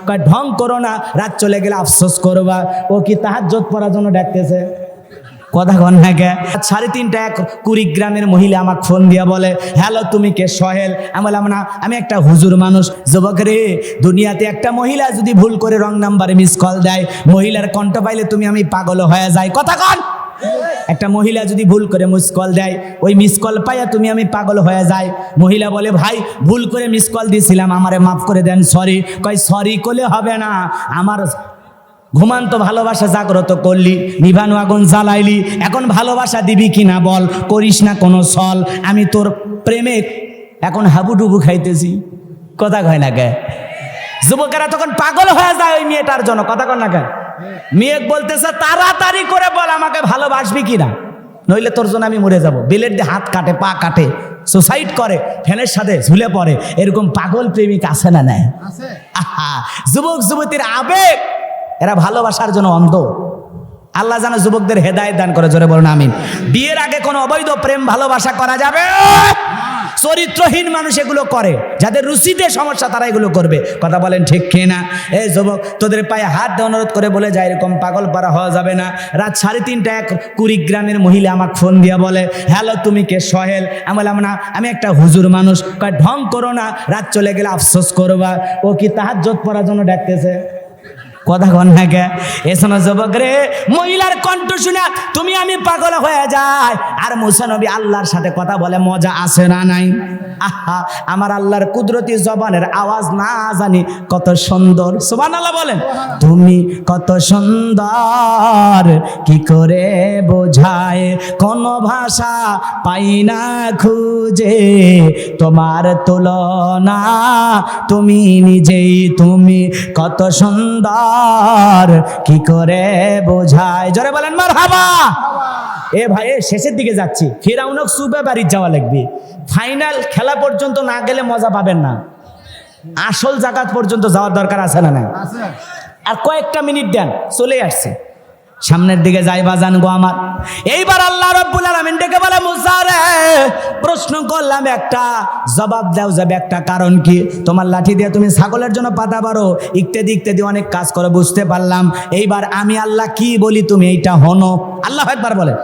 কয় ঢং করো না, রাত চলে গেলে আফসোস করবা। ও কি তাহাজ্জুদ পড়ার জন্য ডাকতেছে? কথা কন না কে? 3:30 এক কুড়িগ্রামের মহিলা আমাকে ফোন দিয়া বলে, হ্যালো তুমি কে? সোহেল। আমি বললাম না, আমি একটা হুজুর মানুষ। যুবক রে, দুনিয়াতে একটা মহিলা যদি ভুল করে রং নাম্বারে মিস কল দেয়, মহিলার কণ্ঠ পাইলে তুমি আমি পাগল হয়ে যাই। কথা কন। একটা মহিলা যদি ভুল করে মিস কল দেয়, ওই মিস কল পাইয়া তুমি আমি পাগল হয়ে যাই। মহিলা বলে, ভাই ভুল করে মিস কল দিয়েছিলাম, আমারে মাফ করে দেন, সরি। কয় সরি করলে হবে না, আমার ঘুমান্ত ভালোবাসা জাগ্রত করলি, নিভানো আগুন জ্বালাইলি, এখন ভালোবাসা দিবি কিনা বল, করিস না কোনো ছল, আমি তোর প্রেমে এখন হাবুডুবু খাইতেছি। কথা কয় না কে? যুবকেরা তখন পাগল হয়ে যায় ওই মেয়েটার জন্য। কথা কয় না কে? মেয়ে বলতেছে, তাড়াতাড়ি করে বল আমাকে ভালোবাসবি কিনা, নইলে তোর জন্য আমি মরে যাব। বেলের দিয়ে হাত কাটে, পা কাটে, সুসাইড করে, ফ্যানের সাথে ঝুলে পড়ে। এরকম পাগল প্রেমিক আছে না নাই? আহা, যুবক যুবতীর আবেগ, এরা ভালোবাসার জন্য অন্ধ। আল্লাহ যেন যুবকদের হেদায়েত দান করে, জোরে বলুন আমিন। বিয়ের আগে কোনো অবৈধ প্রেম ভালোবাসা করা যাবে? চরিত্রহীন মানুষ এগুলো করে, যাদের রুচিতে সমস্যা তারা এগুলো করবে। কথা বলেন ঠিক কিনা? এই যুবক, তোদের পায়ে হাত দিয়ে অনুরোধ করে বলে যায়, এরকম পাগল পারা হওয়া যাবে না। রাত 3:30 এক কুড়িগ্রামের মহিলা আমাকে ফোন দিয়া বলে, হ্যালো তুমি কে? সোহেল। আমি বললাম না, আমি একটা হুজুর মানুষ। কয় ঢং করো না, রাত চলে গেলে আফসোস করবা। ও কি তাহাজ্জুদ পড়ার জন্য ডাকতেছে? কথা কন না কে? এসব যুবক রে, মহিলার কণ্ঠ শুনে তুমি আমি পাগল হয়ে যাই। আর মুসা নবী আল্লাহর সাথে কথা বলে, মজা আছে না নাই? আহা, আমার আল্লাহর কুদরতি জবানের আওয়াজ না জানি কত সুন্দর। সুবহানাল্লাহ বলেন। তুমি কত সুন্দর, কি করে বোঝায়, কোন ভাষা পাই না খুঁজে তোমার তুলনা, তুমি নিজেই, তুমি কত সুন্দর, কি করে বোঝায়। জোরে বলেন মারহাবা। এ ভাই, শেষের দিকে যাচ্ছি, ফিরাউনক সুবে বাড়ি যাওয়া লাগবে। ফাইনাল খেলা পর্যন্ত না গেলে মজা পাবেন না। আসল জাকাত পর্যন্ত যাওয়ার দরকার আছে না? না, আর কয়েকটা মিনিট দেন, চলে আসছে। সামনের দিকে যাই বাজান গো আমার। এইবার আল্লাহ রাব্বুল আলামিন ডেকে বলে, মুসা রে, প্রশ্ন করলাম একটা, জবাব দাও যাবে একটা। কারণ কি? তোমার লাঠি দিয়ে তুমি ছাগলের জন্য পাতা পারো, ইত্যাদি ইত্যাদি অনেক কাজ করে, বুঝতে পারলাম। এইবার আমি আল্লাহ কি বলি তুমি এইটা হনো। আল্লাহ একবার বলেন,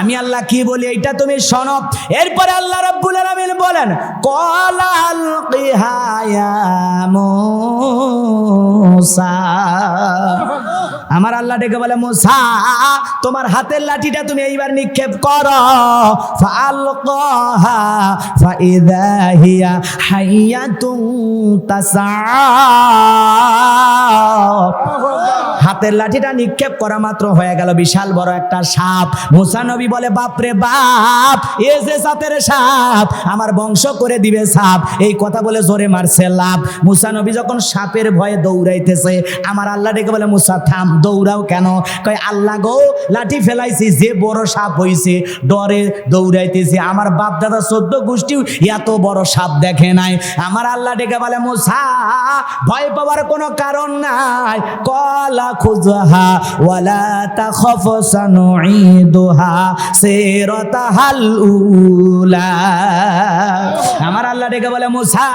আমি আল্লাহ কি বলি এইটা তুমি শোনো। এরপরে আল্লাহ রাব্বুল আলামিন বলেন, ক্বালা আলকিহা ইয়া মূসা। আমার আল্লাহ ডেকে বলে, মুসা তোমার হাতের লাঠিটা তুমি এইবার নিক্ষেপ করো। ফাআলকাহা ফাইযা হিয়া হাইয়াতুন তাসা। হাতের লাঠিটা নিক্ষেপ করা মাত্র হয়ে গেল বিশাল বড় একটা সাপ। মুসা নবী বলে, বাপরে বাপ, এ যে সাপের সাপ, আমার বংশ করে দিবে সাপ। এই কথা বলে জোরে মারছে লাভ। মুসা নবী যখন সাপের ভয়ে দৌড়াইতেছে, আমার আল্লাহ ডেকে বলে, মুসা থাম, দৌড়াও কেন? কয়, আল্লাহ গো, লাঠি ফেলাইছি, যে বড় সাপ হইছে, ডরে দৌড়াইতেছি। আমার বাপ দাদা 14 গোষ্ঠী এত বড় সাপ দেখে নাই। আমার আল্লাহ ডেকে বলে, মুসা ভয় পাওয়ার কোনো কারণ নাই। কলা খুযহা ওয়ালা তাখাফ সানুঈদুহা সিরাতাহাল উলা। আমার আল্লাহ ডেকে বলে, মুসা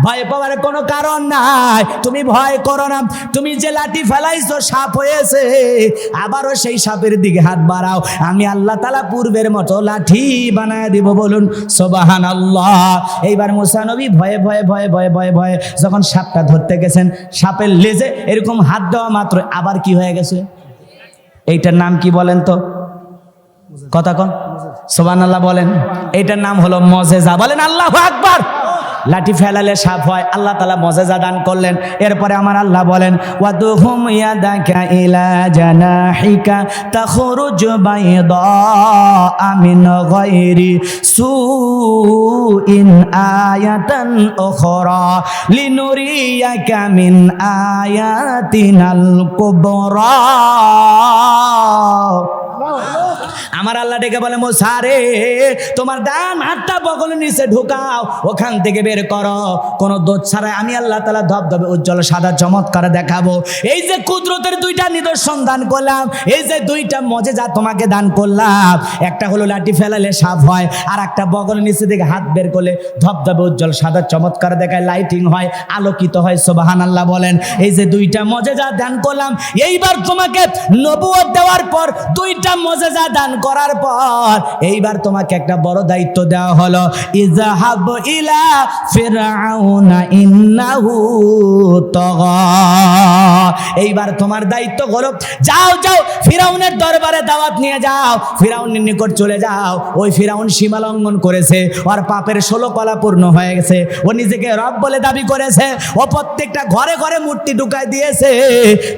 ভয় পাওয়ার কোনো কারণ নাই, তুমি ভয় করো না। তুমি যে লাঠি ফেলাইছো, সাপ হয়েছে, আবারও সেই সাপের দিকে হাত বাড়াও, আমি আল্লাহ তাআলা পূর্বের মতো লাঠি বানায় দিব। বলুন সুবহানাল্লাহ। এইবার মুসা নবী ভয়ে ভয়ে ভয়ে ভয়ে ভয়ে ভয়ে যখন সাপটা ধরতে গেছেন, সাপের লেজে এরকম হাত দেওয়া মাত্র আবার কি হয়ে গেছে? এইটার নাম কি বলেন তো? কথা কন, সুবহানাল্লাহ বলেন। এইটার নাম হলো মুজিজা। বলেন আল্লাহু আকবার। লাঠি ফেলালে সাপ হয়, আল্লাহ তাআলা মুজিজা দান করলেন। এরপরে আমার আল্লাহ বলেন, ওয়াদহুম ইয়াদাকা ইলা জানাহিকা তাখরুজ বাইদা মিন গায়রি সুইন আয়াতান উখরা লিনুরিয়াকা মিন আয়াতিনাল কুবরা। আমার আল্লাহ ডেকে বলে মুসা রে তোমার ডান হাতটা বগলের নিচে ঢুকাও, ওখান থেকে বের করো, কোনো দোষ ছাড়াই আমি আল্লাহ তাআলা ধবধবে উজ্জ্বল সাদা চমৎকার দেখাবো। এই যে কুদরতের দুইটা নিদর্শন দান করলাম, এই যে দুইটা মজেজা তোমাকে দান করলাম, একটা হলো লাঠি ফেলালে সাপ হয়, আর একটা বগলের নিচে থেকে হাত বের করলে ধবধবে উজ্জ্বল সাদা চমৎকার দেখায়, লাইটিং হয়, আলোকিত হয়। সুবহানাল্লাহ বলেন। এই যে দুইটা মজেজা দান করলাম, এইবার তোমাকে নবুয়ত দেওয়ার পর, দুইটা মজেজা দান করার পর এইবার তোমাকে একটা বড় দায়িত্ব দেওয়া হলো, ইযহাব ইলা ফিরআউনা ইন্নাহু তাগা। এইবার তোমার দায়িত্ব হলো যাও যাও ফিরআউনের দরবারে দাওয়াত নিয়ে যাও, ফিরআউনের নিকট চলে যাও। ওই ফিরআউন সীমা লঙ্ঘন করেছে, ওর পাপের 16 কলা পূর্ণ হয়ে গেছে, ও নিজেকে রব বলে দাবি করেছে, ও প্রত্যেকটা ঘরে ঘরে মূর্তি ঢুকায় দিয়েছে,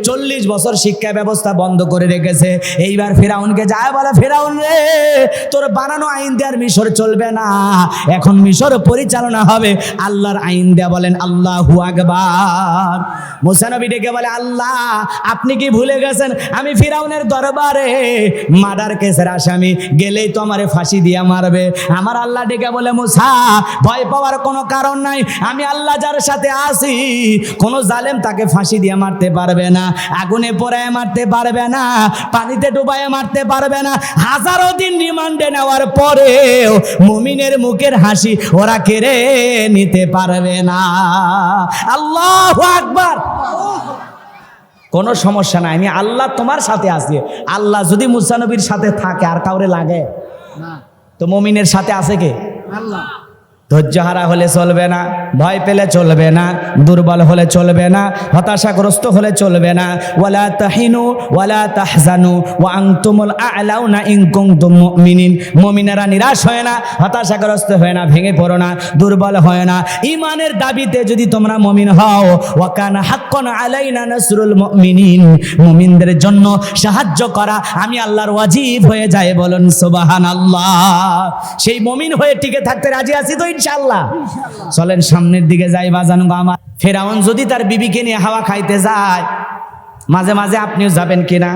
40 বছর শিক্ষা ব্যবস্থা বন্ধ করে রেখেছে। এইবার ফিরআউনকে যায় বলে, ফিরআউন রে তোর বানানো আইন দেওয়ার মিশর চলবে না, এখন মিশর পরিচালনা হবে আল্লাহর আইন দেয়া। বলেন আল্লাহু আকবার। মুসা নবী ডেকে বলে, আল্লাহ আপনি কি ভুলে গেছেন আমি ফিরআউনের দরবারে মার্ডার কেসের আসামি, গেলেই তো আমারে ফাঁসি দিয়া মারবে। আমার আল্লাহ ডেকে বলে, মুসা ভয় পাওয়ার কোনো কারণ নাই, আমি আল্লাহ যার সাথে আছি কোনো জালেম তাকে ফাঁসি দিয়ে মারতে পারবে না, আগুনে পোড়ায় মারতে পারবে না, পানিতে ডুবায় মারতে পারবে না, হাজারো দিন রিমান্ডে নেওয়ার পরেও মুমিনের মুখের হাসি ওরা কেড়ে নিতে পারবে না। আল্লাহু আকবার। কোনো সমস্যা নাই, আমি আল্লাহ তোমার সাথে আছি। আল্লাহ যদি মুসা নবীর সাথে থাকে আর কাউরে লাগে না, তো মুমিনের সাথে আছে কে? আল্লাহ। ধৈর্যহারা হলে চলবে না, ভয় পেলে চলবে না, দুর্বল হলে চলবে না, হতাশাগ্রস্ত হলে চলবে না। ওয়ালা তাহিনু ওয়ালা তাহজানু ওয়া আনতুমুল আ'লাউনা ইন কুনতুম মুমিনিন। মুমিনেরা নিরাশ হয় না, হতাশাগ্রস্ত হয় না, ভেঙে পড়ো না, দুর্বল হয় না। ঈমানের দাবিতে যদি তোমরা মুমিন হও, ওয়া কানা হাক্কান আলাইনা নাসরুল মুমিনিন, মুমিনদের জন্য সাহায্য করা আমি আল্লাহর ওয়াজিব হয়ে যায়। বলুন সুবহানাল্লাহ। সেই মুমিন হয়ে টিকে থাকতে রাজি আছি তো ইনশাআল্লাহ? চলেন সামনের দিকে যাই বাজানো আমার। ফিরআউন যদি তার বিবিকে নিয়ে হাওয়া খাইতে যায়, মাঝে মাঝে আপনিও যাবেন কিনা?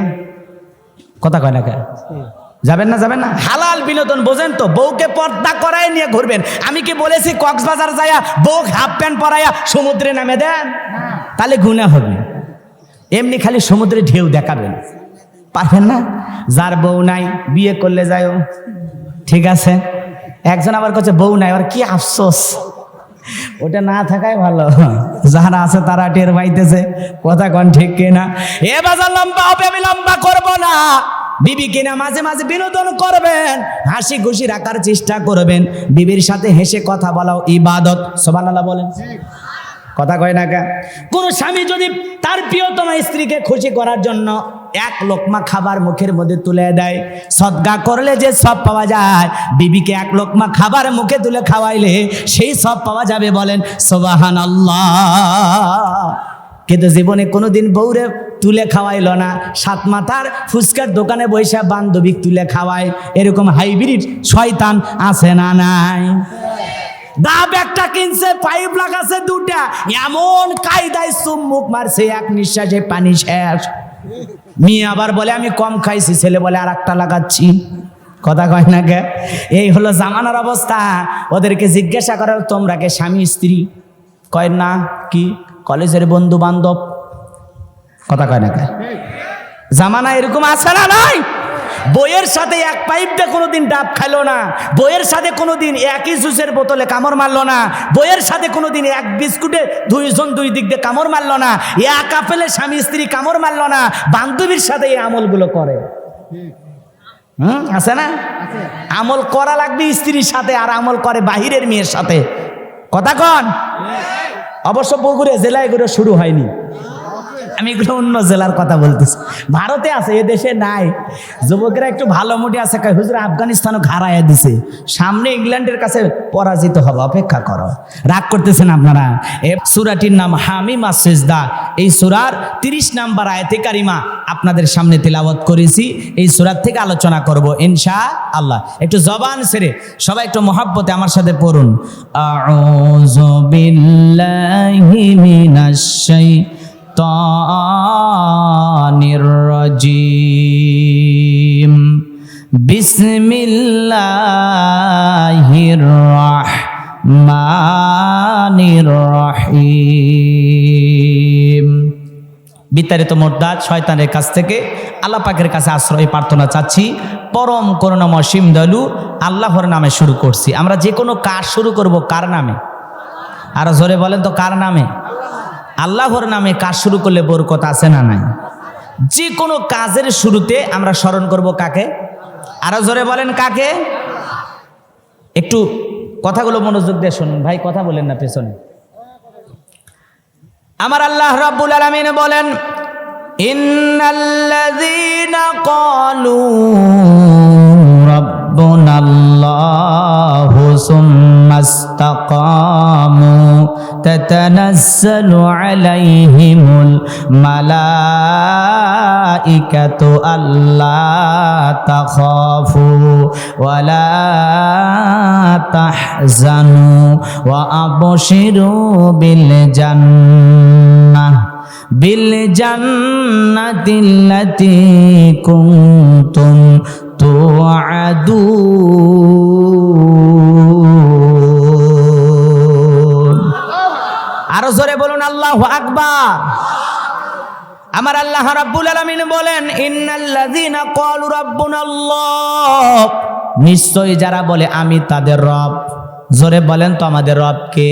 কথা কয় না কে? যাবেন না? যাবেন না? হালাল বিনোদন বোঝেন তো, বউকে পর্দা করায় নিয়ে ঘুরবেন। আমি কি বলেছি কক্সবাজার যায়া বউ হাফ প্যান্ট পরাইয়া সমুদ্রে নামে দেন? তাহলে গুনাহ হবে। এমনি খালি সমুদ্রে ঢেউ দেখাবেন, পারবেন না? যার বউ নাই বিয়ে করলে যায়ও, ঠিক আছে। একজন আবার কাছে বউ নাই, আর কি আফসোস, ওটা না থাকাই ভালো। যারা আছে তারা টের পাইতেছে, কথা কোন ঠিক কিনা? এ বাজার লম্বা হবে, আমি লম্বা করবো না। বিবি কিনা মাঝে মাঝে বিনোদন করবেন, হাসি খুশি রাখার চেষ্টা করবেন। বিবির সাথে হেসে কথা বলাও ইবাদত। সুবহানাল্লাহ বলেন। কথা কয় না কে? কোন স্বামী যদি তার প্রিয়তমা স্ত্রীকে খুশি করার জন্য এক লোকমা খাবার মুখের মধ্যে তুলে দেয়, সদকা করলে যে সব পাওয়া যায়, বিবিকে এক লোকমা খাবার মুখে তুলে খাওয়াইলে সেই সব পাওয়া যাবে। বলেন সুবহানাল্লাহ। কিন্তু জীবনে কোনোদিন বউরে তুলে খাওয়াইল না, সাত মাথার ফুচকার দোকানে বৈশা বান্ধবী তুলে খাওয়ায়, এরকম হাইব্রিড শয়তান আছে না নাই? দাব একটা কিনছে, পাইপ লাগাছে দুটা, এমন কায়দায় চুম্বুক মারছে এক নিঃশ্বাসে পানি শেষ। মেয়ে আবার বলে আমি কম খাইছি, ছেলে বলে আর একটা লাগাচ্ছি। কথা কয় না কে? এই হলো জামানার অবস্থা। ওদেরকে জিজ্ঞাসা করার তোমরা কে স্বামী স্ত্রী? কয় না। কি? কলেজের বন্ধু বান্ধব। কথা কয় না কে? জামানা এরকম আছে না নাই? বইয়ের সাথে এক পাইপ দিয়ে কোনোদিন ডাব খাইলো না, বইয়ের সাথে কোনোদিন একই জুসের বোতলে কামড় মারলো না, বইয়ের সাথে কোনোদিন এক বিস্কুটে দুইজন দুই দিক দিয়ে কামড় মারলো না, এক আপেলে স্বামী স্ত্রী কামড় মারলো না। বান্ধবীর সাথে এই আমলগুলো করে। আছে না? আমল করা লাগবে স্ত্রীর সাথে, আর আমল করে বাহিরের মেয়ের সাথে। কথা কন? অবশ্য বগুড়া জেলায় এগুলো শুরু হয়নি, আমি এগুলো অন্য জেলার কথা বলতেছি। ভারতে আছে, এ দেশে নাই। যুবকেরা একটু ভালো মুডে আছে, হুজুর আফগানিস্তানও হারাইয়া দিছে, সামনে ইংল্যান্ডের কাছে পরাজিত হবে, অপেক্ষা করো। রাগ করতেছেন আপনারা? এই সূরাটির নাম হামিম আস-সিজদা। এই সূরার 30 নাম্বার আয়াতে কারিমা আপনাদের সামনে তিলাওয়াত করেছি। এই সূরার থেকে আলোচনা করব ইনশাআল্লাহ। একটু জবান ছেড়ে সবাই একটু মহব্বতে আমার সাথে পড়ুন। আউযু বিল্লাহি মিনাশ শাইতানির রাজিম। বিসমিল্লাহির বিতাড়িত মুরতাদ শয়তানের কাছ থেকে আল্লাহ পাকের কাছে আশ্রয় প্রার্থনা চাচ্ছি। পরম করুণাময় অসীম দয়ালু আল্লাহর নামে শুরু করছি। আমরা যে কোনো কাজ শুরু করব কার নামে? আরো জোরে বলেন তো, কার নামে? আল্লাহর নামে কাজ শুরু করলে বরকত আছে না নাই? যে কোনো কাজের শুরুতে আমরা স্মরণ করব কাকে? আরো জোরে বলেন, কাকে? একটু কথাগুলো মনোযোগ দিয়ে শুনুন ভাই, কথা বলেন না পেছনে। আমার আল্লাহ রাব্বুল আলামিন বলেন, ইন্নাল্লাযীনা ক্বালু রাব্বুনাল্লাহু সুম্মাস্তাকামু তাতানাজ্জালু আলাইহিমুল মালাইকাতু আল্লা তাখাফু ওয়া লা তাহজানু ওয়া আবশিরু বিল জান্নাহ জান্নাতিল্লাতী কুনতুম তুআদুন। আরো জোরে বলুন আল্লাহু আকবার। আমার আল্লাহ রাব্বুল আলামিন বলেন, ইন্নাল্লাযীনা ক্বালু রাব্বুনাল্লাহ, নিশ্চয়ই যারা বলে আমি তাদের রব। জোরে বলেন তো, আমাদের রব কে?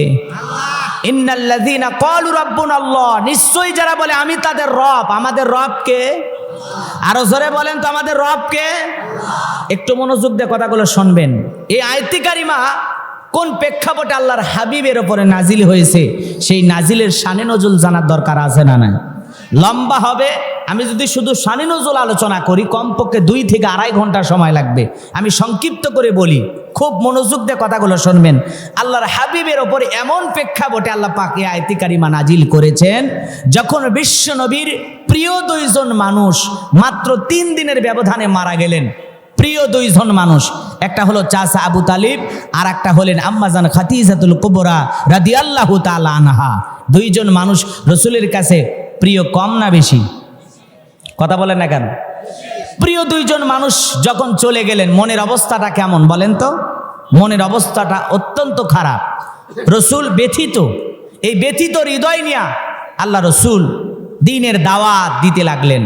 ইন্নাল্লাযীনা ক্বালু রাব্বুনাল্লাহ, নিশ্চয়ই যারা বলে আমি তাদের রব। আমাদের রব কে? আরো জোরে বলেন তো, আমাদের রব কে? একটু মনোযোগ দিয়ে কথাগুলো শুনবেন। এই আয়াতে কারিমা কোন প্রেক্ষাপটে আল্লাহর হাবিবের উপরে নাজিল হয়েছে, সেই নাজিলের শানে নজুল জানার দরকার আছে না নাই? লম্বা হবে। আমি যদি শুধু শানে নজুল আলোচনা করি কমপক্ষে 2 থেকে 2.5 ঘন্টা সময় লাগবে। আমি সংক্ষিপ্ত করে বলি, খুব মনোযোগ দিয়ে কথাগুলো শুনবেন। আল্লাহর হাবিবের ওপরে এমন প্রেক্ষাপটে আল্লাহ পাক এই আয়াতে কারিমা নাজিল করেছেন, যখন বিশ্ব নবীর প্রিয় 2 জন মানুষ মাত্র 3 দিনের ব্যবধানে মারা গেলেন। প্রিয় 2 জন মানুষ, একটা হলো চাচা আবু তালিব, আর একটা হলেন আম্মাজান খাদিজাতুল কুবরা রাদিয়াল্লাহু তাআলা আনহা। 2 জন মানুষ রাসূলের কাছে প্রিয় কম না বেশি? কথা বলেন না কেন? প্রিয় 2 জন মানুষ যখন চলে গেলেন, মনের অবস্থাটা কেমন বলেন তো? মনের অবস্থাটা অত্যন্ত খারাপ। রসুল ব্যথিত। এই ব্যথিত হৃদয় নিয়ে আল্লাহ রসুল দ্বীনের দাওয়াত দিতে লাগলেন।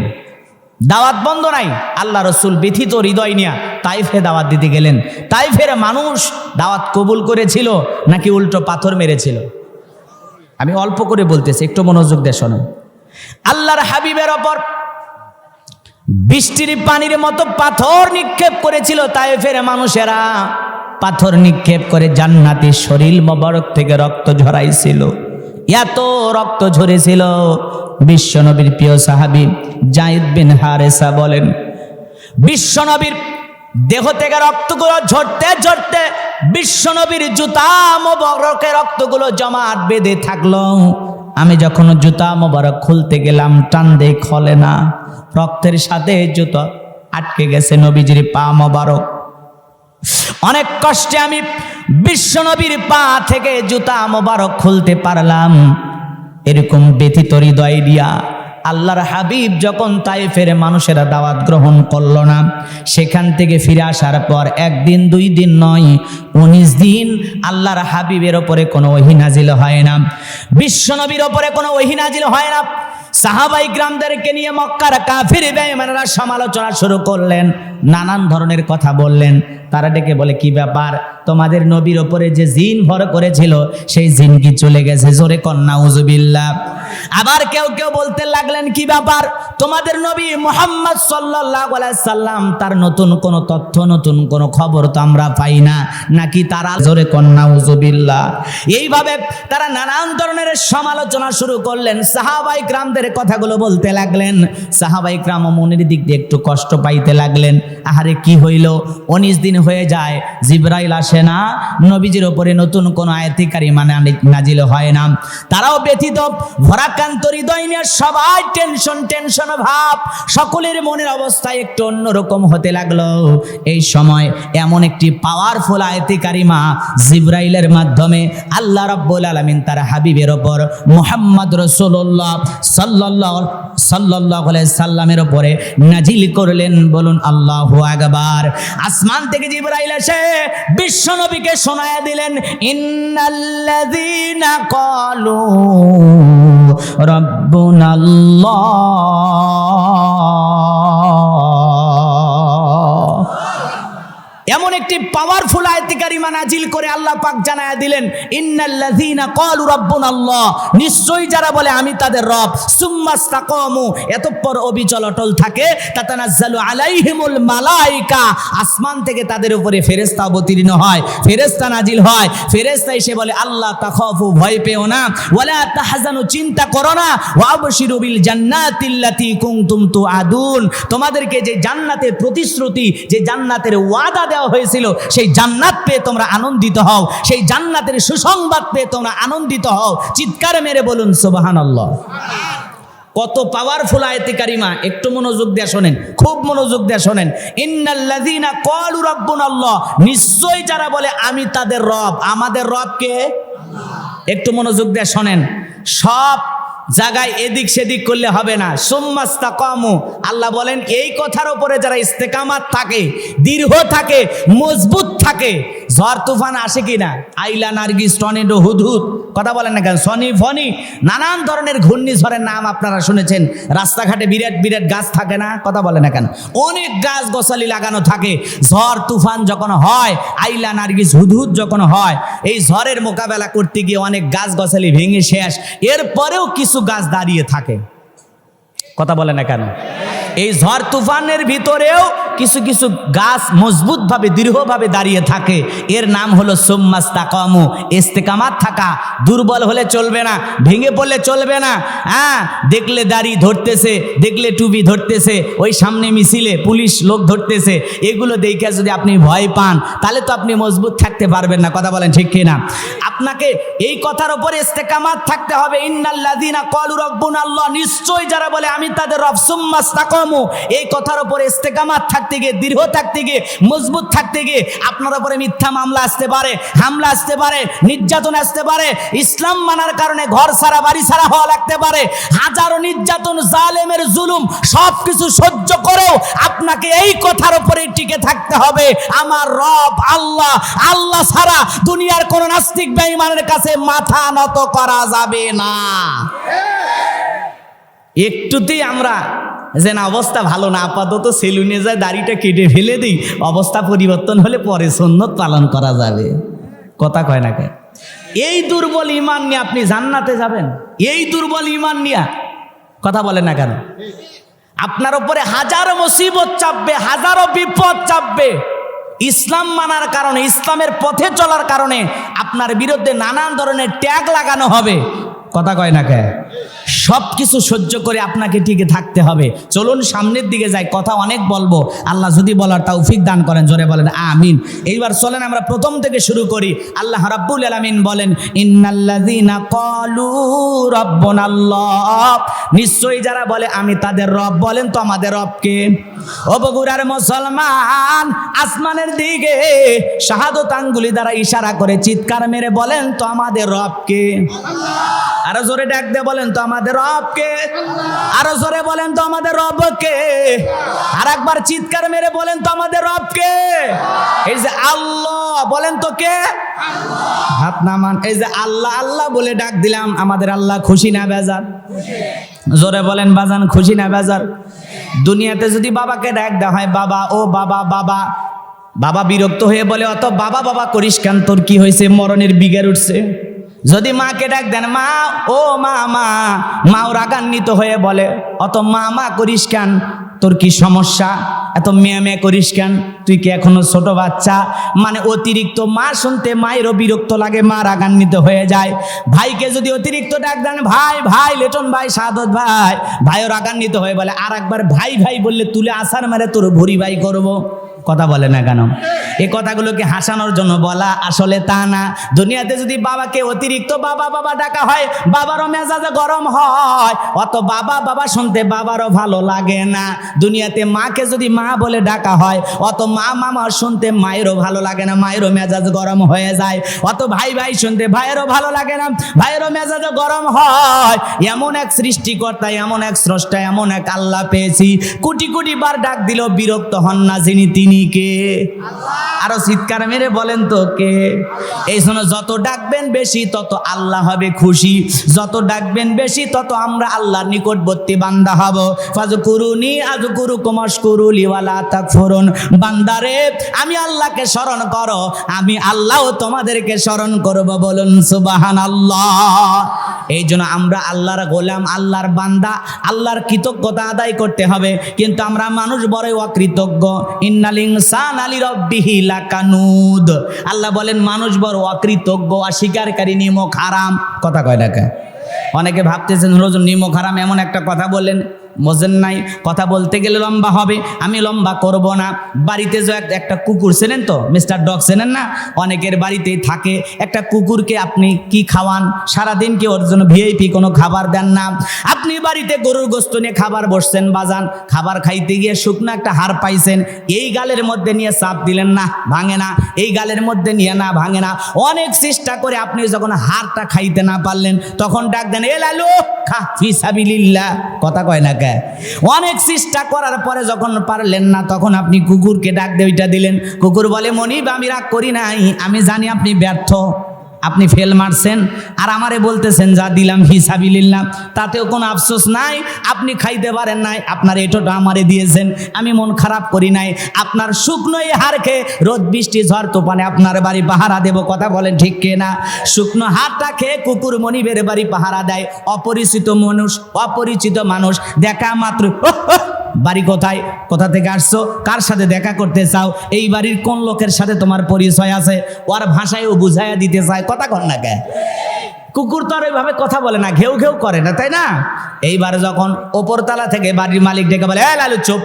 দাওয়াত বন্ধ নাই। আল্লাহ রসুল ব্যথিত হৃদয় নিয়ে তাইফে দাওয়াত দিতে গেলেন। তাইফের মানুষ দাওয়াত কবুল করেছিল নাকি উল্টো পাথর মেরেছিল? আমি অল্প করে বলতেছি, একটু মনোযোগ দিয়ে শোনেন। আল্লাহর হাবিবের ওপর বৃষ্টির পানির মতো পাথর নিক্ষেপ করেছিল তায়েফের মানুষেরা। পাথর নিক্ষেপ করে জান্নাতি শরীর মোবারক থেকে রক্ত ঝরাইছিল। এত রক্ত ঝরেছিল, বিশ্বনবীর প্রিয় সাহাবী যায়েদ বিন হারেসা বলেন, বিশ্বনবীর দেহ থেকে রক্তগুলো ঝরতে ঝরতে বিশ্বনবীর জুতা মোবারকের রক্তগুলো জমাট বেঁধে থাকলো। আমি যখন জুতা মোবারক খুলতে গেলাম, টান দিয়ে খোলে না, রক্তের সাথে জুতা আটকে গেছে নবীজির পা মোবারক। অনেক কষ্টে আমি বিশ্বনবীর পা থেকে জুতা মোবারক খুলতে পারলাম। এরকম ব্যথিত হৃদয় দিয়া আল্লাহর হাবিব যখন তায়েফের মানুষেরা দাওয়াত গ্রহণ করলো না, সেখান থেকে ফিরে আসার পর 1 দিন 2 দিন নয়, 19 দিন আল্লাহর হাবিবের ওপরে কোনো ওহী নাজিল হয় না। বিশ্বনবীর ওপরে কোনো ওহী নাজিল হয় না। সাহাবাই গ্রামদেরকে নিয়ে মক্কার কাফির বেঈমানরা সমালোচনা শুরু করলেন, নানান ধরনের কথা বললেন। তারা ডেকে বলে, কি ব্যাপার, তোমাদের নবীর ওপরে যে জিন ভর করেছিল সেই জিন কি চলে গেছে? জোরে কন্না উযুবিল্লাহ। আবার কেউ কেউ বলতে লাগলেন, কি ব্যাপার, তোমাদের নবী মুহাম্মদ সাল্লাল্লাহু আলাইহি সাল্লাম তার নতুন কোন তথ্য, নতুন কোন খবর তো আমরা পাই না নাকি? তারা জোরে কন্না উযুবিল্লাহ। এইভাবে তারা নানান ধরনের সমালোচনা শুরু করলেন। সাহাবাই গ্রামদের কথাগুলো বলতে লাগলেন। সাহাবাই গ্রাম মনের দিক দিয়ে একটু কষ্ট পাইতে লাগলেন। আহারে কি হইল, 19 দিন হয়ে যায়, জিবরাইল আসে না, নবীজির ওপরে নতুন কোন আয়াতে কারিমা নাজিল হয় না। তারাও ব্যথিত, ভরাক্রান্ত হৃদয় নিয়ে সবাই টেনশন ভাব, সকলের মনের অবস্থা একটু অন্যরকম হতে লাগলো। এই সময় এমন একটি পাওয়ারফুল আয়াতে কারিমা জিবরাইলের মাধ্যমে আল্লাহ রাব্বুল আলামিন তার হাবিবের ওপর মুহাম্মদ রাসূলুল্লাহ সাল্লাল্লাহু আলাইহি সাল্লামের উপরে নাজিল করলেন। বলুন আল্লাহু আকবার। আসমান থেকে জিবরাইল এসে বিশ্বনবীকে শোনায়া দিলেন, ইন্নাল্লাযীনা ক্বালু রাব্বুনাল্লাহ। এমন একটি পাওয়ারফুল আয়াতে কারিমা নাজিল করে আল্লাহ পাক জানায়া দিলেন, ইন্নাল্লাযীনা ক্বালু রাব্বুনাল্লাহ, নিশ্চয়ই যারা বলে আমি তাদের রব, সুম্মাস্তাকামু, এতঃপর অবিচল অটল থাকে, তাতানাজ্জালু আলাইহিমুল মালায়েকা, আসমান থেকে তাদের উপরে ফেরেশতা অবতীর্ণ হয়, ফেরেশতা নাজিল হয়। ফেরেশতা এসে বলে আল্লাহ তাখাফু, ভয় পেও না, ওয়ালা তাহজানু, চিন্তা করো না, ওয়াবশিরু বিল জান্নাতিল্লাতী কুনতুম তুআদুন, তোমাদেরকে যে জান্নাতের প্রতিশ্রুতি, যে জান্নাতের ওয়াদা দেওয়া হয়েছিল, সেই জান্নাত পেয়ে তোমরা আনন্দিত হও, সেই জান্নাতের সুসংবাদ পেয়ে তোমরা আনন্দিত হও। চিৎকার মেরে বলুন সুবহানাল্লাহ। কত পাওয়ারফুল আয়াতে কারিমা, একটু মনোযোগ দিয়ে শোনেন, খুব মনোযোগ দিয়ে শোনেন। ইন্নাল্লাযীনা ক্বালু রাব্বুনাল্লাহ, নিশ্চয়ই যারা বলে আমি তাদের রব, আমাদের রব কে? একটু মনোযোগ দিয়ে শোনেন, সব জায়গায় এদিক সেদিক করলে হবে না। সুম্মাস্তাকামু, আল্লাহ বলেন এই কথার উপরে যারা ইস্তেকামাত থাকে, দৃঢ় থাকে, মজবুত থাকে, ঝড় তুফান আসে কিনা, আইলা, নার্গিস, টর্নেডো, হুদহুদ, কথা বলেন না কেন, সনি ফনি, নানান ধরনের ঘূর্ণিঝড়ের নাম আপনারা শুনেছেন। রাস্তাঘাটে বিরাট বিরাট গাছ থাকে না, কথা বলে না কেন, অনেক গাছ গোছালি লাগানো থাকে। ঝড় তুফান যখন হয়, আইলা, নার্গিস, হুদহুদ যখন হয়, এই ঝড়ের মোকাবেলা করতে গিয়ে অনেক গাছ গোছালি ভেঙে শেষ, এরপরেও কিছু গাছ দাঁড়িয়ে থাকে, কথা বলে না কেন। এই ঝড় তুফানের ভিতরেও কিছু কিছু গাছ মজবুতভাবে, দৃঢ়ভাবে দাঁড়িয়ে থাকে, এর নাম হলো সুম্মাস্তাকামু, ইস্তেকামাত থাকা। দুর্বল হলে চলবে না, ভেঙে পড়লে চলবে না। হ্যাঁ, দেখলে দাড়ি ধরতেছে, দেখলে টুপি ধরতেছে, ওই সামনে মিছিলে পুলিশ লোক ধরতেছে, এগুলো দেখে যদি আপনি ভয় পান, তাহলে তো আপনি মজবুত থাকতে পারবেন না, কথা বলেন ঠিক কিনা। আপনাকে এই কথার উপরে ইস্তেকামাত থাকতে হবে। ইন্নাল্লাযীনা ক্বালু রাব্বুনাল্লাহ, নিশ্চয়ই যারা বলে আমি তাদের রব, সুম্মাস্তাকামু, এই কথার উপরে ইস্তেকামাত থাকতে গিয়ে, দৃঢ় থাকতে গিয়ে, মজবুত থাকতে গিয়ে আপনার উপরে মিথ্যা মামলা আসতে পারে, হামলা আসতে পারে, নির্যাতন আসতে পারে, ইসলাম মানার কারণে ঘর ছাড়া, বাড়ি ছাড়া হওয়া লাগতে পারে, হাজারো নির্যাতন, জালেমের জুলুম সবকিছু সহ্য করেও আপনাকে এই কথার উপরে টিকে থাকতে হবে, আমার রব আল্লাহ, আল্লাহ ছাড়া দুনিয়ার কোন নাস্তিক বেঈমানের কাছে মাথা নত করা যাবে না। একটুতেই আমরা যে না অবস্থা ভালো না, আপাতত সেলুনে যায় দাড়িটা কেটে ফেলে দিই, অবস্থা পরিবর্তন হলে পরে সুন্নত পালন করা যাবে, কথা কয় না কেন। এই দুর্বল ঈমান নিয়ে আপনি জান্নাতে যাবেন? এই দুর্বল ঈমান নিয়ে, কথা বলেন না কেন। আপনার উপরে হাজারো মুসিবত চাপবে, হাজারো বিপদ চাপবে, ইসলাম মানার কারণে, ইসলামের পথে চলার কারণে আপনার বিরুদ্ধে নানান ধরনের ট্যাগ লাগানো হবে, কথা কয় না কে। সব কিছু সহ্য করে আপনাকে টিকে থাকতে হবে। চলুন সামনের দিকে যাই, কথা অনেক বলবো, আল্লাহ যদি বলার তৌফিক দান করেন, জোরে বলেন আমিন। এইবার চলেন আমরা প্রথম থেকে শুরু করি। আল্লাহ রাব্বুল আলামিন বলেন, ইন্নাল্লাযীনা ক্বালু রাব্বুনাল্লাহ, নিশ্চয়ই যারা বলে আমি তাদের রব, বলেন তো আমাদের রব কে? ও বগুড়ার মুসলমান, আসমানের দিকে শাহাদত আঙ্গুলি দ্বারা ইশারা করে চিৎকার মেরে বলেন তো আমাদের রব কে? আরো জোরে ডাক দিয়ে বলেন তো আমাদের রব কে? আরো জোরে বলেন তো আমাদের রব কে? আর একবার চিৎকার মেরে বলেন তো আমাদের রব কে? এই যে আল্লাহ, বলেন তো কে? হাত নামান। এই যে আল্লাহ আল্লাহ বলে ডাক দিলাম, আমাদের আল্লাহ খুশি না বেজার? জোরে বলেন বাজান, খুশি না বেজার? দুনিয়াতে যদি বাবাকে ডাক দেওয়া হয়, বাবা, ও বাবা, বাবা, বাবা বিরক্ত হয়ে বলে অত বাবা বাবা করিস কেন, তোর কি হয়েছে, মরণের বিঘের উঠছে। যদি মাকে ডাক দেন, মা, ও মা, মা, মাও রাগান্বিত হয়ে বলে অত মা মা করিস কেন, তোর কি সমস্যা, এত মেয়ে মেয়ে করিস কেন, তুই কি এখনো ছোট বাচ্চা। মানে অতিরিক্ত মা শুনতে মায়েরও বিরক্ত লাগে, মা রাগান্বিত হয়ে যায়। ভাইকে যদি অতিরিক্ত ডাক দেন, ভাই ভাই, লেটন ভাই, সাদত ভাই, ভাইও রাগান্বিত হয়ে বলে আর একবার ভাই ভাই বললে তুলে আসার মেরে তোর ভরি ভাই করবো, কথা বলে না কেন। এই কথাগুলোকে হাসানোর জন্য বলা, আসলে তা না। দুনিয়াতে যদি বাবাকে অতিরিক্ত বাবা বাবা ডাকা হয়, বাবারও মেজাজে গরম হয়, অত বাবা বাবা শুনতে বাবারও ভালো লাগে না। দুনিয়াতে মাকে যদি মা বলে ডাকা হয়, অত মা মামা শুনতে মায়েরও ভালো লাগে না, মায়েরও মেজাজ গরম হয়ে যায়। অত ভাই ভাই শুনতে ভাইয়েরও ভালো লাগে না, ভাইয়েরও মেজাজে গরম হয়। এমন এক সৃষ্টিকর্তা, এমন এক স্রষ্টা, এমন এক আল্লাহ পেয়েছি, কোটি কোটি বার ডাক দিলেও বিরক্ত হন না যিনি, তিনি কে? আরো চিৎকার মেরে বলেন তো কে? এই জন্য যত ডাকবেন বেশি তত আল্লাহ হবে খুশি, যত ডাকবেন বেশি তত আমরা আল্লাহর নিকটবর্তী বান্দা হব। ফাজকুরুনি আযকুরুকুম ওয়াশকুরুলি ওয়ালা তাকফুরুন। বান্দারে আমি আল্লাহকে স্মরণ করো, আমি আল্লাহও তোমাদেরকে স্মরণ করব, বলুন সুবহানাল্লাহ। এই জন্য আমরা আল্লাহর গোলাম, আল্লাহর বান্দা, আল্লাহর কৃতজ্ঞতা আদায় করতে হবে। কিন্তু আমরা মানুষ বড়ই অকৃতজ্ঞ। ইন্নাল ইনসানা লিরাব্বিহি লাকানুদ। আল্লাহ বলেন মানুষ বড় অকৃতজ্ঞ, অস্বীকারী, নিমক হারাম। কথা কয় না কে? অনেকে ভাবতেছেন হুজুর নিমক হারাম এমন একটা কথা বললেন, বোঝেন নাই। কথা বলতে গেলে লম্বা হবে, আমি লম্বা করব না। বাড়িতে যে একটা কুকুর চেনেন তো, মিস্টার ডগ চেনেন না? অনেকের বাড়িতেই থাকে। একটা কুকুরকে আপনি কি খাওয়ান? সারাদিন কি ওর জন্য ভিআইপি কোনো খাবার দেন না? আপনি বাড়িতে গরুর গোশত নিয়ে খাবার বসছেন, বাজান খাবার খাইতে গিয়ে শুকনো একটা হাড় পাইছেন, এই গালের মধ্যে নিয়ে চাপ দিলেন না, ভাঙে না। এই গালের মধ্যে নিয়ে না, ভাঙে না। অনেক চেষ্টা করে আপনি যখন হাড়টা খাইতে না পারলেন, তখন ডাক দেন এ লালু খা ফিসাবিলিল্লাহ। কথা কয় না কে? অনেক চেষ্টা করার পরে যখন পারলেন না, তখন আপনি কুকুরকে ডাক দিয়ে ওইটা দিলেন। কুকুর বলে মনিব আমি রাগ করি নাই, আমি জানি আপনি ব্যর্থ, আপনি ফেল মারছেন, আর আমারে বলতেছেন যা দিলাম হিসাবিলিল্লাহ, তাতেও কোনো আফসোস নাই। আপনি খাইতে পারেন নাই, আপনার এটোটা আমারে দিয়েছেন, আমি মন খারাপ করি নাই। আপনার শুকনো এই হাড়কে রোদ বৃষ্টি ঝড় তুফানে আপনার বাড়ি পাহারা দেব। কথা বলেন ঠিক কে না? শুকনো হাড়টা খেয়ে কুকুর মনিবের বাড়ি পাহারা দেয়। অপরিচিত মানুষ দেখা মাত্র বাড়ি কোথায়, কোথা থেকে আসছো, কার সাথে দেখা করতে চাও, এই বাড়ির কোন লোকের সাথে তোমার পরিচয় আছে, ওর ভাষায়ও বুঝাইয়া দিতে চায়। কথা কর না কে? কুকুর তো আর ওইভাবে কথা বলে না, ঘেউ ঘেউ করে না, তাই না? এইবার যখন ওপরতলা থেকে বাড়ির মালিক ডেকে বলে এ লালু চুপ,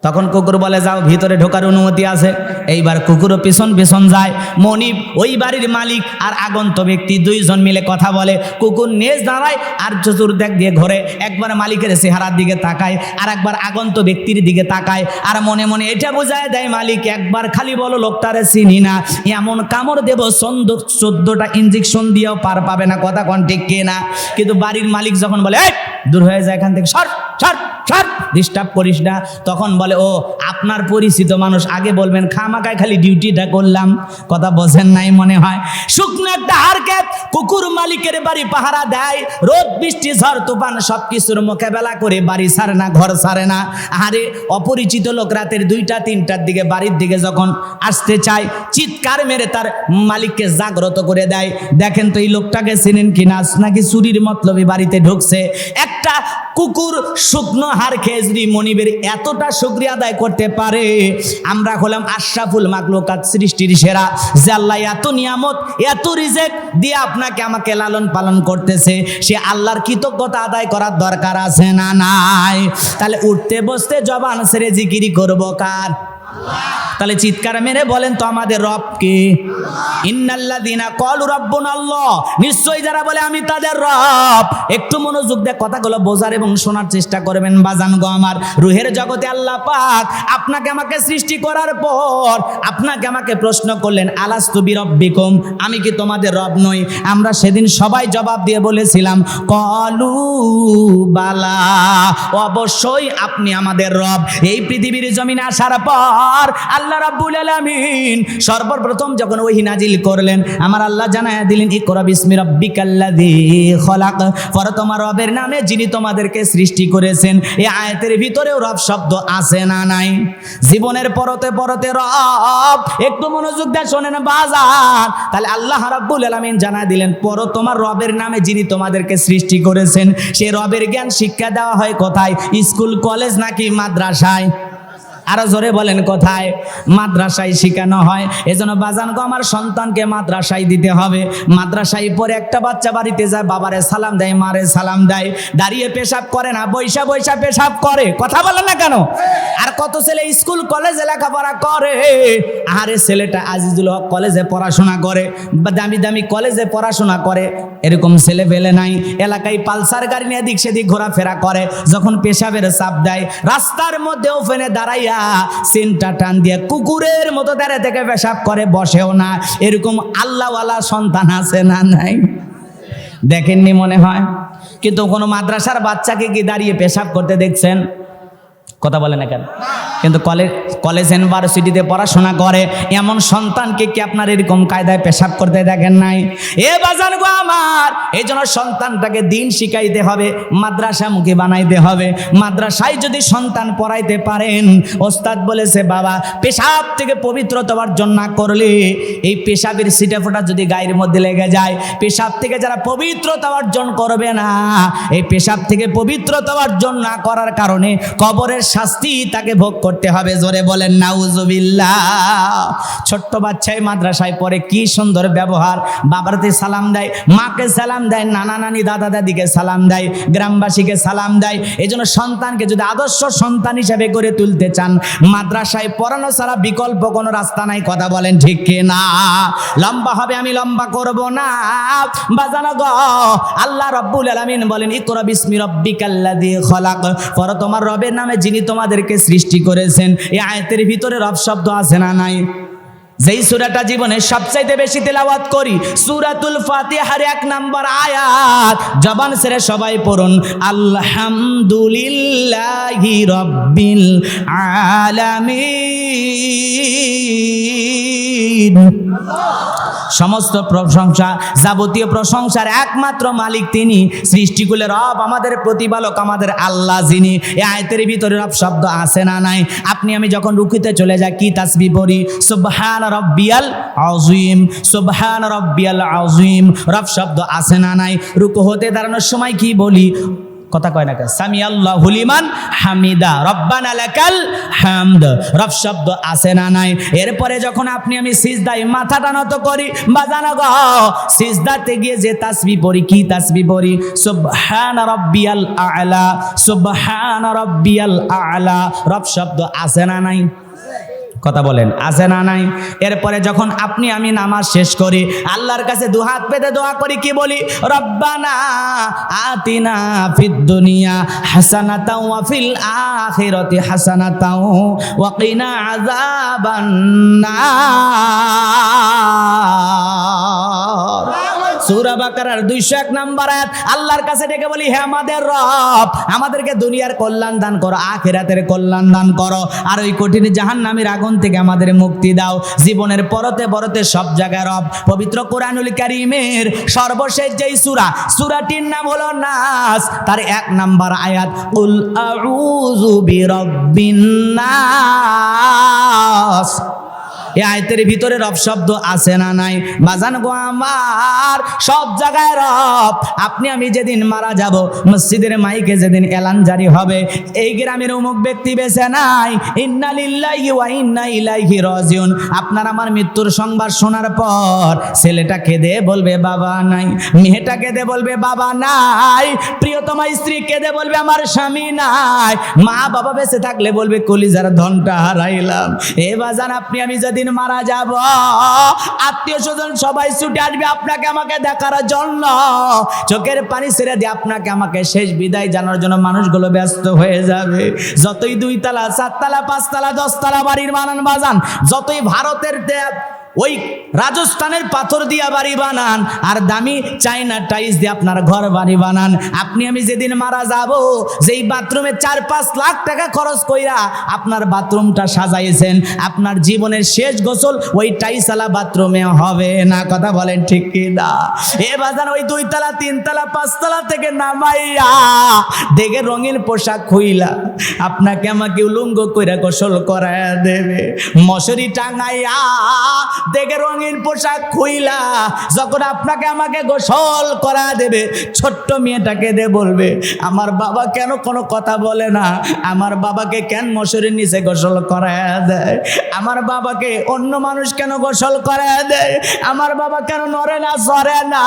তখন কুকুর বলে যাও, ভিতরে ঢোকার অনুমতি আছে। এইবার কুকুরও পিছন পিছন যায়। মনিব, ওই বাড়ির মালিক আর আগন্ত ব্যক্তি দুইজন মিলে কথা বলে। কুকুর নেজ দাঁড়ায় আর চতুর্দিক দিয়ে ঘোরে, একবার মালিকের চেহারার দিকে তাকায়, আর একবার আগন্ত ব্যক্তির দিকে তাকায়, আর মনে মনে এটা বোঝায় দেয় মালিক একবার খালি বলো লোকটারে চিনি না, এমন কামড় দেব 14টা ইঞ্জেকশন দিয়েও পার পাবে না। কথা কোন ঠিক কে না? কিন্তু বাড়ির মালিক যখন বলে এই দূর হয়ে যায় এখান থেকে, সর সর সর, ডিস্টার্ব করিস না, তখন বলে ও আপনার পরিচিত মানুষ, আগে বলবেন খামাকায় খালি ডিউটিটা করলাম। কথা বোঝেন নাই মনে হয়। শুকনো একটা হাড়কে কুকুর মালিকের বাড়ি পাহারা দেয়, রোদ বৃষ্টি ঝড় তুফান সবকিছুর মোকাবেলা করে বাড়ি ছাড়ে না, ঘর ছাড়ে না। আরে অপরিচিত লোক রাতের 2টা 3টার দিকে বাড়ির দিকে যখন আসতে চায়, চিৎকার মেরে তার মালিককে জাগ্রত করে দেয়। দেখেন তো এই লোকটাকে চিনেন কিনা, নাকি চুরির মতলবে বাড়িতে ঢুকছে। একটা কুকুর শুকনো হাড় খেয়ে যদি মনিবের এতটা শুকরিয়া আদায় করতে পারে, আমরা হলাম আশরাফুল মাখলুকাত, সৃষ্টির সেরা। যে আল্লাহ এত নিয়ামত এত রিজেক দিয়ে আপনাকে আমাকে লালন পালন করতেছে, সে আল্লাহর কৃতজ্ঞতা আদায় করার দরকার আছে না নাই? তাহলে উঠতে বসতে জবান ছেড়ে জিকিরি করবো কার? তাহলে চিৎকার মেরে বলেন তো আমাদের রব কে? ইন্নাল্লাযীনা ক্বালু রাব্বুনাল্লাহ, নিশ্চয়ই যারা বলে আমি তাদের রব। একটু মনোযোগ দিয়ে কথাগুলো বোঝার এবং শোনার চেষ্টা করবেন বাজান গো আমার। রুহের জগতে আল্লাহ পাক আপনাকে আমাকে সৃষ্টি করার পর আপনাকে আমাকে প্রশ্ন করলেন আলাস্তু বিরাব্বিকুম, আমি কি তোমাদের রব নই? আমরা সেদিন সবাই জবাব দিয়ে বলেছিলাম ক্বালু বালা, অবশ্যই আপনি আমাদের রব। এই পৃথিবীর জমিনে আসার পর আল্লাহ রাব্বুল আলামিন সর্বপ্রথম যখন ওহী নাজিল করলেন, আমার আল্লাহ জানায়া দিলেন ইকরা বিসমি রাব্বিকাল্লাযী খলাক, পরে তোমার রবের নামে যিনি তোমাদেরকে সৃষ্টি করেছেন। এই আয়াতের ভিতরেও রব শব্দ আছে না নাই? জীবনের পরতে পরতে রব, একটু মনোযোগ দিয়ে শোনেন বাজার। তাহলে আল্লাহ রাব্বুল আলামিন জানায়া দিলেন পর তোমার রবের নামে যিনি তোমাদেরকে সৃষ্টি করেছেন, সেই রবের জ্ঞান শিক্ষা দেওয়া হয় কোথায়? স্কুল কলেজ নাকি মাদ্রাসায়? আরো জোরে বলেন কোথায়? মাদ্রাসায় শেখানো হয়। এজন্য বাজানগো আমার সন্তানকে মাদ্রাসায় দিতে হবে। মাদ্রাসায় পরে একটা বাচ্চা বাড়িতে যায়, বাবারে সালাম দেয়, মারে সালাম দেয়, দাঁড়িয়ে পেশাব করে না, বৈশা বৈশা পেশাব করে। কথা বলে না কেন? আর কত ছেলে স্কুল কলেজে লেখাপড়া করে, আরে ছেলেটা আজিজুল হক কলেজে পড়াশোনা করে, দামি দামি কলেজে পড়াশোনা করে, এরকম ছেলে পেলে নাই। এলাকায় পালসার গাড়ি নিয়ে এদিক সেদিক ঘোরাফেরা করে, যখন পেশাবের চাপ দেয় রাস্তার মধ্যে ওখানে দাঁড়াইয়া সিনটা টান দিয়ে কুকুরের মতো দাঁড়িয়ে থেকে পেশাব করে, বসেও না। এরকম আল্লাহওয়ালা সন্তান আছে না নাই? দেখেননি মনে হয়? কিন্তু কোনো মাদ্রাসার বাচ্চাকে কি দাঁড়িয়ে পেশাব করতে দেখছেন? কথা বলে না কেন? কিন্তু কলেজ ইউনিভার্সিটিতে পড়াশোনা করে এমন সন্তানকে কি আপনার এরকম কায়দায় পেশাব করতে দেখেন নাই? এ বাজান গো আমার, এই জন্য সন্তানটাকে দিন শিখাইতে হবে, মাদ্রাসামুখী বানাইতে হবে। মাদ্রাসায় যদি সন্তান পড়াইতে পারেন, ওস্তাদ বলেছে বাবা পেশাব থেকে পবিত্রতা অর্জন না করলে এই পেশাবের ছিটেফোঁটা যদি গায়ের মধ্যে লেগে যায়, পেশাব থেকে যারা পবিত্রতা অর্জন করবে না, এই পেশাব থেকে পবিত্রতা অর্জন না করার কারণে কবরের শাস্তি তাকে ভোগ করতে হবে। জোরে বলেন নাউজুবিল্লাহ। ছোট্ট বাচ্চায় মাদ্রাসায় পড়ে, কি সুন্দর ব্যবহার, বাবারতে সালাম দেয়, মাকে সালাম দেয়, নানা নানি দাদা দাদিকে সালাম দেয়, গ্রামবাসীকে সালাম দেয়। এই জন্য সন্তানকে যদি আদর্শ সন্তান হিসেবে গড়ে তুলতে চান, মাদ্রাসায় পড়ানো ছাড়া বিকল্প কোনো রাস্তা নাই। কথা বলেন ঠিক কিনা? লম্বা হবে, আমি লম্বা করব না বাজানো গো। আল্লাহ রাব্বুল আলামিন বলেন ইকরা বিসমি রাব্বিকাল্লাযী খলাক, পড়ো তোমার রবের নামে যিনি তোমাদেরকে সৃষ্টি করেছেন। এই আয়াতের ভিতরে রব শব্দ আছে না নাই? যেই সূরাটা জীবনে সবচাইতে বেশি তেলাওয়াত করি, সূরাতুল ফাতিহার 1 নম্বর আয়াত, জবান ছেড়ে সবাই পড়ুন আলহামদুলিল্লাহি রাব্বিল আলামিন। সমস্ত প্রশংসা, যাবতীয় প্রশংসার একমাত্র মালিক তিনি, সৃষ্টিকুলের রব, আমাদের প্রতিপালক, আমাদের আল্লাহ যিনি। এই আয়াতের ভিতরে রব শব্দ আছে না নাই? আপনি আমি যখন রুকুতে চলে যাই কি তাসবিহ পড়ি? সুবহান রাব্বিয়াল আযীম, সুবহান রাব্বিয়াল আযীম। রব শব্দ আছে না নাই? রুকু হতে দাঁড়ানোর সময় কি বলি? কথা কয় না কে? সামি আল্লাহু লিমান হামিদা, রব্বানা লাকাল হামদ। রব শব্দ আছে না নাই? এরপরে যখন আপনি আমি সিজদায় মাথাটা নত করি বাজানো গো, সিজদাতে গিয়ে যে তাসবিহ পড়ি, কি তাসবিহ পড়ি? সুবহান রাব্বিয়াল আ'লা, সুবহান রাব্বিয়াল আ'লা। রব শব্দ আছে না নাই? কথা বলেন আছে না নাই? এরপরে যখন আপনি আমি নামাজ শেষ করি, আল্লাহর কাছে দুহাত পেতে দোয়া করি, কি বলি? রব্বানা আতিনা ফিদ দুনিয়া হাসানাতাও ওয়া ফিল আখিরাতি হাসানাতাও ওয়া কিনা আযাবান নার। সূরা বাকারার 201 নম্বর আয়াত, আল্লাহর কাছে ডেকে বলি হে আমাদের রব, আমাদেরকে দুনিয়ার কল্যাণ দান করো, আখিরাতের কল্যাণ দান করো, আর ওই কঠিন জাহান্নামের আগুন থেকে আমাদের মুক্তি দাও। জীবনের পরতে পরতে সব জায়গায় রব। পবিত্র কোরআনুল কারীমের সর্বশেষ যেই সূরাটির নাম হলো নাস, তার 1 নম্বর আয়াত, কুল আউযু বিরাব্বিন নাস। এই আয়াতের ভিতরে রব শব্দ আছে না নাই? বাজান গো আমার, সব জায়গায় রব। আপনি আমি যেদিন মারা যাব, মসজিদের মাইকে যেদিন এলান জারি হবে, এই গ্রামের অমুক ব্যক্তি বেঁচে নাই, ইন্না লিল্লাহি ওয়া ইন্না ইলাইহি রাজিউন। আপনার আমার মৃত্যুর সংবাদ শোনার পর ছেলেটা কেঁদে বলবে বাবা নাই, মেয়েটা কেঁদে বলবে বাবা নাই, প্রিয়তমা স্ত্রী কেঁদে বলবে আমার স্বামী নাই, মা বাবা বেঁচে থাকলে বলবে কলিজার ধনটা হারাইলাম। এ বাজান, আপনি আমি যেদিন মারা যাব, আত্মীয় স্বজন সবাই ছুটে আসবে আপনাকে আমাকে দেখার জন্য, চোখের পানি ছেড়ে দিয়ে আপনাকে আমাকে শেষ বিদায় জানার জন্য মানুষগুলো ব্যস্ত হয়ে যাবে। যতই 2 তলা 4 তলা 5 তলা 10 তলা বাড়ির বানান বাজান, যতই ভারতের ওই রাজস্থানের পাথর দিয়া বাড়ি বানান আর দামি চাইনা টাইলস দিয়ে আপনার ঘর বাড়ি বানান, আপনি আমি যেদিন মারা যাব, যেই বাথরুমে 4-5 লাখ টাকা খরচ কইরা আপনার বাথরুমটা সাজাইছেন, আপনার জীবনের শেষ গোসল ওই টাইলসওয়ালা বাথরুমে হবে না। কথা বলেন ঠিক কি না? এ বাজান, ওই 2 তলা 3 তলা 5 তলা থেকে নামাইয়া দেখে রঙিন পোশাক খুইলা আপনাকে আমাকে উলঙ্গ কইরা গোসল করায়া দেবে, মশারি টাঙাইয়া দেখে রঙিন পোশাক খুইলা যখন আপনাকে আমাকে গোসল করা দেবে, ছোট্ট মেয়েটাকে দে বলবে আমার বাবা কেন কোনো কথা বলে না, আমার বাবাকে কেন মশারির নিচে গোসল করায়া দেয়, আমার বাবাকে অন্য মানুষ কেন গোসল করায়া দেয়, আমার বাবা কেন নড়ে না সরে না।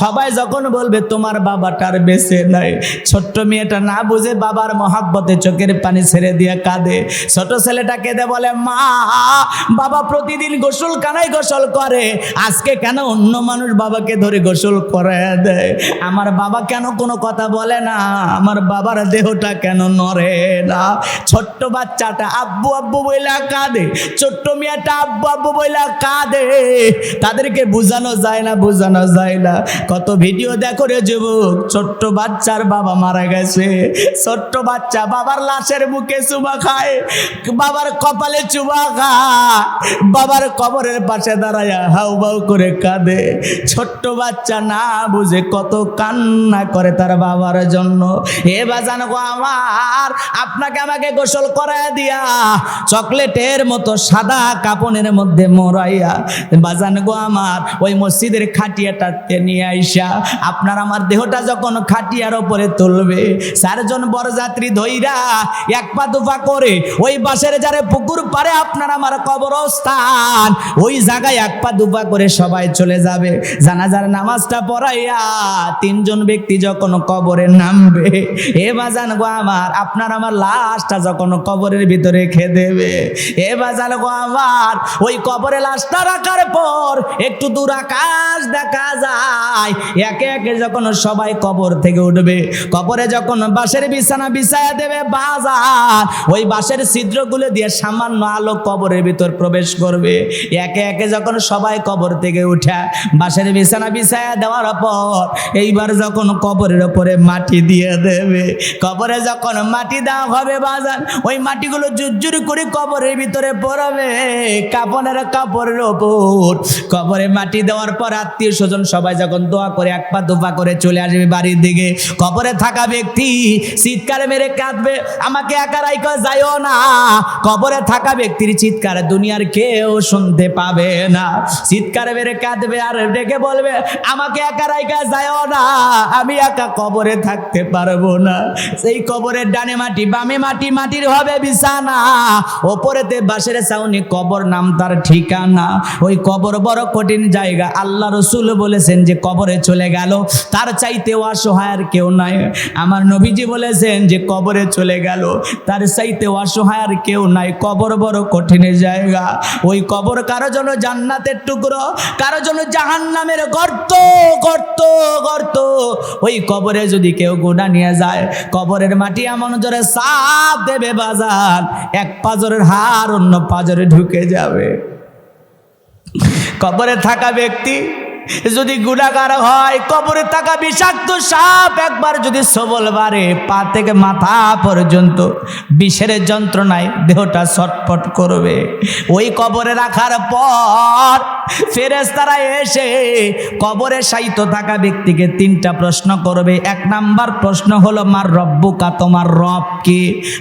সবাই যখন বলবে তোমার বাবাটার বেঁচে নাই, ছোট্ট মেয়েটা না বুঝে বাবার মহাব্বতে চোখের পানি ছেড়ে দিয়ে কাঁদে। ছোট ছেলেটা কেঁদে বলে মা, বাবা প্রতিদিন গোসল গোসল কানাই গোসল করে, আজকে কেন অন্য মানুষ বাবাকে ধরে গোসল করে দেয়? আমার বাবা কেন কোনো কথা বলে না? আমার বাবার দেহটা কেন নড়ে না? ছোট্ট বাচ্চাটা আব্বু আব্বু বইলা কাঁদে, ছোট্ট মেয়েটা আব্বু আব্বু বইলা কাঁদে, তাদেরকে বোঝানো যায় না, বোঝানো যায় না। কত ভিডিও দেখো রে যুবক, ছোট্ট বাচ্চার বাবা মারা গেছে, ছোট্ট বাচ্চা বাবার লাশের মুখে চুমা খায়, বাবার কপালে চুমা খায়, বাবার কবরের পাশে দাঁড়ায় হাউ বাউ করে কাঁদে। ছোট্ট বাচ্চা না বুঝে কত কান্না করে তার বাবার জন্য। এ বাজান গো আমার, আপনাকে আমাকে গোসল করায় দিয়া চকলেটের মতো সাদা কাপড়ের মধ্যে মোড়াইয়া বাজান গো আমার ওই মসজিদের খাটিয়াটাতে নিয়ে আইসা আপনার আমার দেহটা যখন খাটিয়ার ওপরে তুলবে, 4 জন বরযাত্রী ধইরা এক পা দুপা করে ওই বাসের যারে পুকুর পারে আপনার আমার কবরস্থান, ওই জায়গায় এক পা দুপা করে সবাই চলে যাবে। জানাজার নামাজটা পড়াইয়া 3 জন ব্যক্তি যখন কবরে নামবে, এ বাজান গো আমার আপনার আমার লাশটা যখন কবরের ভিতরে রেখে দেবে, এ বাজান গো আমার ওই কবরে লাশটা রাখার পর একটু দূর আকাশ দেখা যায়, একে একে যখন সবাই কবর থেকে উঠবে, কবরে যখন বাঁশের বিছানা বিছায়া দেবে বাজার, ওই বাঁশের ছিদ্রগুলো দিয়ে সামান্য আলো কবরের ভিতর প্রবেশ করবে। একে একে যখন সবাই কবর থেকে উঠে বাঁশের বিছানা বিছায়া দেওয়ার পর এইবার যখন কবরের উপরে মাটি দিয়ে দেবে, কবরে যখন মাটি দেওয়া হবে বাজার, ওই মাটিগুলো জুরজুর করে কবরের ভিতরে পড়বে কাপড়ের ওপর। কবরে মাটি দেওয়ার পর আত্মীয় স্বজন সবাই যখন দোয়া করে এক পা দুপা করে চলে আসবে বাড়ির দিকে, কবরে থাকা ব্যক্তি চিৎকার মেরে কাঁদবে, আমাকে একা রাইখা যাইও না। কবরে থাকা ব্যক্তির চিৎকার দুনিয়ার কেউ শুনতে পাবে না, চিৎকার মেরে কাঁদবে আর ডেকে বলবে, আমাকে একা রাইখা যাইও না, আমি একা কবরে থাকতে পারবো না। সেই কবরের ডানে মাটি বামে মাটি, মাটির হবে বিছানা, ওপরেতে বাঁশের ছাউনি, কবর নাম তার ঠিকানা। ওই কবর বড় কঠিন জায়গা। আল্লাহ রসুল বলেছেন যে কবরে চলে গেল তার চাইতে অসহায় আর কেউ নাই। আমার নবীজি বলেছেন যে কবরে চলে গেল তার চাইতে অসহায় আর কেউ নাই। কবর বড় কঠিন জায়গা। ওই কবর কারো জন্য জান্নাতের টুকরো, কারো জন্য জাহান্নামের গর্ত গর্ত গর্ত। ওই কবরে যদি কেউ গুনাহ নিয়ে যায়, কবরের মাটি এমন জোরে চাপ দেবে বাজার, এক পাজরের হাড় অন্য পাজরে ঢুকে যাবে। কবরে থাকা ব্যক্তি যদি গুনাহগার হয়, কবরে থাকা বিষাক্ত সাপ একবার যদি সবল বাড়ে, পা থেকে মাথা পর্যন্ত বিষের যন্ত্রণায় দেহটা ছটফট করবে। ওই কবরে রাখার পর ফেরেশতারা এসে কবরে শায়িত থাকা ব্যক্তিকে 3টা প্রশ্ন করবে। 1 নাম্বার প্রশ্ন হলো মার রব্বুকা, তোমার রব কে?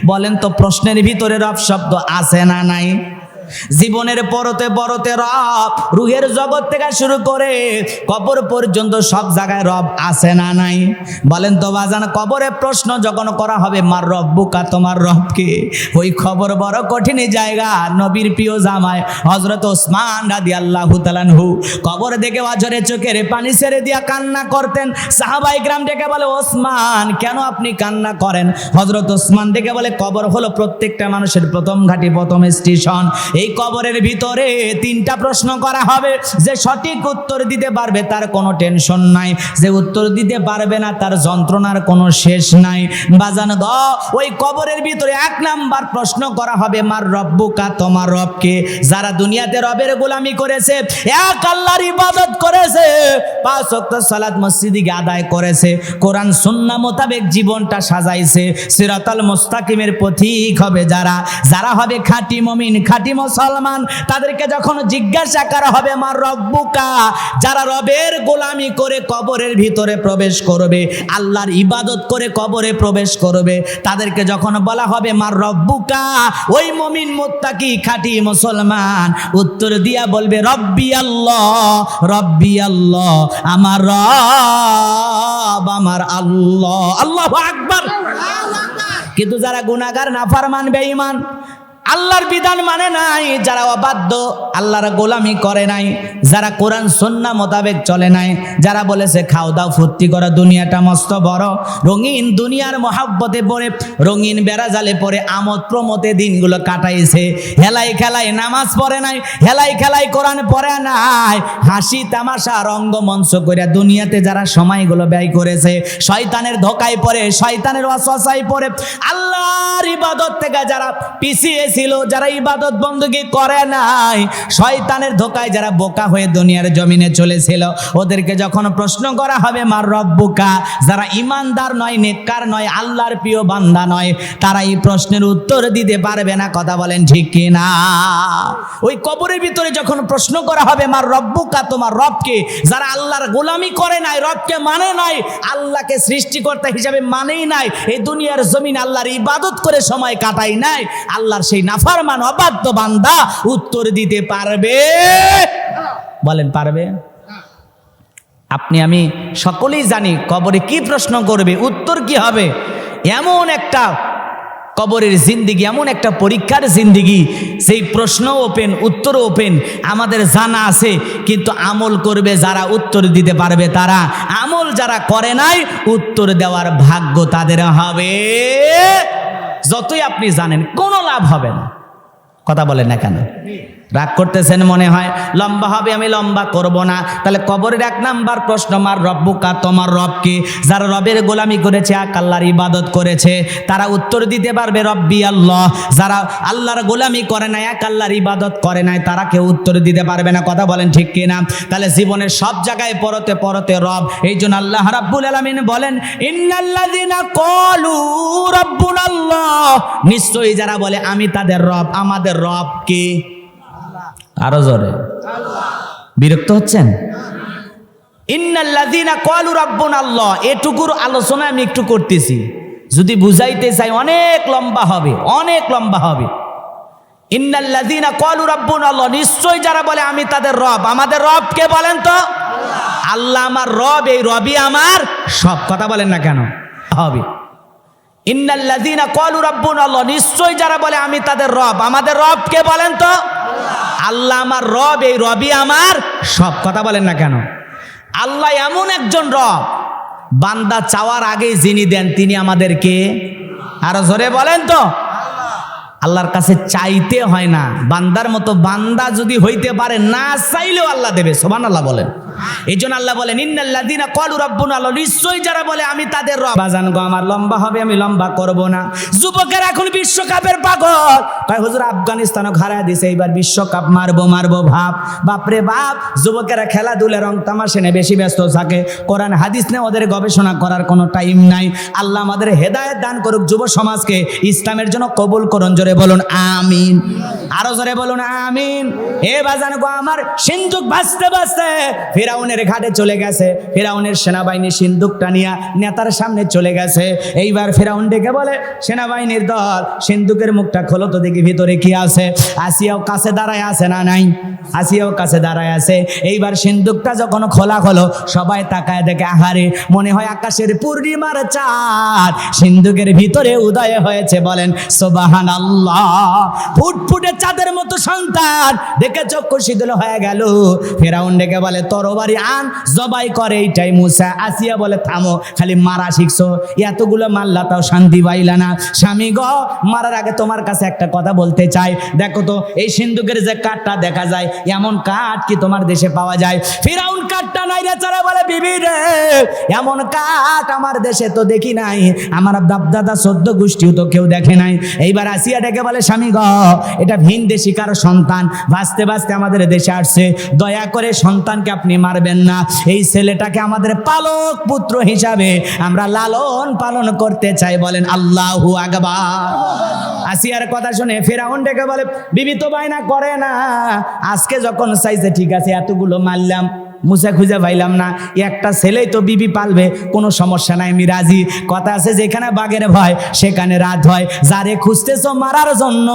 বলেন তো প্রশ্নের ভিতরে রব শব্দ আছে না নাই? জীবনের পরতে পরতে রব, রুহের জগৎ থেকে শুরু করে কবর পর্যন্ত সব জায়গায় রব আছে না নাই? বলেন তো বাজান, কবরে প্রশ্ন যখন করা হবে মার রব্বুকা, তোমার রব কে, ওই খবর বড় কঠিন জায়গা। নবীর প্রিয় জামাই হযরত ওসমান রাদিয়াল্লাহু তাআলা আনহু কবর দেখে অঝরে চোখের পানি ছেড়ে দিয়া কান্না করতেন। সাহাবায়ে কেরাম ডেকে বলে, ওসমান কেন আপনি কান্না করেন? হযরত ওসমান ডেকে বলে, কবর হলো প্রত্যেকটা মানুষের প্রথম ঘাঁটি, প্রথম স্টেশন। এই কবরের ভিতরে 3টা প্রশ্ন করা হবে। যে সঠিক উত্তর দিতে পারবে তার কোনো টেনশন নাই, যে উত্তর দিতে পারবে না তার যন্ত্রণার কোনো শেষ নাই। বাজান গো, ওই কবরের ভিতরে 1 নাম্বার প্রশ্ন করা হবে মার রব্বুকা, তোমার রব কে? যারা দুনিয়াতে রবের গোলামি করেছে, এক আল্লাহর ইবাদত করেছে, 5 ওয়াক্ত সালাত মসজিদে আদায় করেছে, কোরআন সুন্নাহ মোতাবেক জীবনটা সাজাইছে, সিরাতাল মুস্তাকিমের পথিক হবে যারা, যারা হবে খাঁটি মুমিন, খাঁটি মুসলমান, তাদেরকে যখন জিজ্ঞাসা করা হবে মার রব্বুকা, যারা রবের গোলামি করে কবরের ভিতরে প্রবেশ করবে, আল্লাহর ইবাদত করে কবরে প্রবেশ করবে, তাদেরকে যখন বলা হবে মার রব্বুকা, ওই মুমিন মুত্তাকি খাঁটি মুসলমান উত্তর দিয়া বলবে রব্বি আল্লাহ, রব্বি আল্লাহ, আমার রব আমার আল্লাহ। আল্লাহু আকবার। কিন্তু যারা গুনাহগার, নাফরমান, বেঈমান, আল্লাহর বিধান মানে নাই, যারা অবাধ্য, আল্লাহর গোলামি করে নাই, যারা কোরআন সুন্নাহ মোতাবেক চলে নাই, যারা বলেছে খাও দাও ফুর্তি করো, দুনিয়াটা মস্ত বড়, রঙিন দুনিয়ার মহাব্বতে পড়ে, রঙিন বেড়াজালে পড়ে আমোদ প্রমোদে দিনগুলো কাটাইছে, হেলাই খেলাই নামাজ পড়ে নাই, হেলাই খেলাই কোরআন পড়ে নাই, হাসি তামাশা রঙ্গমঞ্চ করে দুনিয়াতে যারা সময়গুলো ব্যয় করেছে, শয়তানের ধোকায় পড়ে, শয়তানের ওয়াসওয়াসায় পড়ে, আল্লাহর ইবাদত থেকে যারা পিছিয়ে ছিল, যারা ইবাদত বندگی করে নাই, শয়তানের ধোকায় যারা বোকা হয়ে দুনিয়ার জমিনে চলেছিল, ওদেরকে যখন প্রশ্ন করা হবে মার রব্বুকা, যারা ইমানদার নয়, নেককার নয়, আল্লাহর প্রিয় বান্দা নয়, তারা এই প্রশ্নের উত্তর দিতে পারবে না। কথা বলেন ঠিক কি না? ওই কবরের ভিতরে যখন প্রশ্ন করা হবে মার রব্বুকা, তোমার রবকে, যারা আল্লাহর গোলামি করে নাই, রবকে মানে নাই, আল্লাহকে সৃষ্টিকর্তা হিসাবে মানেই নাই, এই দুনিয়ার জমিন আল্লাহর ইবাদত করে সময় কাটাই নাই, আল্লাহর সেই নাফরমান অবাধ্য বান্দা উত্তর দিতে পারবে? বলেন পারবে? আপনি আমি সকলেই জানি কবরে কি প্রশ্ন করবে, উত্তর কি হবে। এমন একটা কবরের জিন্দিগি, এমন একটা পরীক্ষার জিন্দিগি, সেই প্রশ্ন ওপেন, উত্তর ওপেন, আমাদের জানা আছে, কিন্তু আমল করবে যারা, উত্তর দিতে পারবে তারা, আমল যারা করে নাই, উত্তর দেওয়ার ভাগ্য তাদের হবে। যতই আপনি জানেন কোনো লাভ হবে না। কথা বলেন না কেন? রাগ করতেছেন মনে হয়, লম্বা হবে, আমি লম্বা করব না। তাহলে কবরের 1 নাম্বার প্রশ্ন মার রব্বুকা, তোমার রবকে, যারা রবের গোলামি করেছে, এক আল্লাহর ইবাদত করেছে, তারা উত্তর দিতে পারবে রব্বি আল্লাহ। যারা আল্লাহর গোলামি করে না, এক আল্লাহর ইবাদত করে নাই, তারা কেউ উত্তর দিতে পারবে না। কথা বলেন ঠিক কিনা? তাহলে জীবনের সব জায়গায় পরতে পরতে রব। এই জন্য আল্লাহ রাব্বুল আলামিন বলেন ইন্নাল্লাযিনা ক্বালু রাব্বুনাল্লাহ, নিশ্চয়ই যারা বলে আমি তাদের রব, আমাদের রব কে? আরো জোরে। বিরক্ত হচ্ছেন? ইন্নাল্লাযিনা ক্বালু রাব্বুনাল্লাহ, এটুকুর আলোচনা আমি একটু করতেছি, যদি বুঝাইতে চাই অনেক লম্বা হবে, অনেক লম্বা হবে। ইন্নাল্লাযিনা ক্বালু রাব্বুনাল্লাহ, নিশ্চয় যারা বলে আমি তাদের রব, আমাদের রব কে বলেন তো? আল্লাহ আমার রব, এই রবই আমার সব। কথা বলেন না কেন? হবে। ইন্নাল্লাযিনা ক্বালু রাব্বুনাল্লাহ, নিশ্চয় যারা বলে আমি তাদের রব, আমাদের রব কে বলেন তো? আল্লাহ আমার রব, এই রবই আমার সব। কথা বলেন না কেন? আল্লাহ এমন একজন রব, বান্দা চাওয়ার আগে যিনি দেন তিনি আমাদেরকে, আরো জোরে বলেন তো, আল্লাহর কাছে চাইতে হয় না। বান্দার মতো বান্দা যদি হইতে পারে, না চাইলেও আল্লাহ দেবে। সুবহানাল্লাহ বলেন। এই জন্য আল্লাহ বলেন ইন্নাল্লাযিনা ক্বালু রাব্বুনাল্লাহ, নিশ্চয়ই যারা বলে আমি তাদের রব। বাজান গো আমার লম্বা হবে, আমি লম্বা করব না। যুবকেরা এখন বিশ্বকাপের পাগল, কয় হুজুর আফগানিস্তানও হারায় দিছে, এইবার বিশ্বকাপ মারবো মারবো ভাব। বাপরে বাপ, যুবকেরা খেলাধুলা রং তামাশা নিয়ে বেশি ব্যস্ত থাকে, কোরআন হাদিস নিয়ে ওদের গবেষণা করার কোনো টাইম নাই। আল্লাহ আমাদের হেদায়েত দান করুক, যুব সমাজকে ইসলামের জন্য কবুল করুন। জোরে বলুন আমিন, আরো জোরে বলুন আমিন। এ বাজান গো আমার, সিন্ধুক ভাসতে ভাসতে ফিরাউনের ঘাটে চলে গেছে, ফিরাউনের সেনাবাহিনী সিন্ধুকটা নিয়ে নেতার সামনে চলে গেছে। এইবার ফিরাউন ডেকে বলে সেনাবাহিনীর দল, সিন্ধুকের মুখটা খোলো তো দেখি ভিতরে কি আছে। আসিয়াও কাছে দাঁড়ায় আছে না নাই? আসিয়াও কাছে দাঁড়ায় আছে। এইবার সিন্ধুকটা যখন খোলা হলো, সবাই তাকায় দেখে, আহারে, মনে হয় আকাশের পূর্ণিমার চাঁদ সিন্ধুকের ভিতরে উদয় হয়েছে। বলেন সুবহানাল্লাহ। ফুটফুটে চাঁদের মতো সন্তান দেখে চক্ষু শীতল হয়ে গেল। ফিরাউন ডেকে বলে তরবারি আন, জবাই করে। এইটাই মুসা। আসিয়া বলে থামো, খালি মারা শিখছো, এতগুলো মারলা তাও শান্তি পাইলা না। স্বামী গো, মারার আগে তোমার কাছে একটা কথা বলতে চাই। দেখো তো এই সিন্ধুকের যে কাঠটা দেখা যায়, এমন কাঠ কি তোমার দেশে পাওয়া যায়? ফিরাউন কাঠটা নাই রে চারা বলে, বিবি রে, এমন কাঠ আমার দেশে তো দেখি নাই, আমার বাপদাদা 14 গোষ্ঠীও তো কেউ দেখে নাই। এইবার আসিয়া ডেকে বলে, স্বামী গো, এটা ভিন দেশি কারো সন্তান, ভাসতে ভাসতে আমাদের দেশে আসছে, দয়া করে সন্তানকে আপনি মারবেন না। এই ছেলেটাকে আমাদের পালক পুত্র হিসাবে আমরা লালন পালন করতে চাই। বলেন আল্লাহু আকবার। আসিয়ার কথা শুনে ফিরাউন ডেকে বলে, বিবি তো বায়না করে না, আজকে যখন চাইছে ঠিক আছে, এতগুলো মারলাম, মুসা খুঁজে পাইলাম না, একটা ছেলেই তো বিবি পালবে, কোনো সমস্যা নাই, আমি রাজি। কথা আছে যেখানে বাঘের ভয় সেখানে রাত হয়। যারে খুঁজতেছ মারার জন্য,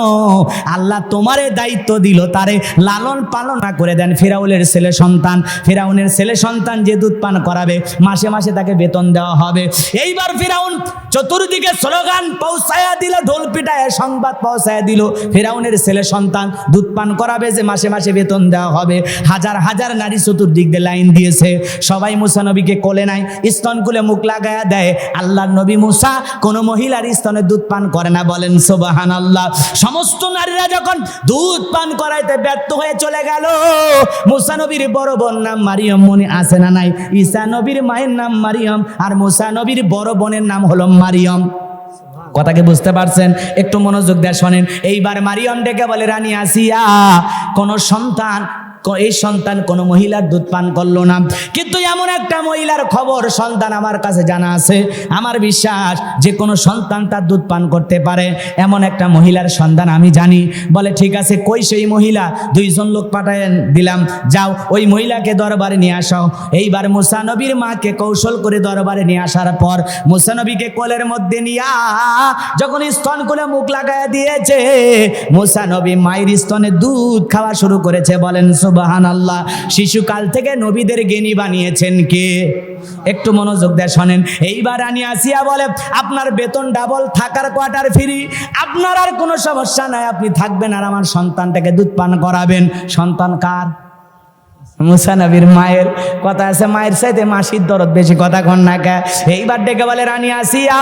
আল্লাহ তোমারে দায়িত্ব দিল, তারে লালন পালন করে দেন। ফিরাউনের ছেলে সন্তান, ফিরাউনের ছেলে সন্তান যে দুধ পান করাবে, মাসে মাসে তাকে বেতন দেওয়া হবে। এইবার ফিরাউন চতুর্দিকে স্লোগান পৌঁছায়া দিল, ঢোল পিটায় সংবাদ পৌঁছায় দিল ফিরাউনের ছেলে সন্তান দুধ পান করাবে, যে মাসে মাসে বেতন দেওয়া হবে। হাজার হাজার নারী চতুর্দিক দিয়ে লাইন দিয়েছে, সবাই মুসা নবীকে কোলে নাই, স্তন কুলে মুখ লাগায়া দেয়। আল্লাহর নবী মুসা কোন মহিলার স্তনে দুধ পান করে না, বলেন সুবহানাল্লাহ। সমস্ত নারীরা যখন দুধ পান করাইতে ব্যর্থ হয়ে চলে গেল, মুসা নবীর বড় বোন নাম মারিয়ম, মনে আছে না নাই? ঈসা নবীর মায়ের নাম মারিয়ম, আর মুসা নবীর বড় বোনের নাম হলো মারিয়ম। কথাকে বুঝতে পারছেন? একটু মনোযোগ দিয়ে শোনেন। এইবার মারিয়ম ডেকে বলে, রানী আসিয়া, কোন সন্তান, এই সন্তান কোন মহিলার দুধ পান করলো না, কিন্তু এমন একটা মহিলার খবর সন্তান আমার কাছে জানা আছে, আমার বিশ্বাস যে কোনো সন্তান তার দুধ পান করতে পারে, এমন একটা মহিলার সন্তান আমি জানি। বলে ঠিক আছে, কই সেই মহিলা? 2 জন লোক পাঠায় দিলাম, যাও ওই মহিলাকে দরবারে নিয়ে আসো। এইবার মুসা নবীর মাকে কৌশল করে দরবারে নিয়ে আসার পর মুসা নবীকে কোলের মধ্যে নিয়া যখন স্তন কোলে মুখ লাগায় দিয়েছে, মুসা নবী মায়ের স্তনে দুধ খাওয়া শুরু করেছে। বলেন সুবহানাল্লাহ। শিশুকাল থেকে নবীদের জ্ঞানী বানিয়েছেন কে? একটু মনোযোগ দিয়ে শোনেন। এইবার রানী আসিয়া বলে, আপনার বেতন ডাবল, থাকার কোয়ার্টার ফ্রি, আপনার আর কোনো সমস্যা নাই, আপনি থাকবেন আর আমার সন্তানটাকে দুধ পান করাবেন। সন্তান কার? মুসা নবীর মায়ের। কথা আছে, মায়ের চাইতে মাসির দরদ বেশি, কথা কন না কে? এইবার ডেকে বলে, রানী আসিয়া,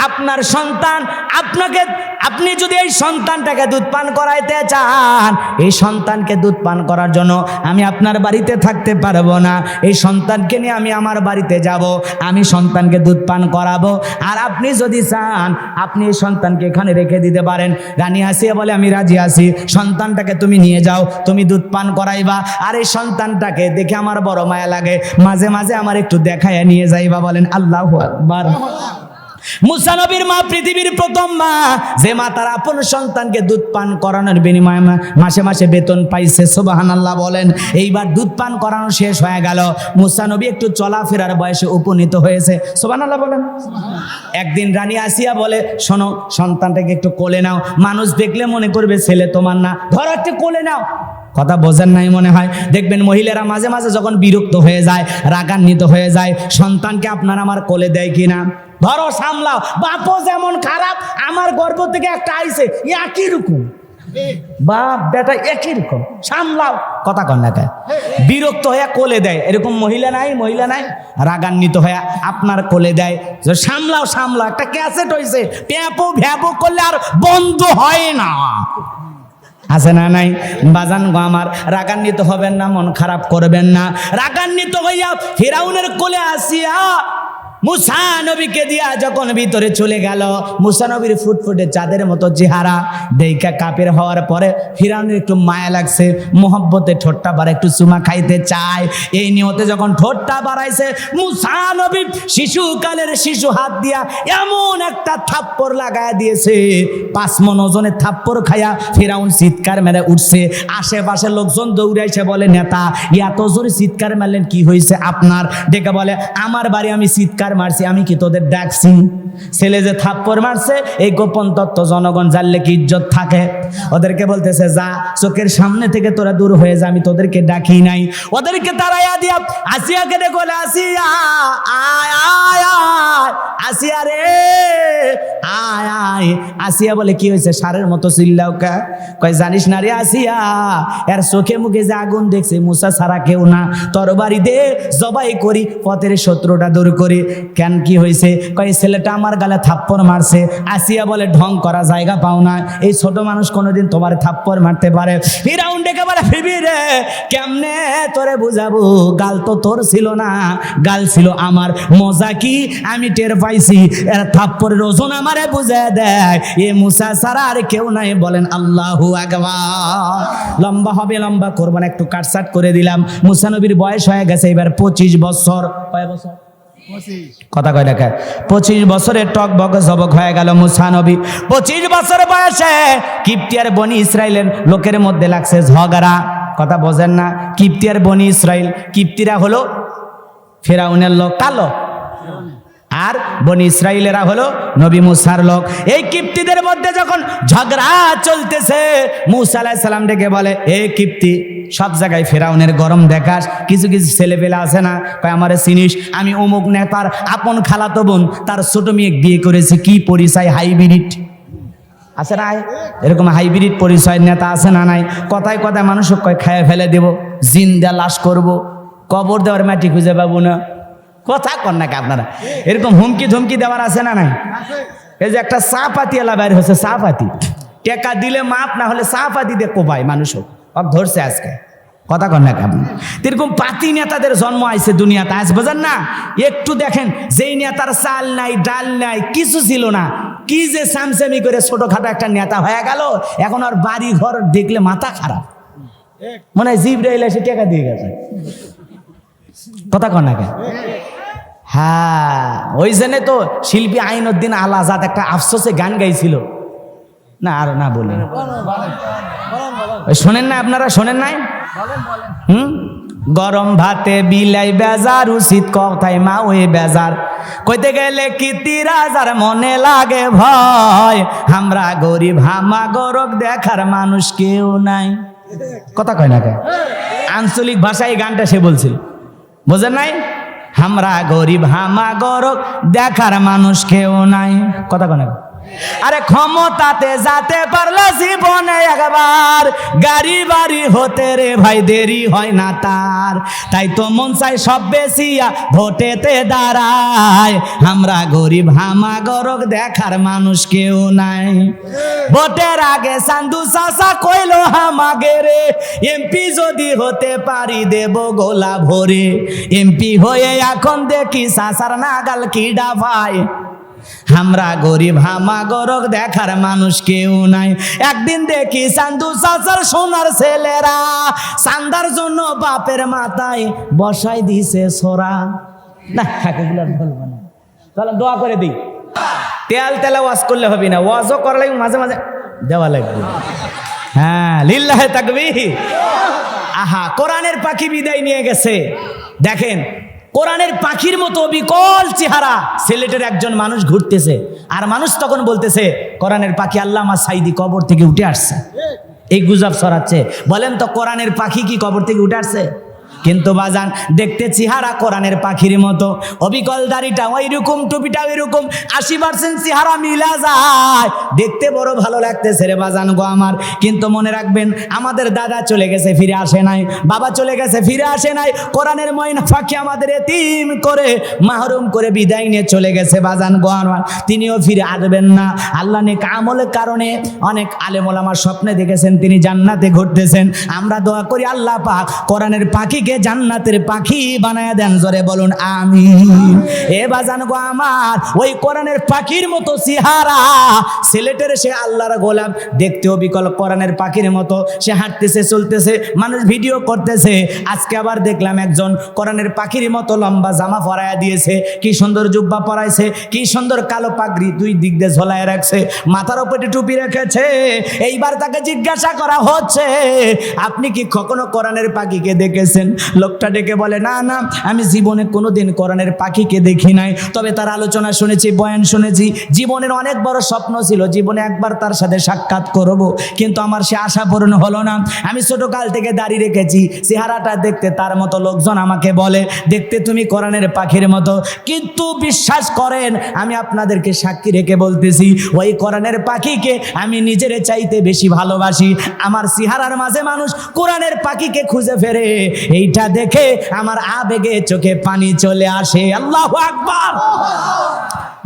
আপনার সন্তান, আপনি যদি এই সন্তানটাকে দুধ পান করাইতে চান, এই সন্তানকে দুধ পান করার জন্য আমি আপনার বাড়িতে থাকতে পারবো না, এই সন্তানকে নিয়ে আমি আমার বাড়িতে যাব, আমি সন্তানকে দুধ পান করাবো, আর আপনি যদি চান আপনি এই সন্তানকে এখানে রেখে দিতে পারেন। রানী আসিয়া বলে, আমি রাজি আছি, সন্তানটাকে তুমি নিয়ে যাও, তুমি দুধ পান করাইবা, আর এই সন্তানটাকে দেখে আমার বড় মায়া লাগে, মাঝে মাঝে আমার একটু দেখায় নিয়ে যাইবা। বলেন আল্লাহু আকবার। মুসা নবীর মা পৃথিবীর প্রথম মা, যে মা তার আপন সন্তানকে দুধ পান করানোর বিনিময়ে মাসে মাসে বেতন পাইছে। সুবহানাল্লাহ বলেন। এইবার দুধ পান করানো শেষ হয়ে গেল, মুসা নবী একটু চলাফেরার বয়সে উপনীত হয়েছে। সুবহানাল্লাহ বলেন। একদিন রানী আসিয়া বলে, শোনো, সন্তানটাকে একটু কোলে নাও, মানুষ দেখলে মনে করবে ছেলে তোমার না, ধরো একটু কোলে নাও। কথা বোঝেন নাই মনে হয়। দেখবেন মহিলারা মাঝে মাঝে যখন বিরক্ত হয়ে যায়, রাগান্বিত হয়ে যায়, সন্তানকে আপনার আমার কোলে দেয় কিনা? ধরো, সামলাও, বাপও যেমন খারাপ, আমার গর্ভ থেকে একটা আইছে, একই রকম বাপ বেটা, একই রকম, সামলাও। কথা কন না কে? বিরক্ত হয়ে কোলে দেয়, এরকম মহিলা নাই? মহিলা নাই? রাগান্বিত হয়ে আপনার কোলে দেয়, সামলাও সামলাও। একটা ক্যাসেট হয়েছে, প্যাপো ভ্যাপো করলে আর বন্ধ হয় না, আছে না নাই? বাজান গো আমার, রাগান্বিত হবেন না, মন খারাপ করবেন না। রাগান্বিত হইয়া ফিরাউনের কোলে আসিয়া মুসা নবীকে দিয়া যখন ভিতরে চলে গেল, মুসা নবীর ফুটফুটে চাঁদের মতো চেহারা দেখা কাপের হওয়ার পরে ফিরাউনের একটু মায়া লাগছে, মোহব্বতে ঠোঁটটা বাড়া একটু চুমা খাইতে চায়। এই নিয়তে যখন ঠোঁটটা বাড়াইছে, মুসা নবী শিশুকালের শিশু হাত দিয়া এমন একটা থাপ্পড় লাগায় দিয়েছে, 5 মণ ওজনের থাপ্পড় খাইয়া ফিরাউন চিৎকার মেরে উঠছে। আশেপাশে লোকজন দৌড়াইছে, বলে নেতা, এত জোরে চিৎকার মারলেন, কি হয়েছে আপনার? ডেকে বলে, আমার বাড়ি, আমি চিৎকার মারছি, আমি কি তোদের ডাকছি? ছেলে যে থাপ্পড় মারছে, এই গোপন তত্ত্ব জনগণ জানলে কি ইজ্জত থাকে? ওদেরকে বলতেছে, যা, চোখের সামনে থেকে তোরা দূর হয়ে যা, আমি তোদেরকে ডাকি নাই। ওদেরকে তাড়াইয়া দিয়া আসিয়াকে ডেকে বলে, আসিয়া, আয় আয় আয়, আসিয়া রে, আয় আয়। আসিয়া বলে, কি হয়েছে? সারের মতো চিল্লাও কা? কয়, জানিস না রে আসিয়া, এর চোখে মুখে যে আগুন দেখছে, মুসা ছাড়া কেউ না, তরবারি দে, জবাই করি, পথের শত্রুটা দূর করি। কেন, কি হয়েছে? কয়, ছেলেটা আমার গালে থাপ্পড় মারছে। আসিয়া বলে, ঢং করা জায়গা পাও না, এই ছোট মানুষ কোনোদিন তোমার থাপ্পড় মারতে পারে? ফিরাউন ডেকে বলে, ফিবি রে, কেমনে তোরে বুঝাবো, গাল তো তোর ছিল না, গাল ছিল আমার। মজা কি আমি টের পাইছি, এর থাপ্পড়ের ওজন আমারে বুঝায় দেয়, এ মুসা ছাড়া আর কেউ নাই। বলেন আল্লাহু আকবার। লম্বা হবে, লম্বা করব না, একটু কাটসাট করে দিলাম। মুসা নবীর বয়স হয়ে গেছে এবার 25 বছর। কয় বছর? কথা কয় দেখা, 25 বছরের টক বক জবক হয়ে গেল মুসা নবী। 25 বছর বয়সে কিপ্তি আর বনি ইসরাইলের লোকের মধ্যে লাগছে ঝগড়া। কথা বোঝেন না? কিপ্তি আর বনি ইসরাইল, কিপ্তিরা হলো ফিরাউনের লোক, কালো, আর বনি ইসরাইলেরা হলো নবী মুসার লোক। এই কিপ্তিদের মধ্যে যখন ঝগড়া চলতেছে, মুসা আলাইহিস সালাম ডেকে বলে, এ কিপ্তি, সব জায়গায় ফেরাউনের গরম দেখাস, কিছু কিছু ছেলেপেলে আছে না, কয় আমারে চিনিস, আমি অমুক নেতার আপন খালাতো বোন, তার ছোট মেয়ে বিয়ে করেছি, কি পরিচয়, হাইব্রিড। আছে না? এরকম হাইব্রিড পরিচয় নেতা আছে না নাই? কথায় কথায় মানুষ কয় খায় ফেলে দেব, জিন্দা লাশ করব, কবর দেওয়ার মাটি খুঁজে পাবো না। কথা কন নাকি আপনারা? এরকম হুমকি ধমকি দেওয়ার আছে না নাই? এই যে একটা চা পাতি এলা বাইর হচ্ছে, চা পাতি টেকা দিলে মাপ না হলে চা পাতি দিয়ে কোপায় মানুষ ধরছে আজকে। কথা কন নাকি আপনি? এরকম পাতি নেতাদের জন্ম আইছে দুনিয়াতে, আজ বোঝেন না? একটু দেখেন, যেই নেতার চাল নাই ডাল নাই কিছু ছিল না, কি যে সামসামি করে ছোটখাটো একটা নেতা হয়ে গেল, এখন আর বাড়ি ঘর দেখলে মাথা খারাপ, মনে হয় জিব্রাইল এসে টাকা দিয়ে গেছে। কথা কন নাকি? হ্যাঁ, ওই জন্য তো শিল্পী আইনুদ্দিন আল আজাদ একটা আফসোসে গান গাইছিল না, আর না বলি, শোনেন না আপনারা? শোনেন নাই? গরম ভাতে বিলাই বেজার, উচিত কথাই মা ওই বেজার, কইতে গেলে কি 30,000 মনে লাগে ভয়, আমরা গরিব হামা গরক দেখার মানুষ কেউ নাই। কথা কয় না কে? আঞ্চলিক ভাষায় গানটা সে বলছিল, বোঝেন নাই? আমরা গরিব হামা গরক দেখার মানুষ কেউ নাই। কথা কয় না? আরে ক্ষমতাতে যেতে পারলে জীবনে একবার, গাড়ি বাড়ি হতে রে ভাই দেরি হয় না তার, তাই তো মন চাই সব বেশিয়া ভোটেতে দাঁড়ায়, আমরা গরিব হামা গরক দেখার মানুষ কেউ নাই। ভোটের আগে সান্দু চাচা কইলো হামাগে রে, এমপি যদি হতে পারি দেব গোলা ভরে, এমপি হয়ে এখন দেখি চাচার নাগাল কিডা ভাই, আমরা গরিব হামা গরক দেখার মানুষ কেউ নাই। একদিন দেখি চান্দু চাচার সোনার ছেলেরা, চান্দার জন্য বাপের মাথায় বসাই দিছে ছোরা। না এগুলো বলবো না, চলো দোয়া করে দিই। তেল তেলা ওয়াজ করলে হবে না, ওয়াজও করা লাগবে, মাঝে মাঝে দেওয়া লাগবে। হ্যাঁ, লিল্লাহে তাকবীর। আহা, কোরআনের পাখি বিদায় নিয়ে গেছে। দেখেন, কোরআনের পাখির মতো বিকল চেহারা সিলেটের একজন মানুষ ঘুরতেছে, আর মানুষ তখন বলতেছে কোরআনের পাখি আল্লামা সাইদি কবর থেকে উঠে আসছে। এই গুজব ছড়াচ্ছে। বলেন তো কোরআনের পাখি কি কবর থেকে উঠে আসছে? কিন্তু বাজান, দেখতে চেহারা কোরআনের পাখির মতো, অবিকল দাড়িটা ওই রকম, টুপিটা ওই রকম, 80% চেহারা মিলা যায়, দেখতে বড় ভালো লাগতেছে রে বাজান গো আমার। কিন্তু মনে রাখবেন, আমাদের দাদা চলে গেছে ফিরে আসে নাই, বাবা চলে গেছে ফিরে আসে নাই, কোরআনের ময়না পাখি আমাদের এতিম করে মাহরুম করে বিদায় নিয়ে চলে গেছে বাজান গো আমার। তিনিও ফিরে আসবেন না। আল্লাহ নেক আমলের কারণে অনেক আলেম ওলামা স্বপ্নে দেখেছেন তিনি জান্নাতে ঘুরতেছেন। আমরা দোয়া করি আল্লাহ পাক কোরআনের পাখিকে জান্নাতের পাখি বানায় দেন, জোরে বলুন আমিন। এ বাজান গো আমার, ওই কোরআনের পাখির মতো চেহারা সিলেটের সে আল্লাহর গোলাম, দেখতেও বিকল কোরআনের পাখির মতো, সে হাঁটতেছে চলতেছে, মানুষ ভিডিও করতেছে। আজকে আবার দেখলাম একজন কোরআনের পাখির মতো লম্বা জামা পরায়া দিয়েছে, কি সুন্দর জুব্বা পরাইছে, কি সুন্দর কালো পাগড়ি দুই দিক দিয়ে ঝোলায় রাখছে, মাথার উপরে টুপি রেখেছে। এইবার তাকে জিজ্ঞাসা করা হচ্ছে, আপনি কি কখনো কোরআনের পাখিকে দেখেছেন? লোকটা ডেকে বলে, না না, আমি জীবনে কোনোদিন কোরআনের পাখিকে দেখি নাই, তবে তার আলোচনা শুনেছি, বয়ান শুনেছি। জীবনের অনেক বড় স্বপ্ন ছিল, জীবনে একবার তার সাথে সাক্ষাৎ করব, কিন্তু আমার সে আশা পূরণ হলো না। আমি ছোটকাল থেকে দাড়ি রেখেছি, চেহারাটা দেখতে তার মতো, লোকজন আমাকে বলে দেখতে তুমি কোরআনের পাখির মতো, কিন্তু বিশ্বাস করেন, আমি আপনাদেরকে সাক্ষী রেখে বলতেছি, ওই কোরআনের পাখিকে আমি নিজের চাইতে বেশি ভালোবাসি। আমার চেহারার মাঝে মানুষ কোরআনের পাখিকে খুঁজে ফেরে, এইটা দেখে আমার আবেগে চোখে পানি চলে আসে। আল্লাহু আকবার।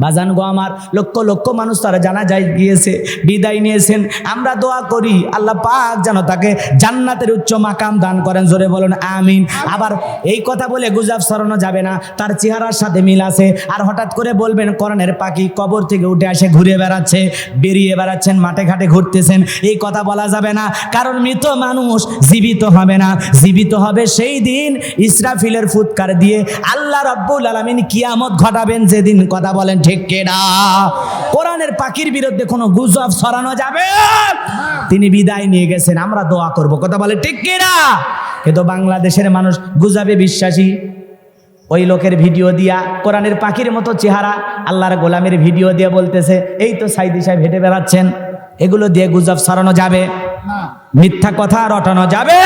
বাজান গো আমার, লক্ষ লক্ষ মানুষ তারা জানাজায় গিয়েছে, বিদায় নিয়েছেন। আমরা দোয়া করি আল্লাহ পাক যেন তাকে জান্নাতের উচ্চ মাকাম দান করেন, জোরে বলুন আমিন। আবার এই কথা বলে গুজব ছড়ানো যাবে না, তার চেহারার সাথে মিল আছে। আর হঠাৎ করে বলবেন কোরআনের পাখি কবর থেকে উঠে আসে ঘুরে বেড়াচ্ছে, বেরিয়ে বেড়াচ্ছেন, মাঠে ঘাটে ঘুরতেছেন, এই কথা বলা যাবে না। কারণ মৃত মানুষ জীবিত হবে না, জীবিত হবে সেই দিন ইসরাফিলের ফুৎকার দিয়ে আল্লাহ রাব্বুল আলামিন কিয়ামত ঘটাবেন যেদিন। কথা বলেন ঠিক কিনা? কোরআনের পাখির বিরুদ্ধে কোনো গুজব ছড়ানো যাবে? তিনি বিদায় নিয়ে গেছেন, আমরা দোয়া করব। কথা বলে ঠিক কিনা? কিন্তু বাংলাদেশের মানুষ গুজবে বিশ্বাসী। ওই লোকের ভিডিও দিয়া কোরআনের পাখির মতো চেহারা আল্লাহর গোলামের ভিডিও দিয়ে বলতেছে এই তো সাইদি সাহেব হেঁটে বেড়াচ্ছেন। এগুলো দিয়ে গুজব ছড়ানো যাবে? মিথ্যা কথা রটানো যাবে?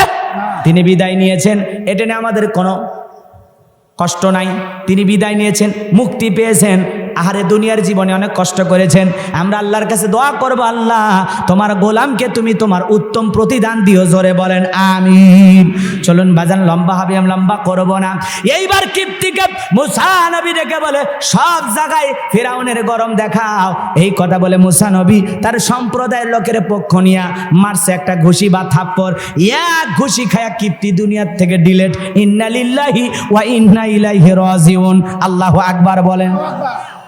তিনি বিদায় নিয়েছেন, এটা নিয়ে আমাদের কোনো কষ্ট নাই। তিনি বিদায় নিয়েছেন, মুক্তি পেয়েছেন। আহারে দুনিয়ার জীবনে অনেক কষ্ট করেছেন, আমরা আল্লাহর কাছে দোয়া করব, আল্লাহ তোমার গোলামকে তুমি তোমার উত্তম প্রতিদান দিও, জোরে বলেন আমিন। চলুন বাজান, লম্বা হবে, আমি লম্বা করব না। এইবার কিপ্তিকে মুসা নবী ডেকে বলে, সব জায়গায় ফিরাউনের গরম দেখাও। এই কথা বলে মুসা নবী তার সম্প্রদায়ের লোকের পক্ষ নিয়ে মারছে একটা ঘুষি বা থাপ্পড়। এক ঘুষি খায়া কিপ্তি দুনিয়ার থেকে ডিলেট। ইন্না লিল্লাহি ওয়া ইন্না ইলাইহি রাজিউন। আল্লাহু আকবার বলেন।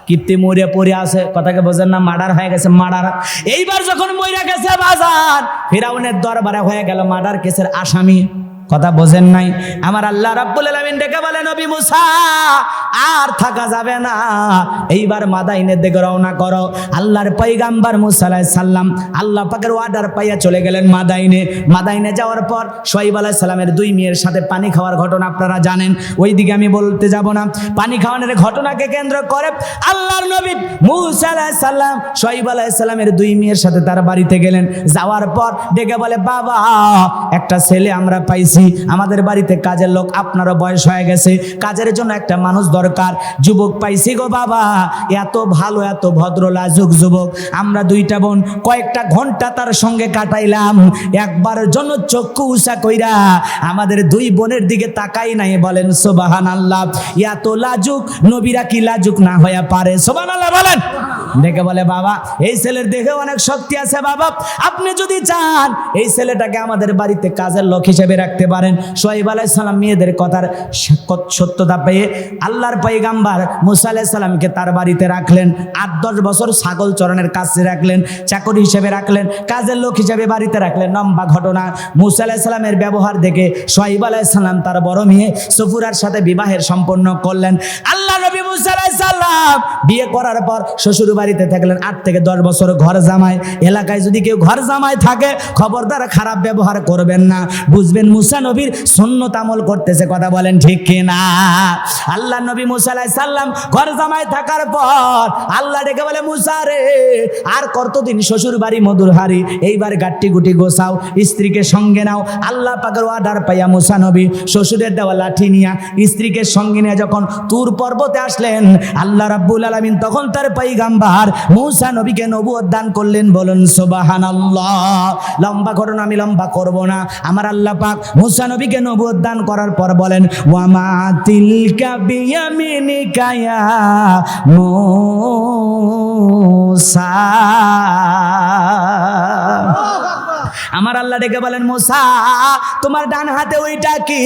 কিপ্তি মরে পড়ে আছে, কথাকে বোঝেন না, মার্ডার হয়ে গেছে, মার্ডার। এইবার যখন মরে গেছে বাজার, ফিরাউনের দরবারে হয়ে গেল মার্ডার কেসের আসামি, কথা বোঝেন নাই। আমার আল্লাহ রাব্বুল আলামিন ডেকে বলে, নবী মুসা আর থাকা যাবে না, এইবার মাদাইনের দিকে রওনা করো। আল্লাহর পয়গাম্বর মুসা আলাইহিস সালাম আল্লাহ পাকের অর্ডার পাইয়া চলে গেলেন মাদাইনে। মাদাইনে যাওয়ার পর শুআয়ব আলাইহিস সালামের দুই মেয়ের সাথে পানি খাওয়ার ঘটনা আপনারা জানেন, ওইদিকে আমি বলতে যাব না। পানি খাওয়ানোর ঘটনাকে কেন্দ্র করে আল্লাহর নবী মুসা আলাইহিস সালাম শুআয়ব আলাইহিস সালামের দুই মেয়ের সাথে তার বাড়িতে গেলেন। যাওয়ার পর ডেকে বলে, বাবা একটা ছেলে আমরা পাইছি, আমাদের বাড়িতে কাজের লোক, আপনারও বয়স হয়ে গেছে, কাজের জন্য একটা মানুষ দরকার, যুবক পাইছি গো বাবা, এত ভালো এত ভদ্র লাজুক যুবক। আমরা দুইটা বোন কয়েকটা ঘন্টা তার সঙ্গে কাটাইলাম, একবারের জন্য চক্ষু উঁচা কইরা আমাদের দুই বোনের দিকে তাকাই নাই। বলেন সুবহানাল্লাহ। এত লাজুক নবীরা কি লাজুক না হইয়া পারে? সুবহানাল্লাহ বলেন। দেখে বলে, বাবা এই ছেলের দেখে অনেক শক্তি আছে, বাবা আপনি যদি চান এই ছেলেটাকে আমাদের বাড়িতে কাজের লোক হিসেবে রাখতে পারেন। শুআয়ব আলাইহিস সালাম মেয়েদের কথার সত্যতা পেয়ে আল্লাহর পয়গাম্বর মুসা আলাইহিস সালামকে তার বাড়িতে রাখলেন। ৮-১০ বছর ছাগল চরণের কাছে রাখলেন, চাকরি হিসেবে রাখলেন, কাজের লোক হিসেবে বাড়িতে রাখলেন। লম্বা ঘটনা। মুসা আলাইহিস সালামের ব্যবহার দেখে শুআয়ব আলাইহিস সালাম তার বড় মেয়ে সফুরার সাথে বিবাহের সম্পন্ন করলেন। আল্লাহ নবী মুসা আলাইহিস সালাম বিয়ে করার পর শ্বশুর বাড়িতে থাকলেন ৮ থেকে ১০ বছর ঘর জামাই। এলাকায় যদি কেউ ঘর জামাই থাকে খবরদার খারাপ ব্যবহার করবেন না, বুঝবেন মুসা নবীর সুন্নত আমল করতেছে, কথা বলেন ঠিক কিনা? আল্লাহ নবী মুসা আলাইহিস সালাম ঘর জামাই থাকার পর আল্লাহ ডেকে বলে, মুসা রে আর কতদিন শ্বশুর বাড়ি মধুর হারি, এইবার গাট্টি গুটি গোছাও, স্ত্রীকে সঙ্গে নাও। আল্লাহ পাকের অর্ডার পাইয়া মুসা নবী শ্বশুরের দেওয়া লাঠি নিয়া স্ত্রীকে সঙ্গে নিয়ে যখন তুর পর্বতে আসলেন, আল্লাহ রাব্বুল আলামিন তখন তার পয়গাম্বর মুসা নবীকে নবুয়ত দান করলেন। বলুন সুবহানাল্লাহ। লম্বা ঘটনা, আমি লম্বা করব না। আমার আল্লাহ পাক মুসা নবীকে নবুয়ত দান করার পর বলেন, ওয়ামা তিলকা বিয়ামিনিকা ইয়া মুসা। আমার আল্লাহ ডেকে বলেন, মুসা তোমার ডান হাতে ওইটা কি?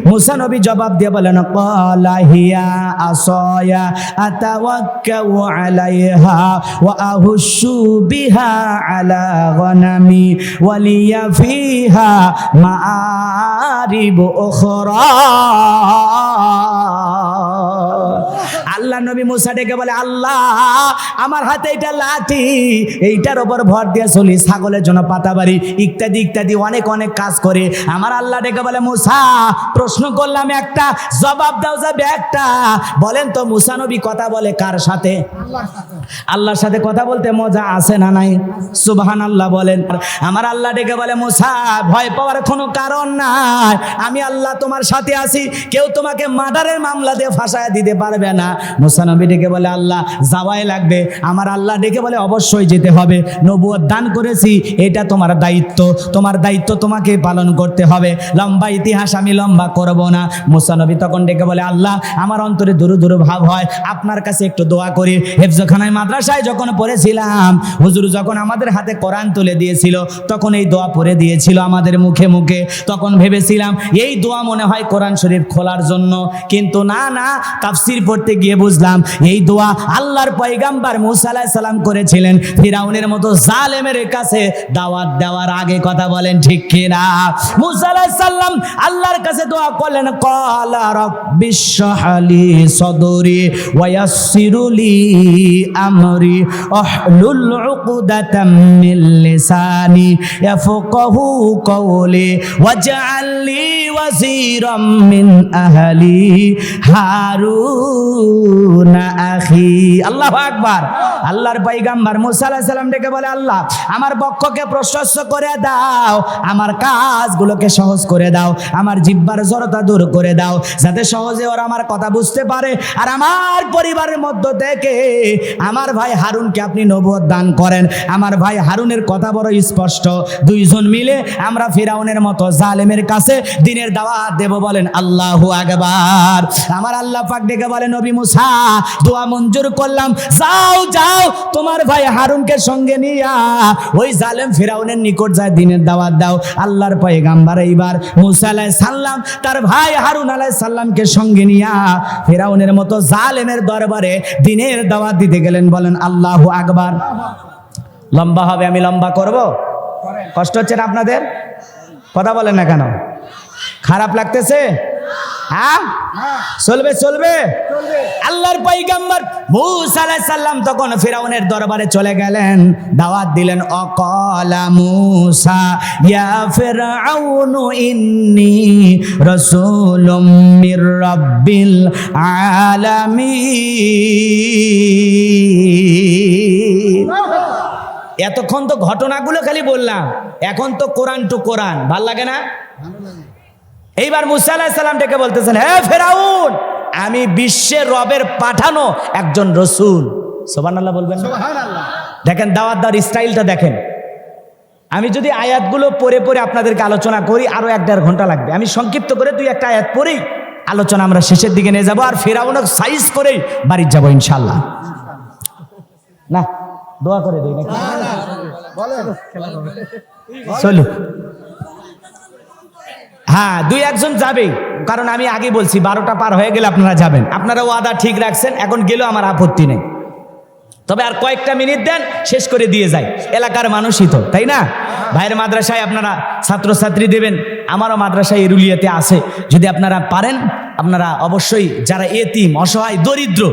মুসা নবী জবাব দিয়ে বলেন, ক্বালা হিয়া আসায়া আতাওয়াক্কাউ আলাইহা ওয়া আহুশু বিহা আলা গনামি ওয়া লিয়া ফিহা মাআরিব উখরা। আল্লাহ নবী মুসা ডেকে বলে, আল্লাহ আমার হাতে এটা লাঠি, এইটার উপর ভর দিয়ে চলি, ছাগলের জন্য পাতাবাড়ি ইত্যাদি ইত্যাদি অনেক অনেক কাজ করে। আমার আল্লাহ ডেকে বলে, মুসা প্রশ্ন করলাম একটা, জবাব দাও যাবে একটা। বলেন তো মুসা নবী কথা বলে কার সাথে? আল্লাহর সাথে কথা বলতে মজা আছে না নাই? সুবহানাল্লাহ বলেন। আমার আল্লাহ ডেকে বলে, মুসা ভয় পাওয়ার কোনো কারণ নাই, আমি আল্লাহ তোমার সাথে আছি, কেউ তোমাকে মার্ডারের মামলা দিয়ে ফাঁসায় দিতে পারবে না। মুসা নবী ডেকে বলে, আল্লাহ যাওয়াই লাগবে। আমার আল্লাহ ডেকে বলে, অবশ্যই যেতে হবে, নবুয়ত দান করেছি, এটা তোমার দায়িত্ব, তোমার দায়িত্ব তোমাকে পালন করতে হবে। লম্বা ইতিহাস আমি লম্বা করব না। মুসা নবী তখন ডেকে বলে, আল্লাহ আমার অন্তরে দুরু দুরু ভাব হয়, আপনার কাছে একটু দোয়া করি। হেফজখানায় মাদ্রাসায় যখন পড়েছিলাম, হুজুর যখন আমাদের হাতে কোরআন তুলে দিয়েছিল তখন এই দোয়া পড়ে দিয়েছিল আমাদের মুখে মুখে। তখন ভেবেছিলাম এই দোয়া মনে হয় কোরআন শরীফ খোলার জন্য, কিন্তু না না, তাফসীর পড়তে গিয়ে বুঝলাম এই দোয়া আল্লাহর পয়গাম্বর মুসা আলাইহিস সালাম করেছিলেন ফিরাউনের মতো জালেমের কাছে দাওয়াত দেওয়ার আগে, কথা বলেন ঠিক কিনা? মুসা আলাইহিস সালাম আল্লাহর কাছে দোয়া করলেন, ক্বালা রাব্বিশরাহ লি সাদরি ওয়া ইয়াসসির লি আমরি আহলুল উকদাতাম মিন লিসানি ইয়াফকাহু কওলি ওয়াজআল লি ওয়াজিরাম মিন আহলি হারুন আখি। আল্লাহু আকবার। আল্লাহর পয়গম্বর মুসা আলাইহিস সালাম ডেকে বলে, আল্লাহ আমার বক্ষকে প্রশস্ত করে দাও, আমার কাজগুলোকে সহজ করে দাও, আমার জিহ্বার জড়তা দূর করে দাও, যাতে সহজে ওরা আমার কথা বুঝতে পারে। আর আমার পরিবারের মধ্য থেকে আমার ভাই হারুনকে আপনি নবুয়ত দান করেন। আমার ভাই হারুনের কথা বড় স্পষ্ট, দুইজন মিলে আমরা ফিরাউনের মতো জালেমের কাছে দ্বীনের দাওয়াত দেব। বলেন আল্লাহু আকবার। আমার আল্লাহ পাক ডেকে বলে, নবী মুসা দোয়া মঞ্জুর করলাম, যাও যাও তোমার ভাই হারুনকে সঙ্গে নিয়া ওই জালেম ফিরাউনের নিকট যায় দ্বীনের দাওয়াত দাও। আল্লাহর পয়গম্বর এইবার মুসা আলাইহিস সালাম তার ভাই হারুন আলাইহিস সালামকে সঙ্গে নিয়া ফিরাউনের মতো জালেমের দরবারে দ্বীনের দাওয়াত দিতে গেলেন। বলেন আল্লাহু আকবার। লম্বা হবে, আমি লম্বা করব? কষ্ট হচ্ছে না আপনাদের? কথা বলেন না কেন? খারাপ লাগতেছে? হ্যাঁ, চলবে চলবে। আল্লাহর পয়গম্বর মুসা আলাইহিস সালাম তখন ফিরাউনের দরবারে চলে গেলেন, দাওয়াত দিলেন। অকালা মুসা ইয়া ফিরআউনু ইন্নী রাসূলুম মির রাব্বিল আলামিন। এতক্ষণ তো ঘটনাগুলো খালি বললাম, এখন তো কোরআন টু কোরআন। ভাল লাগে না? এইবার মুসা আলাইহিস সালাম ডেকে বলতেছেন, হে ফিরাউন, আমি বিশ্বের রবের পাঠানো একজন রসুল। সুবহানাল্লাহ বলবেন? সুবহানাল্লাহ। দেখেন দাওয়াত দেওয়ার স্টাইলটা দেখেন। আমি যদি আয়াতগুলো পড়ে পড়ে আপনাদেরকে আলোচনা করি আরো 1-1.5 ঘন্টা লাগবে। আমি সংক্ষিপ্ত করে 2-1টা আয়াত পড়েই আলোচনা আমরা শেষের দিকে নিয়ে যাব, আর ফিরাউনকে সাইজ করেই বাড়ি যাব ইনশাআল্লাহ। না দোয়া করে দেই নাকি? চলো, হ্যাঁ 2-1 জন যাবে, কারণ আমি আগে বলছি 12টা পার হয়ে গেলে আপনারা যাবেন। আপনারা ওয়াদা ঠিক রাখছেন, এখন গেলেও আমার আপত্তি নেই, তবে আর কয়েকটা মিনিট দেন, শেষ করে দিয়ে যাই। এলাকার মানুষই তো, তাই না? ভাইয়ের মাদ্রাসায় আপনারা ছাত্রছাত্রী দেবেন, আমারও মাদ্রাসায় এরুলিয়াতে আছে। যদি আপনারা পারেন, আপনারা অবশ্যই যারা এতিম, অসহায়, দরিদ্র,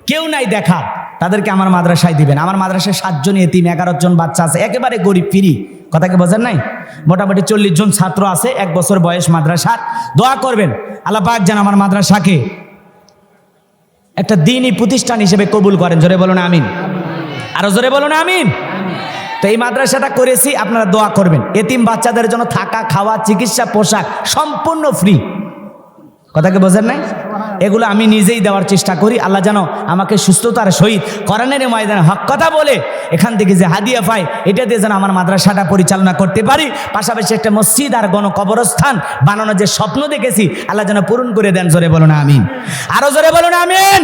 কেউ নাই দেখা, তাদেরকে আমার মাদ্রাসায় দিবেন। আমার মাদ্রাসায় 7 জন এতিম, 11 জন বাচ্চা আছে, একেবারে গরিব ফিরি। কথাকে বোঝেন নাই? মোটামুটি 40 জন ছাত্র আছে, 1 বছর বয়স মাদ্রাসার। দোয়া করবেন আল্লাহ পাক যেন আমার মাদ্রাসাকে একটা দ্বীনি প্রতিষ্ঠান হিসেবে কবুল করেন। জোরে বলুন আমিন। আরো জোরে বলুন আমিন। তো এই মাদ্রাসাটা করেছি, আপনারা দোয়া করবেন। এতিম বাচ্চাদের জন্য থাকা, খাওয়া, চিকিৎসা, পোশাক সম্পূর্ণ ফ্রি। কথাকে বোঝেন নাই? এগুলো আমি নিজেই দেওয়ার চেষ্টা করি। আল্লাহ যেন আমাকে সুস্থতার সহিত কোরআনের ময়দানে হক কথা বলে এখান থেকে যে হাদিয়া পাই, এটা দিয়ে যেন আমার মাদ্রাসাটা পরিচালনা করতে পারি। পাশাপাশি একটা মসজিদ আর গণকবরস্থান বানানোর যে স্বপ্ন দেখেছি, আল্লাহ যেন পূরণ করে দেন। জোরে বলুন আমিন। আরো জোরে বলুন আমিন।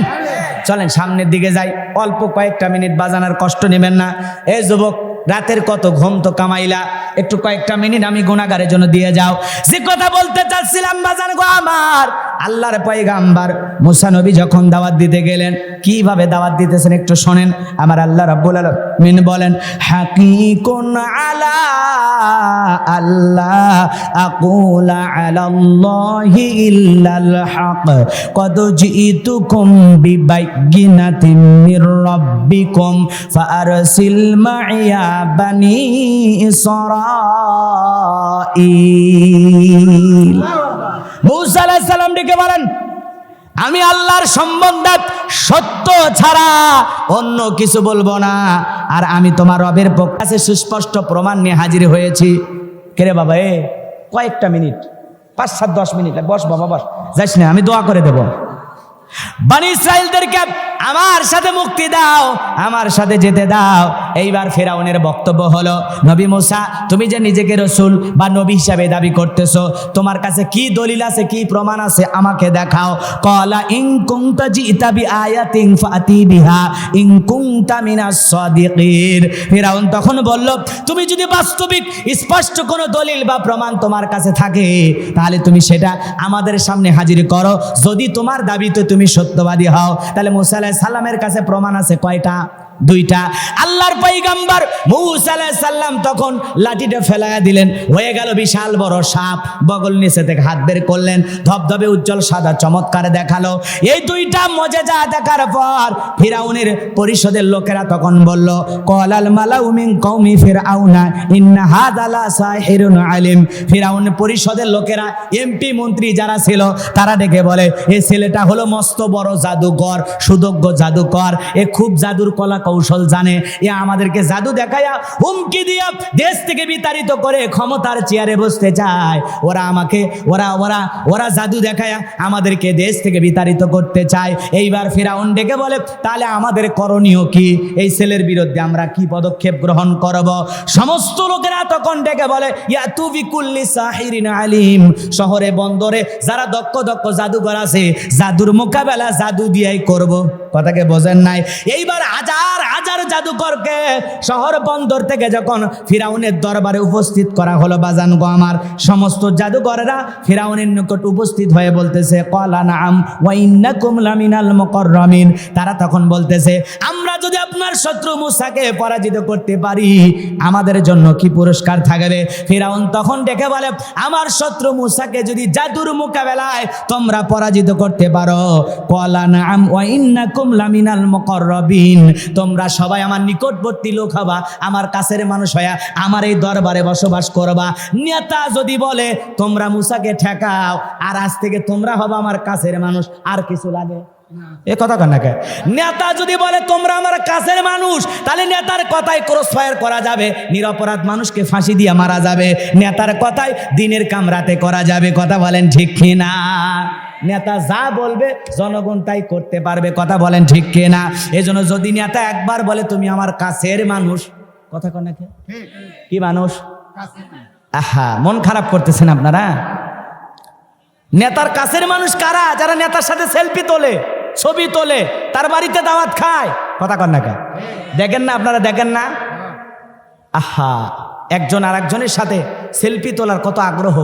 চলেন সামনের দিকে যাই। অল্প কয়েকটা মিনিট বাজানোর কষ্ট নেবেন না। এই যুবক, রাতের কত ঘুম তো কামাইলা, একটু কয়েকটা মিনিট আমি গুনাহগারের জন্য দিয়ে যাও। সে কথা বলতে চাচ্ছিলাম বাজান গো আমার। আল্লাহর পয়গম্বর মুসা নবী যখন দাওয়াত দিতে গেলেন, কিভাবে দাওয়াত দিতেছেন একটু শোনেন। আমার আল্লাহ রাব্বুল আলামিন বলেন, হাকিকুন আলা আল্লাহ আকুলা আলাল্লাহি ইল্লাল হক কদ জিতুকুম বিবাইয়িনাতিন মির রাব্বিকুম ফাআরসিল মাইয়া বানি ইসরাঈল। মুসা আলাইহিস সালাম ডেকে বলেন, আমি আল্লাহর সম্বন্ধে সত্য ছাড়া অন্য কিছু বলবো না, আর আমি তোমার রবের পক্ষে সুস্পষ্ট প্রমাণ নিয়ে হাজির হয়েছি। কেরে বাবা, কয়েকটা মিনিট, 5-7-10 মিনিট বস বাবা, বস, যাইস না, আমি দোয়া করে দেব। বনি ইসরাইলদেরকে আমার সাথে মুক্তি দাও, আমার সাথে যেতে দাও। এইবার ফিরাউনের বক্তব্য হলো, নবী মুসা, তুমি যে নিজেকে রসুল বা নবী হিসাবে দাবি করতেছো, তোমার কাছে কি দলিল আছে, কি প্রমাণ আছে, আমাকে দেখাও। ক্বালা ইন কুনতা জিতা বিআয়াতিন ফাতি বিহা ইন কুনতা মিনাস সাদিকিন। ফিরাউন তখন বলল, তুমি যদি বাস্তবিক স্পষ্ট কোনো দলিল বা প্রমাণ তোমার কাছে থাকে, তাহলে তুমি সেটা আমাদের সামনে হাজির করো। যদি তোমার দাবিতে তুমি সত্যবাদী হও, তাহলে মুসা আলাইহিস সালামের কাছে প্রমাণ আছে কয়টা? দুইটা। আল্লাহর পয়গম্বর মূসা আলাইহিস সালাম তখন লাঠিটা ফেলায়া দিলেন, হয়ে গেল বিশাল বড় সাপ। বগল নিচে থেকে হাত বের করলেন, ধবধবে উজ্জ্বল সাদা চমৎকার দেখালো। এই দুইটা মুজিজা দেখার পর ফিরাউনের পরিষদের লোকেরা তখন বলল, ক্বালাল মালাউ মিন কওমি ফিরআউনা ইন্না হাযা লা সাহিরুন আলিম। ফিরাউন পরিষদের লোকেরা, এমপি মন্ত্রী যারা ছিল, তারা ডেকে বলে, এই ছেলেটা হলো মস্ত বড় জাদুকর, সুদজ্ঞ জাদুকর, এ খুব জাদুর কলা কৌশল জানে, এ আমাদেরকে জাদু দেখায়া হুমকি দিয়া দেশ থেকে বিতাড়িত করে ক্ষমতার চেয়ারে বসতে চায়। ওরা জাদু দেখায়া আমাদেরকে দেশ থেকে বিতাড়িত করতে চায়। এইবার ফিরাউন ডেকে বলে, তাহলে আমাদের করণীয় কি? এই ছেলের বিরুদ্ধে আমরা কি পদক্ষেপ গ্রহণ করব? সমস্ত লোকেরা তখন ডেকে বলে, ইয়াতু বিকুল্লি সাহিরিন আলিম। শহরে বন্দরে যারা দক্ষ দক্ষ জাদুকর আছে, জাদুর মোকাবেলা জাদু দিয়েই করব। কথাকে বোঝেন নাই? এইবার হাজার হাজার জাদুকরকে শহর বন্দর থেকে যখন ফিরাউনের দরবারে উপস্থিত করা হলো, বাজান গো আমার, সমস্ত জাদুকরেরা ফিরাউনের নিকট উপস্থিত হয়ে বলতেছে, ক্বালা নাআম ওয়া ইন্নাকুম লামিনাল মুকাররামিন। তারা তখন বলতেছে, আমরা যদি আপনার শত্রু মূসাকে পরাজিত করতে পারি, আমাদের জন্য কি পুরস্কার থাকবে? ফিরাউন তখন ডেকে বলে, আমার শত্রু মূসাকে যদি জাদুর মোকাবেলায় তোমরা পরাজিত করতে পারো, ক্বালা নাআম ওয়া ইন্নাকুম লামিনাল মুকাররাবিন, তোমরা সবাই আমার নিকটবর্তী লোক হবা, আমার কাছের মানুষ হয়ে আমার এই দরবারে বসবাস করবা। নেতা যদি বলে তোমরা মূসাকে ঠেকাও, আর আজ থেকে তোমরা হবা আমার কাছের মানুষ, আর কিছু লাগে? এ কথা কন না কে? নেতা যদি বলে তোমরা আমার কাছের মানুষ, তাহলে নেতার কথায় ক্রস ফায়ার করা যাবে, নিরপরাধ মানুষকে ফাঁসি দিয়ে মারা যাবে, নেতার কথায় দিনের কাম রাতে করা যাবে। কথা বলেন ঠিক কিনা? নেতা যা বলবে জনগণ তাই করতে পারবে। কথা বলেন ঠিক কিনা? এজন্য যদি নেতা একবার বলে তুমি আমার কাছের মানুষ, কথা কন না কে? কি মানুষ? আহা, মন খারাপ করতেছেন আপনারা। নেতার কাছের মানুষ কারা? যারা নেতার সাথে সেলফি তোলে, ছবি তোলে, তার বাড়িতে দাওয়াত খায়। কথা কন না কে? দেখেন না আপনারা? দেখেন না? আহা, একজন আর একজনের সাথে সেলফি তোলার কত আগ্রহ,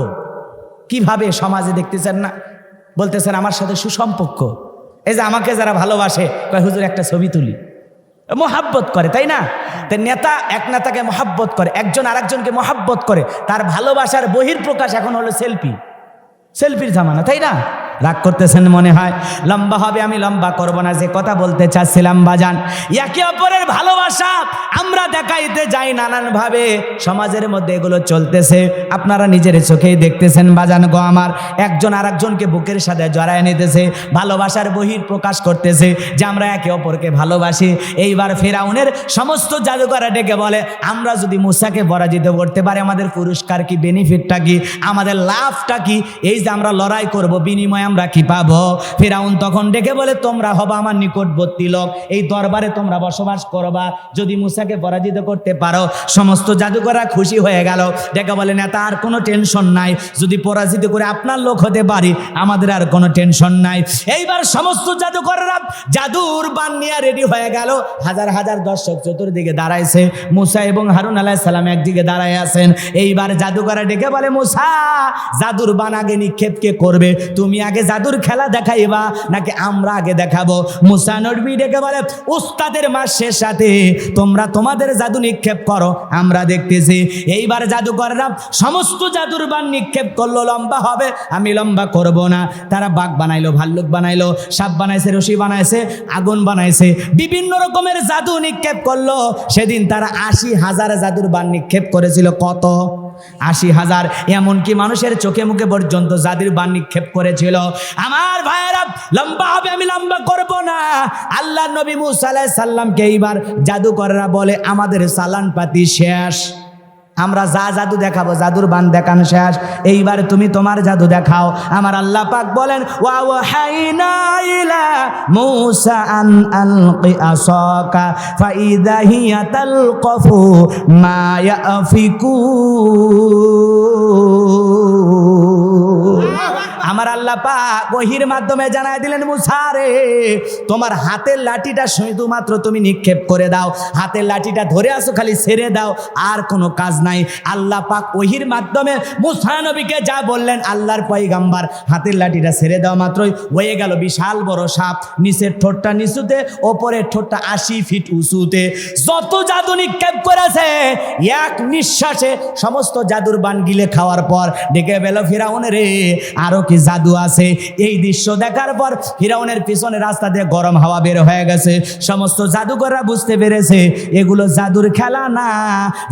কিভাবে সমাজে দেখতেছেন না? বলতেছেন আমার সাথে সুসম্পর্ক, এই যে আমাকে যারা ভালোবাসে, কয় হুজুর একটা ছবি তুলি, মোহাব্বত করে, তাই না? তো নেতা এক নেতাকে মোহাব্বত করে, একজন আর একজনকে মোহাব্বত করে, তার ভালোবাসার বহির্প্রকাশ এখন হলো সেলফি। সেলফির জামানা, তাই না? রাগ করতেছেন মনে হয়? লম্বা হবে, আমি লম্বা করব না। যে কথা বলতে চাচ্ছিলাম বাজান, একে অপরের ভালোবাসা আমরা দেখাইতে যাই নানানভাবে, সমাজের মধ্যে এগুলো চলতেছে, আপনারা নিজের চোখেই দেখতেছেন বাজান গো আমার। একজন আর একজনকে বুকের সাথে জড়ায় নিতেছে, ভালোবাসার বহির প্রকাশ করতেছে যে আমরা একে অপরকে ভালোবাসি। এইবার ফিরাউনের সমস্ত জাদুকররা ডেকে বলে, আমরা যদি মূসাকে পরাজিত করতে পারি, আমাদের পুরস্কার কি, বেনিফিটটা কি, আমাদের লাভটা কি? এই যে আমরা লড়াই করব, বিনিময়ে আমরা কি পাবো? ফিরাউন তখন ডেকে বলে, তোমরা হবা আমার নিকটবর্তী লোক, এই দরবারে তোমরা বসবাস করবা, যদি মূসাকে পরাজিত করতে পারো। সমস্ত জাদুকররা খুশি হয়ে গেল, ডেকে বলে, নেতা আর কোনো টেনশন নাই, যদি পরাজিত করে আপনার লোক হতে পারি, আমাদের আর কোনো টেনশন নাই। এইবার সমস্ত জাদুকররা জাদুর বান নিয়ে রেডি হয়ে গেল। হাজার হাজার দর্শক চতুর্দিকে দাঁড়াইছে, মূসা এবং হারুন আলাইহিস সালাম একদিকে দাঁড়ায় আছেন। এইবার জাদুকররা ডেকে বলে, মূসা, জাদুর বান আগে নিক্ষেপ কে করবে? তুমি আগে জাদুর খেলা দেখাইবা নাকি আমরা আগে দেখাবো? মূসা নবী ডেকে বলে, উস্তাদের মাসের সাথে তোমরা তোমাদের জাদু নিক্ষেপ করো, আমরা দেখতেছি। এইবার জাদুকররা সমস্ত জাদুর বান নিক্ষেপ করলো। লম্বা হবে, আমি লম্বা করব না। তারা বাঘ বানাইলো, ভাল্লুক বানাইলো, সাপ বানাইছে, রশি বানাইছে, আগুন বানাইছে, বিভিন্ন রকমের জাদু নিক্ষেপ করলো। সেদিন তারা ৮০,০০০ জাদুর বান নিক্ষেপ করেছিল। কত? ৮০,০০০। এমনকি মানুষের চোখে মুখে পর্যন্ত জাদুর বান নিক্ষেপ করেছিল। আমার ভাইয়েরা, লম্বা হবে, আমি লম্বা করব না। আল্লাহ নবী মূসা আলাইহিস সালামকে এইবার জাদুকররা বলে, আমাদের চালান পাতি শেষ, আমরা যা জাদু দেখাবো, জাদুর বান দেখানো শেষ, এইবার তুমি তোমার জাদু দেখাও। আমার আল্লাহ পাক বলেন, ওয়া ওয়াহাইনা ইলা মূসা আন আলকি আসাকা ফাইদা হিয়া তালকাফু মা ইয়াফিকুন। আমার আল্লাহ আল্লাহ পাক ওহীর মাধ্যমে জানায় দিলেন, মুসা রে তোমার হাতের লাঠিটা শুধুমাত্র তুমি নিক্ষেপ করে দাও, হাতের লাঠিটা ধরে আসো, খালি ছেড়ে দাও, আর কোনো কাজ নাই। আল্লাহ পাক ওহীর মাধ্যমে মুসা নবীকে যা বললেন, আল্লাহর পয়গাম্বার হাতের লাঠিটা ছেড়ে দেওয়া মাত্রই হয়ে গেল বিশাল বড় সাপ, নিচের ঠোঁটটা নিচুতে, ওপরের ঠোঁটটা 80 ফিট উঁচুতে। যত জাদু নিক্ষেপ করেছে এক নিঃশ্বাসে সমস্ত জাদুর বান গিলে খাওয়ার পর ডেকে বেল, ফিরাউন রে আরো কি জাদু আছে? এই দৃশ্য দেখার পর ফিরাউনের পিছনে রাস্তা দিয়ে গরম হাওয়া বের হয়ে গেছে। সমস্ত জাদুকররা বুঝতে পেরেছে এগুলো জাদুর খেলা না,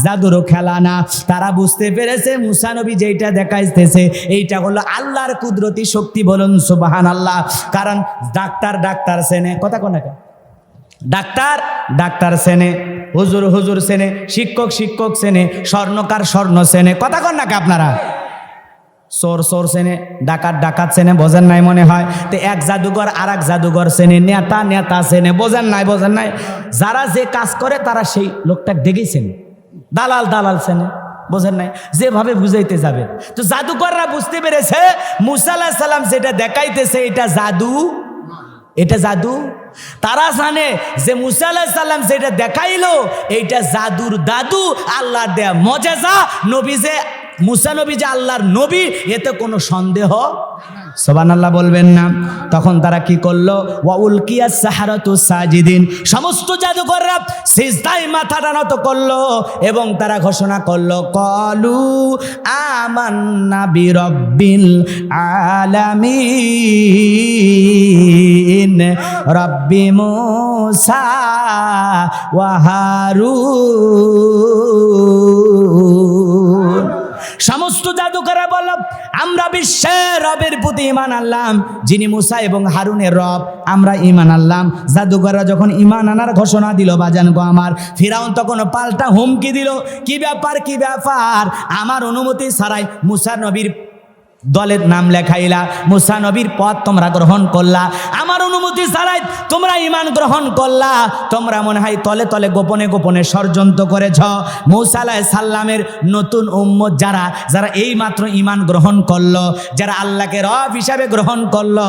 জাদুরও খেলা না। তারা বুঝতে পেরেছে মুসা নবী যেইটা দেখাইতেছে এইটা হলো আল্লাহর কুদরতি শক্তি। বলুন সুবহানাল্লাহ। কারণ ডাক্তার চেনে, কথা কোন ডাক্তার চেনে, হুজুর চেনে, শিক্ষক চেনে, স্বর্ণকার স্বর্ণ চেনে, কথা কন নাকি আপনারা? চোর চেনে, ডাকাত চেনে, বোঝেন নাই মনে হয়? তো এক জাদুঘর আর এক জাদুঘর চেনে, নেতা চেনে, বোঝেন নাই? যারা যে কাজ করে তারা সেই লোকটা দেখেছেন। দালাল চেনে, বোঝেন নাই? যেভাবে বুঝাইতে যাবে। তো জাদুকররা বুঝতে পেরেছে মুসা আলাইহিস সালাম যেটা দেখাইতেছে এটা জাদু। তারা জানে যে মুসা আলাইহিস সালাম যেটা দেখাইলো এইটা জাদুর দাদু, আল্লাহর দেয়া মুজিজা। নবী যে মুসা নবী যে আল্লাহর নবী, এতে কোনো সন্দেহ। সুবহানাল্লাহ বলবেন না? তখন তারা কি করলো? ওয়া উলকিয়াস সাহারাতু সাজিদিন, সমস্ত জাদুকররা সিজদায় মাথাটা নত করলো এবং তারা ঘোষণা করলো, ক্বালু আমান্না বিরাব্বিল আলামিন রাব্বি মুসা ওয়া হারুন। সমস্ত জাদুকররা বলল, আমরা বিশ্বের রবের প্রতি ঈমান আনলাম, যিনি মুসা এবং হারুনের রব, আমরা ঈমান আনলাম। জাদুকররা যখন ঈমান আনার ঘোষণা দিল, বাজান গো আমার, ফিরাউন তখন পাল্টা হুমকি দিল, কি ব্যাপার, আমার অনুমতি ছাড়াই মুসা নবীর দলের নাম লেখাইলা, মুসা নবীর পথ তোমরা গ্রহণ করলা, আমার অনুমতি ছাড়াই তোমরা ঈমান গ্রহণ করলা। তোমরা মনে হয় তলে তলে গোপনে ষড়যন্ত্র করেছ। মুসা আলাইহিস সালামের নতুন উম্মত যারা এই মাত্র ঈমান গ্রহণ করলো, যারা আল্লাহকে রব হিসাবে গ্রহণ করলো,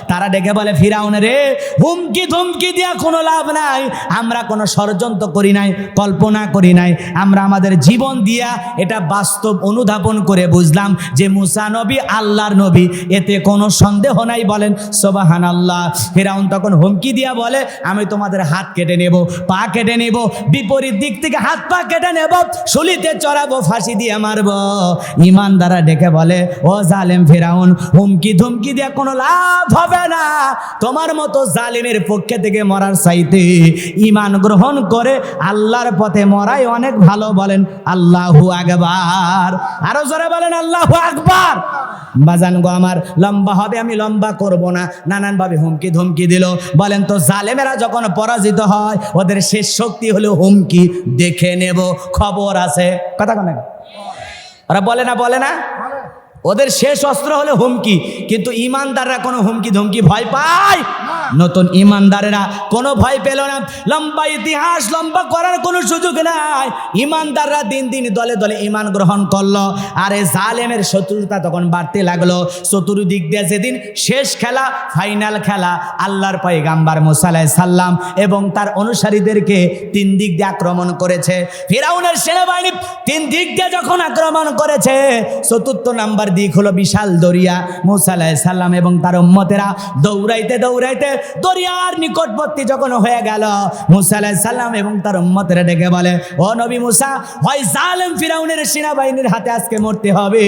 তারা ডেকে বলে, ফিরাউন রে হুমকি ধুমকি দিয়া কোনো লাভ নাই, আমরা কোনো ষড়যন্ত্র করি নাই, কল্পনা করি নাই, আমরা আমাদের জীবন দিয়া এটা বাস্তব অনুধাবন করে বুঝলাম যে মুসা নবী আল্লাহর নবী, এতে কোনো সন্দেহ নাই। বলেন সুবহানাল্লাহ। ফিরাউন তখন হুমকি দিয়া বলে, আমি তোমাদের হাত কেটে নেব, পা কেটে নেব, বিপরীত দিক থেকে হাত পা কেটে নেব, শুলিতে চড়াবো, ফাঁসি দিয়ে মারব। ঈমানদাররা ডেকে বলে, ও জালেম ফিরাউন, হুমকি ধুমকি দিয়া কোনো লাভ হবে না, তোমার মতো জালিমের পক্ষে থেকে মরার চাইতে ঈমান গ্রহণ করে আল্লাহর পথে মরাই অনেক ভালো। বলেন আল্লাহু আকবার। আরো জোরে বলেন আল্লাহু আকবার। বাজান গো আমার, লম্বা হবে, আমি লম্বা করব না, নানানভাবে হুমকি ধমকি দিল। বলেন তো জালেমেরা যখন পরাজিত হয় ওদের শেষ শক্তি হলো হুমকি, দেখে নেব, খবর আছে, কথা কোন? ওরা বলে না ওদের শেষ অস্ত্র হলো হুমকি। কিন্তু ঈমানদাররা কোনো হুমকি ধমকি ভয় পায়? নতুন ঈমানদারেরা কোনো ভয় পেল না। লম্বা ইতিহাস লম্বা করার কোনো সুযোগ নাই। ঈমানদাররা দিন দিন দলে দলে ঈমান গ্রহণ করলো। আর এই জালেমের শত্রুতা তখন বাড়তে লাগলো। চতুর্দিক দিয়ে যেদিন শেষ খেলা, ফাইনাল খেলা, আল্লাহর পয়গাম্বার মুসা আলাইহিস সালাম এবং তার অনুসারীদেরকে তিন দিক দিয়ে আক্রমণ করেছে। ফিরাউনের সেনাবাহিনী তিন দিক দিয়ে যখন আক্রমণ করেছে, চতুর্থ নাম্বার দিক হলো বিশাল দরিয়া। মুসা আলাইহিস সালাম এবং তার উম্মতেরা দৌড়াইতে দরিয়ার নিকটবর্তী যখন হয়ে গেল, মুসা আলাইহিস সালাম এবং তার উম্মতেরা ডেকে বলে, ও নবী মুসা, হয় জালেম ফিরাউনের সেনাবাহিনীর হাতে আজকে মরতে হবে,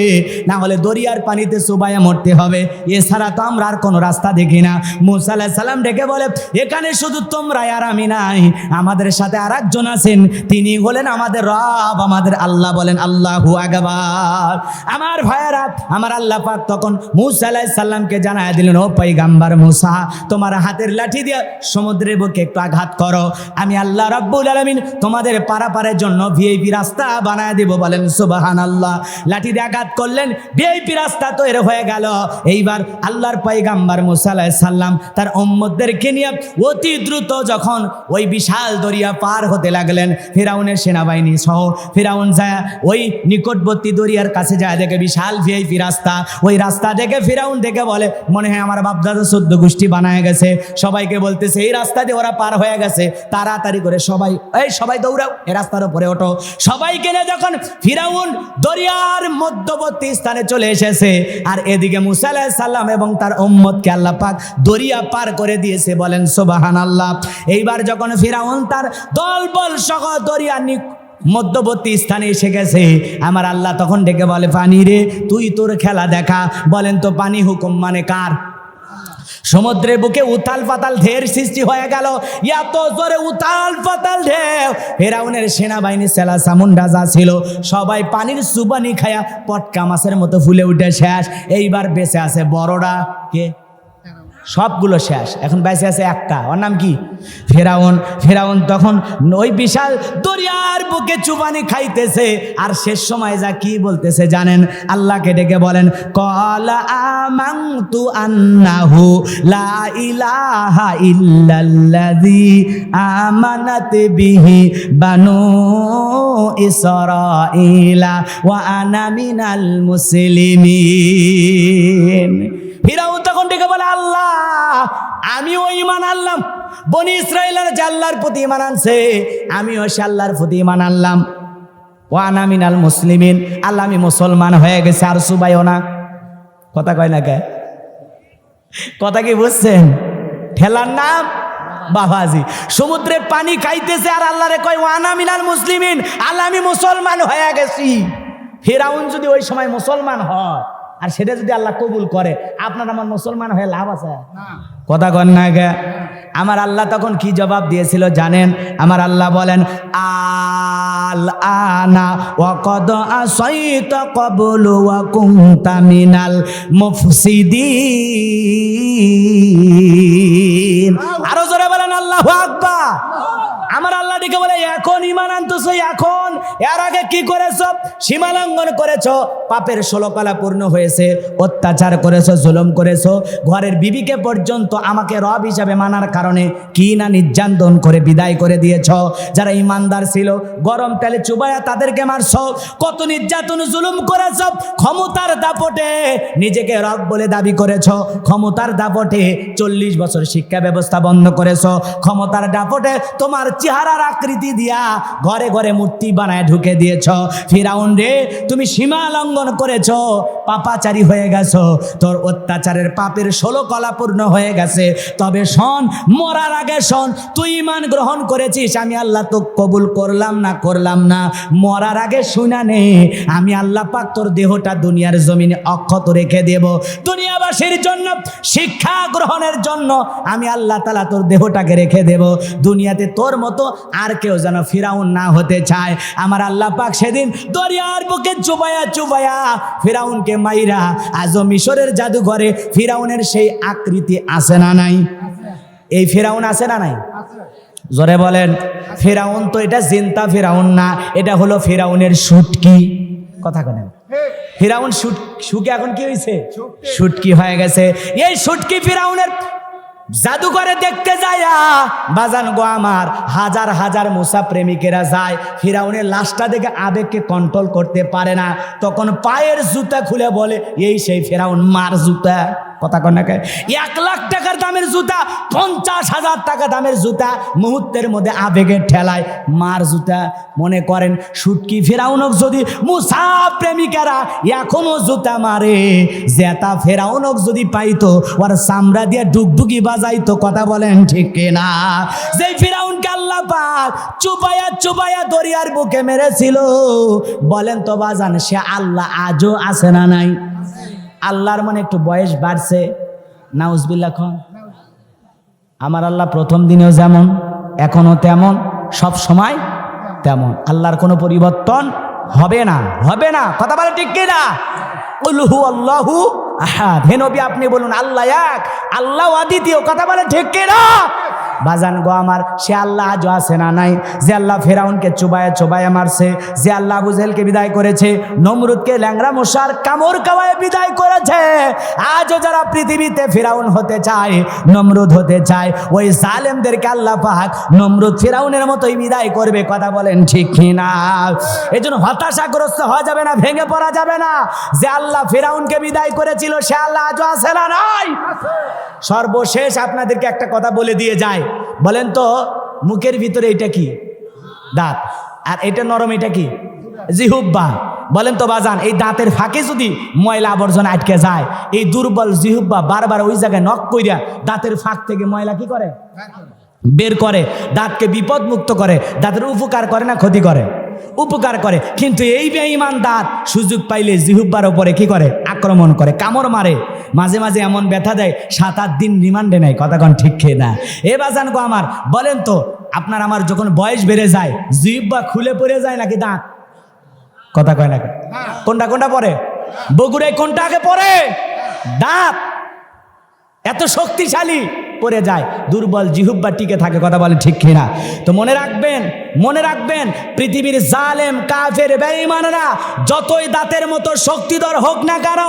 না হলে দরিয়ার পানিতে চুবাইয়া মরতে হবে, এছাড়া তো আমরা আর কোনো রাস্তা দেখি না। মুসা আলাইহিস সালাম ডেকে বলে, এখানে শুধু তোমরা আর আমি নাই, আমাদের সাথে আর একজন আছেন, তিনি হলেন আমাদের রব, আমাদের আল্লাহ। বলেন আল্লাহু আকবার। আমার ভাইয়েরা, আমার আল্লাহ পাক তখন মুসা আলাইহিস সালামকে জানায় দিলেন, ও পয়গাম্বার মুসা, তোমার হাতের লাঠি দিয়ে সমুদ্রের বুকে একটু আঘাত করো, আমি আল্লাহ রাব্বুল আলামিন তোমাদের পারাপারের জন্য ভিআইপি রাস্তা বানায় দেব। বলেন সুবহানাল্লাহ। লাঠি দিয়ে আঘাত করলেন, ভিআইপি রাস্তা তৈরি হয়ে গেল। এইবার আল্লাহর পয়গাম্বার মুসা আলাইহিস সালাম তার উম্মতদেরকে নিয়ে অতি দ্রুত যখন ওই বিশাল দরিয়া পার হতে লাগলেন, ফিরাউনের সেনাবাহিনী সহ ফিরাউন যায় ওই নিকটবর্তী দরিয়ার কাছে যায়, দেখে বিশাল ভিআইপি সেফি রাস্তা। ওই রাস্তা দেখে ফিরাউন দেখে বলে মনে হয় আমার বাপদাদা 14 গোষ্ঠী বানায় গেছে। সবাইকে বলতেছে এই রাস্তা দিয়ে ওরা পার হয়ে গেছে, তাড়াতাড়ি করে সবাই দৌড়াও, এই রাস্তার উপরে ওঠো। সবাইকে নিয়ে যখন ফিরাউন দরিয়ার মধ্যবর্তী স্থানে চলে এসেছে, আর এদিকে মুসা আলাইহিস সালাম এবং তার উম্মতকে আল্লাহ পাক দরিয়া পার করে দিয়েছে, বলেন সুবহানাল্লাহ। এইবার যখন ফিরাউন তার দলবল সহ দরিয়া মধ্যবর্তী স্থানে এসে গেছে, আমার আল্লাহ তখন ডেকে বলে পানি রে তুই তোর খেলা দেখা। বলেন তো পানি হুকুম মানে কার? সমুদ্রের বুকে উথাল পাতাল ঢেউর সৃষ্টি হয়ে গেল, এত জোরে উথাল পাতাল ঢেউ, ফিরাউনের সেনাবাহিনী সেলা সামুন্ডা যা ছিল সবাই পানির সুবানি খায়া পটকা মাছের মতো ফুলে উঠে শেষ। এইবার বেঁচে আছে বড়রা, কে? সবগুলো শেষ, এখন বেঁচে আছে একটা, ওর নাম কি? ফেরাউন। ফেরাউন তখন ওই বিশাল দরিয়ার বুকে চুবানি খাইতেছে, আর শেষ সময় যা কি বলতেছে জানেন? আল্লাহকে ডেকে বলেন ক্বালা আমানতু আন্নাহু লা ইলাহা ইল্লাল্লাযী আমানাত বিহি বানু ইসরাঈলা ওয়া আনা মিনাল মুসলিমিন। ফিরাউন তখন ডেকে বলে আল্লাহ আমিও ঈমান আনলাম, বনি ইসরাঈলের যে আল্লাহর প্রতি ঈমান আনছে আমিও সে আল্লাহর প্রতি ঈমান আনলাম। ওয়া আনা মিনাল মুসলিমিন, আল্লাহ আমি মুসলমান হয়ে গেছে, আর সুবাইও না। কথা কয় না কে? কথা কি বুঝছেন? ঠেলার নাম বাবাজি। সমুদ্রের পানি খাইতেছে আর আল্লাহরে কয় ওয়া আনা মিনাল মুসলিমিন, আল্লাহ আমি মুসলমান হয়ে গেছি। ফিরাউন যদি ওই সময় মুসলমান হয় আর সেটা যদি আল্লাহ কবুল করে, আপনার আমার মুসলমান হয়ে লাভ আছে? কথা কন না গে? আমার আল্লাহ তখন কি জবাব দিয়েছিল জানেন? আমার আল্লাহ বলেন আল আনা ওয়া কদ আসাইতা ক্বাবলু ওয়া কুনতা মিনাল মুফসিদিন। আরো জোরে বলেন আল্লাহু আকবার। আমার আল্লাহ ডেকে বলে এখন ঈমান আনতেছো, এখন এর আগে কি করেছো? সীমা লঙ্ঘন করেছো, পাপের 16 কলা পূর্ণ হয়েছে, অত্যাচার করেছো, জুলুম করেছো, ঘরের বিবিকে পর্যন্ত আমাকে রব হিসাবে মানার কারণে কি না নির্যাতন করে বিদায় করে দিয়েছো। যারা ইমানদার ছিল গরম তেলে চুবায়া তাদেরকে মারছো, কত নির্যাতন জুলুম করেছো। ক্ষমতার দাপটে নিজেকে রব বলে দাবি করেছো, ক্ষমতার দাপটে 40 বছর শিক্ষা ব্যবস্থা বন্ধ করেছো, ক্ষমতার দাপটে তোমার চেহারার আকৃতি দিয়া ঘরে ঘরে মূর্তি বানায় ঢুকে দিয়েছ। ফিরাউন রে তুমি সীমা লঙ্ঘন করেছ, পাপাচারী হয়ে গেছো, তোর অত্যাচারের পাপের 16 কলা পূর্ণ হয়ে গেছে। তবে শোন, মরার আগে শোন, তুই ঈমান গ্রহণ করেছিস, আমি আল্লাহ তো কবুল করলাম না, মরার আগে শুনা নে, আমি আল্লাহ পাক তোর দেহটা দুনিয়ার জমিনে অক্ষত রেখে দেব। দুনিয়াবাসীর জন্য শিক্ষা গ্রহণের জন্য আমি আল্লাহ তাআলা তোর দেহটাকে রেখে দেব। দুনিয়াতে তোর মতো আর কেউ যেন ফিরাউন না হতে চায়। আমার আল্লাহ পাক সেদিন দরিয়ার বুকে চুবায়া ফিরাউনকে মাইরা আজও মিশরের জাদুঘরে ফিরাউনের সেই আকৃতি আছে না নাই? এই ফিরাউন আছে না নাই? জোরে বলেন। ফিরাউন তো এটা জিনতা ফিরাউন না, এটা হলো ফিরাউনের শুটকি। কথা বলেন। ফিরাউন শুকে এখন কি হয়েছে? শুটকি হয়ে গেছে। এই শুটকি ফিরাউনের জাদুঘরে দেখতে যায় বাজান গো আমার, হাজার হাজার মুসা প্রেমিকেরা যায়। ফিরাউনের লাশটা দেখে আবেগকে কন্ট্রোল করতে পারে না, তখন পায়ের জুতা খুলে বলে এই সেই ফিরাউন মার জুতা। কথা কন না? 1 লাখ টাকার দামের জুতা, 50,000 টাকা দামের জুতা মুহূর্তের মধ্যে আবেগের ঠেলায় মার জুতা। মনে করেন শুটকি ফেরাউনক যদি মুসা প্রেমিকারা এখনো জুতা মারে, জেতা ফেরাউনক যদি পাইতো ওর চামড়া দিয়ে ডুগডুগি বাজাইতো। কথা বলেন ঠিক কিনা? যেই ফিরাউনকে আল্লাহ পাক চুবায়া দরিয়ার বুকে মেরেছিল, বলেন তো বাজান সে আল্লাহ আজও আছে না নাই? আল্লাহর মনে একটু বয়স বাড়ছে, নাউজুবিল্লাহ খন। আমার আল্লাহ প্রথম দিনেও যেমন এখনো তেমন, সব সময় তেমন। আল্লাহর কোনো পরিবর্তন হবে না। কথা বলে ঠিক কিনা? কুলহু আল্লাহু আহাদ। হে নবী আপনি বলুন আল্লাহ এক, আল্লাহ অদ্বিতীয়। কথা বলে ঠিক কিনা? বাজান গো আমার, সে আল্লাহ আজও আছে না নাই? যে আল্লাহ ফেরাউনকে চুবায়ে চুবায়ে মারছে, যে আল্লাহ আবু জেহেলকে বিদায় করেছে, নমরুদকে ল্যাংড়া মশার কামড় খাওয়ায় বিদায় করেছে, আজও যারা পৃথিবীতে ফেরাউন হতে চায়, নমরুদ হতে চায়, ওই জালেমদেরকে আল্লাহ পাক নমরুদ ফেরাউনের মতোই বিদায় করবে। কথা বলেন ঠিক কিনা? এই জন্য হতাশাগ্রস্ত হওয়া যাবে না, ভেঙে পড়া যাবে না। যে আল্লাহ ফেরাউনকে বিদায় করেছিল সে আল্লাহ আজও আছে না নাই? সর্বশেষ আপনাদেরকে একটা কথা বলে দিয়ে যায়, বলেন তো মুখের ভিতরে এটা কি? দাঁত। আর এটা নরম, এটা কি? জিহুব্বা। বলেন তো বাজান, এই দাঁতের ফাঁকে যদি ময়লা আবর্জনা আটকে যায়, এই দুর্বল জিহুব্বা বারবার ওই জায়গায় নক কইরা দাঁতের ফাঁক থেকে ময়লা কি করে? বের করে, দাঁতকে বিপদ মুক্ত করে। দাঁতের উপকার করে না ক্ষতি করে? উপকার করে। কিন্তু এই বেঈমান দাঁত সুযোগ পাইলে জিহুব্বার ওপরে কি করে? আক্রমণ করে, কামড় মারে, মাঝে মাঝে এমন ব্যথা দেয় 7-8 দিন রিমান্ডে নেয়। কথা কন ঠিক খেয়ে না? এ বাজান গো আমার, বলেন তো আপনার আমার যখন বয়স বেড়ে যায় জিহুব্বা খুলে পড়ে যায় নাকি দাঁত? কথা কয় না? কোনটা কোনটা পরে? বগুড়ায় কোনটা আগে পরে? দাঁত। এত শক্তিশালী পড়ে যায়, দুর্বল জিহুব্বা টিকে থাকে। কথা বলে ঠিক কিনা? তো মনে রাখবেন, মনে রাখবেন, পৃথিবীর জালেম কাফের বেঈমানরা যতই দাঁতের মতো শক্তিধর হোক না কেন,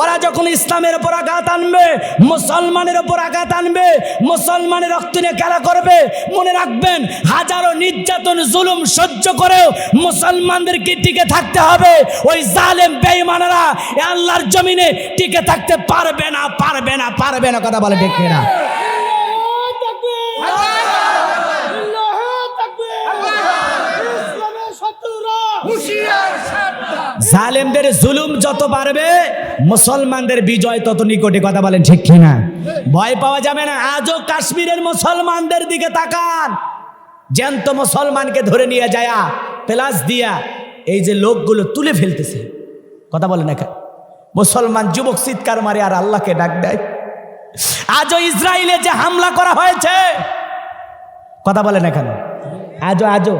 ওরা যখন ইসলামের উপর আঘাত আনবে, মুসলমানের উপর আঘাত আনবে, মুসলমানের রক্ত নিয়ে খেলা করবে, মনে রাখবেন হাজারো নির্যাতন জুলুম সহ্য করেও মুসলমানদেরকে টিকে থাকতে হবে। ওই জালেম বেঈমানরা আল্লাহর জমিনে টিকে থাকতে পারবে না, পারবে না, পারবে না। কথা বলে ঠিক কিনা? জালেমদের জুলুম যত বাড়বে মুসলমানদের বিজয় তত নিকটে। কথা বলেন ঠিক কিনা? ভয় পাওয়া যাবে না। আজও কাশ্মীরের মুসলমানদের দিকে তাকান, জ্যান্ত মুসলমানকে ধরে নিয়ে যায় প্লাস দিয়া এই যে লোকগুলো তুলে ফেলতেছে। কথা বলেন না? মুসলমান যুবক চিৎকার মারে আর আল্লাহকে ডাক দেয়। আজও ইসরায়েলে যে হামলা করা হয়েছে, কথা বলে না কেন? আজও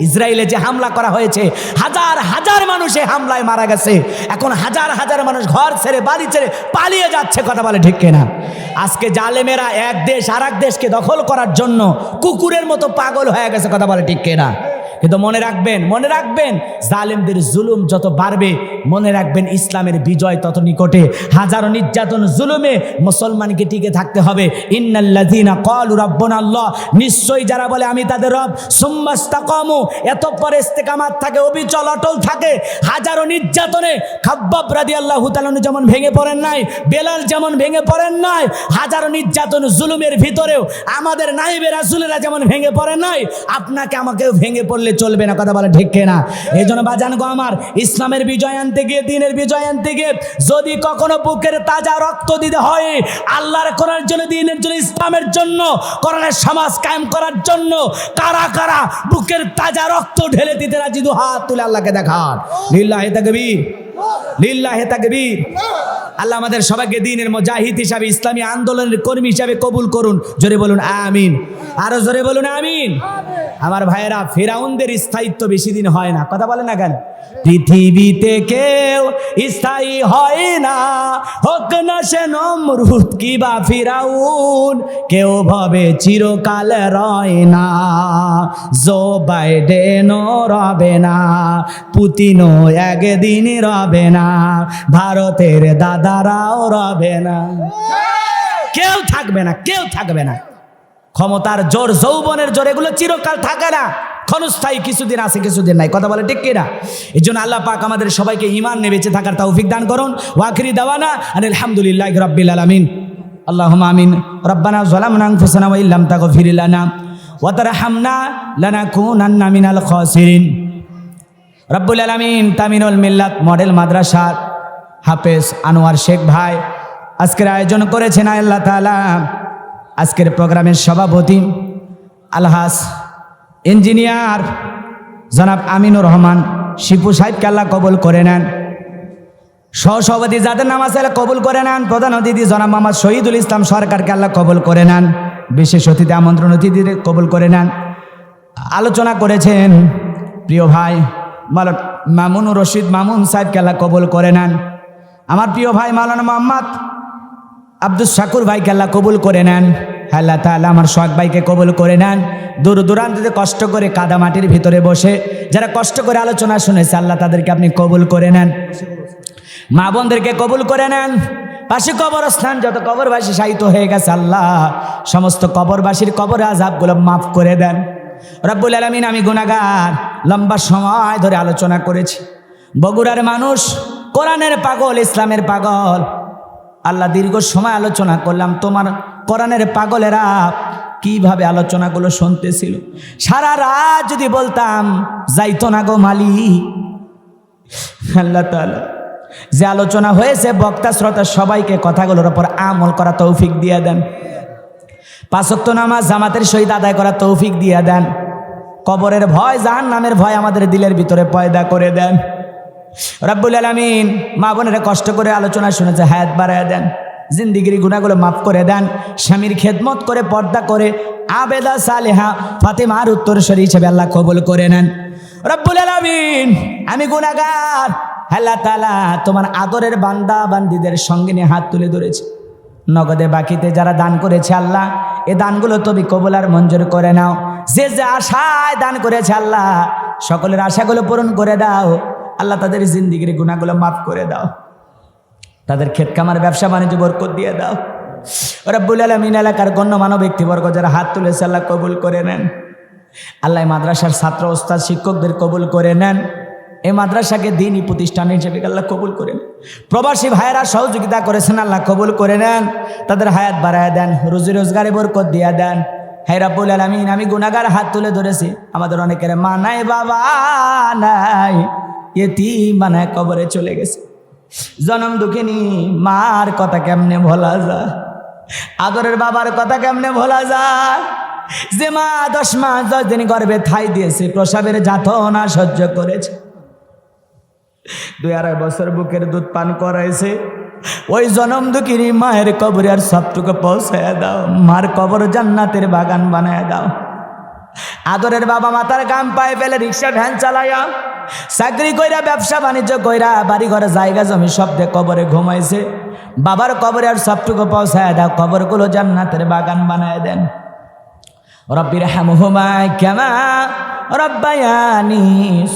ইসরায়েলে যে হামলা করা হয়েছে, হাজার হাজার মানুষ এই হামলায় মারা গেছে। এখন হাজার হাজার মানুষ ঘর ছেড়ে বাড়ি ছেড়ে পালিয়ে যাচ্ছে। কথা বলে ঠিক কিনা? আজকে জালেমেরা এক দেশ আর এক দেশকে দখল করার জন্য কুকুরের মতো পাগল হয়ে গেছে। কথা বলে ঠিক কিনা? কিন্তু মনে রাখবেন, মনে রাখবেন, জালেমদের জুলুম যত বাড়বে মনে রাখবেন ইসলামের বিজয় তত নিকটে। হাজারো নির্যাতন জুলুমে মুসলমানকে টিকে থাকতে হবে। ইন্নাল্লাযীনা ক্বালু রাব্বুনাল্লাহ, নিশ্চয়ই যারা বলে আমি তাদের রব, সুম্মাস্তাকামু, এতঃপর ইস্তেকামাত থাকে, অবিচল অটল থাকে। হাজারো নির্যাতনে খাব্বাব রাদিয়াল্লাহু তাআলা যেমন ভেঙে পড়েন নাই, বেলাল যেমন ভেঙে পড়েন নাই, হাজারো নির্যাতন জুলুমের ভিতরেও আমাদের নাইবে রাসূলেরা যেমন ভেঙে পড়েন নাই, আপনাকে আমাকেও ভেঙে পড়লে চলবে না। কথা বলে ঠিক কিনা? এই জন্য বাজান গো আমার, ইসলামের বিজয় আনতে গিয়ে, দিনের বিজয় আনতে গিয়ে যদি কখনো বুকের তাজা রক্ত দিতে হয় আল্লাহর কোরআনের জন্য, দিনের জন্য, ইসলামের জন্য, কোরআনের সমাজ কায়েম করার জন্য, কারা কারা বুকের তাজা রক্ত ঢেলে দিতে রাজি? দু হাত তুলে আল্লাহকে দেখান। লিল্লাহি তাকবীর, লিল্লাহি তাকবীর। আল্লাহ আমাদের সবাইকে দিনের মুজাহিদ হিসাবে, ইসলামী আন্দোলনের কর্মী হিসাবে কবুল করুন। জোরে বলুন আমিন। আরো জোরে বলুন আমিন। আমার ভাইয়েরা, ফেরাউনদের স্থায়িত্ব বেশি দিন হয় না। কথা বলে না কেন? পৃথিবীতে কেউ স্থায়ী হয় না, হোক না সে নমরুদ কিবা ফিরাউন, কেউ ভাবে চিরকাল রয় না। জো বাইডেনও রবে না, পুতিনও একদিন রবে না, ভারতের দাদারাও রবে না, কেউ থাকবে না, কেউ থাকবে না। ক্ষমতার জোর, যৌবনের জোর, এগুলো চিরকাল থাকে না, ক্ষণস্থায়ী, কিছুদিন আছে কিছুদিন নাই। কথা বলে ঠিক কিনা? এই জন্য আল্লাহ পাক আমাদের সবাইকে ঈমান নিয়ে বেঁচে থাকার তৌফিক দান করুন। ওয়া আখিরি দাওয়ানা আলহামদুলিল্লাহি রাব্বিল আলামিন। আল্লাহুম্মা আমিন। রব্বানা যালামনা আনফুসানা ওয়া ইল্লাম তাগফির লানা ওয়া তারহামনা লানাকুনান্না মিনাল খাসিরিন। রব্বুল আলামিন তামিনুল মিল্লাত মডেল মাদ্রাসার হাফেজ আনোয়ার শেখ ভাই আজকের আয়োজন করেছেন। আল্লাহ তাআলা আজকের প্রোগ্রামের সভাপতি আলহাজ ইঞ্জিনিয়ার জনাব আমিনুর রহমান শিপু সাহেবকে আল্লাহ কবুল করে নেন। সহসভাপতি যাদের নাম আছে আল্লাহ কবুল করে নেন। প্রধান অতিথি জনাব মোহাম্মদ শহীদুল ইসলাম সরকারকে আল্লাহ কবুল করে নেন। বিশেষ অতিথি আমন্ত্রণ অতিথিদের কবুল করে নেন। আলোচনা করেছেন প্রিয় ভাই মামুনুর রশিদ মামুন সাহেবকে আল্লাহ কবুল করে নেন। আমার প্রিয় ভাই মাওলানা মোহাম্মদ আব্দুল শাকুর ভাইকে আল্লাহ কবুল করে নেন। আল্লাহ তাআলা আমার সোহাগ ভাইকে কবুল করে নেন। দূর দূরান্তে কষ্ট করে কাদা মাটির ভিতরে বসে যারা কষ্ট করে আলোচনা শুনেছে আল্লাহ তাদেরকে আপনি কবুল করে নেন। মা বোনদেরকে কবুল করে নেন। পাশে কবরস্থান যত কবরবাসী শায়িত হয়ে গেছে আল্লাহ সমস্ত কবরবাসীর কবর আযাবগুলো মাফ করে দেন। রব্বুল আলামিন, আমি গুনাহগার, লম্বা সময় ধরে আলোচনা করেছি। বগুড়ার মানুষ কোরআনের পাগল, ইসলামের পাগল। আল্লাহ দীর্ঘ সময় আলোচনা করলাম, তোমার কোরআনের পাগলেরা কিভাবে আলোচনাগুলো শুনতেছিল। সারা রাত যদি বলতাম যাইতো না গো মালি। আল্লাহ তাআলা যে আলোচনা হয়েছে বক্তা শ্রোতা সবাইকে কথাগুলোর উপর আমল করা তৌফিক দিয়ে দেন। 5 ওয়াক্ত নামাজ জামাতের সহিত আদায় করা তৌফিক দিয়ে দেন। কবরের ভয়, জাহান্নামের ভয় আমাদের দিলের ভিতরে পয়দা করে দেন। রব্বুল আলামিন, মা বোনেরা কষ্ট করে আলোচনা শুনেছে, হায়াত বাড়ায় দেন, জিন্দিগির গুনাহগুলো মাফ করে দেন। স্বামীর খেদমত করে পর্দা করে আবেদা সালেহা ফাতেমার উত্তরসূরি হিসেবে আল্লাহ কবুল করে নেন। রব্বুল আলামিন, আমি গুনাহগার, আল্লাহ তাআলা তোমার আদরের বান্দা বান্দীদের সঙ্গে নিয়ে হাত তুলে ধরেছে। নগদে বাকিতে যারা দান করেছে আল্লাহ, এ দানগুলো তুমি কবুল আর মঞ্জুর করে নাও। যে যে আশায় দান করেছে আল্লাহ সকলের আশাগুলো পূরণ করে দাও। আল্লাহ তাদের জিন্দিগির গুনাহগুলো মাফ করে দাও। তাদের ক্ষেত কামার ব্যবসা বাণিজ্য বরকত দিয়ে দাও। রব্বুল আলামিন, এলাকার গণ্যমান্য ব্যক্তিবর্গ যারা হাত তুলেছে আল্লাহ কবুল করে নেন। আল্লাহ মাদ্রাসার ছাত্র ওস্তাদ শিক্ষকদের কবুল করে নেন। এই মাদ্রাসাকে দ্বীনি প্রতিষ্ঠান হিসেবে আল্লাহ কবুল করেন। প্রবাসী ভাইয়েরা সহযোগিতা করেছেন আল্লাহ কবুল করে নেন। তাদের হায়াত বাড়ায় দেন, রুজি রোজগারে বরকত দিয়ে দেন। হে রব্বুল আলামিন, আমি গুনাহগার, হাত তুলে ধরেছি। আমাদের অনেকের মা নাই, বাবা নাই, ইয়েতিম বানায় কবরে চলে গেছে। জনম দুঃখিনী মার কথা কেমনে ভোলা যায়, আদরের বাবার কথা কেমনে ভোলা যায়। যে মা 10 মাস 10 দিন গর্ভে ঠাই দিয়েছে, প্রসবের যাতনা সহ্য করেছে, 2-2.5 বছর বুকের দুধ পান করাইছে। ওই জনম দুঃখিনী মায়ের কবরে আর সবটুকু পৌঁছায় দাও। মার কবর জান্নাতের বাগান বানায় দাও। আদরের বাবা মাতার গাম পায়ে ফেলে রিক্সা ভ্যান চালাইয়া চাকরি কইরা ব্যবসা বাণিজ্য কইরা বাড়ি ঘরে জায়গা জমি সব দিয়ে কবরে ঘুমাইছে। বাবার কবরে আর সবটুকু পৌঁছায় দাও। কবরগুলো জান্নাতের বাগান বানায় দেন। রব্বির হামহুমা কামা রব্বায়ানি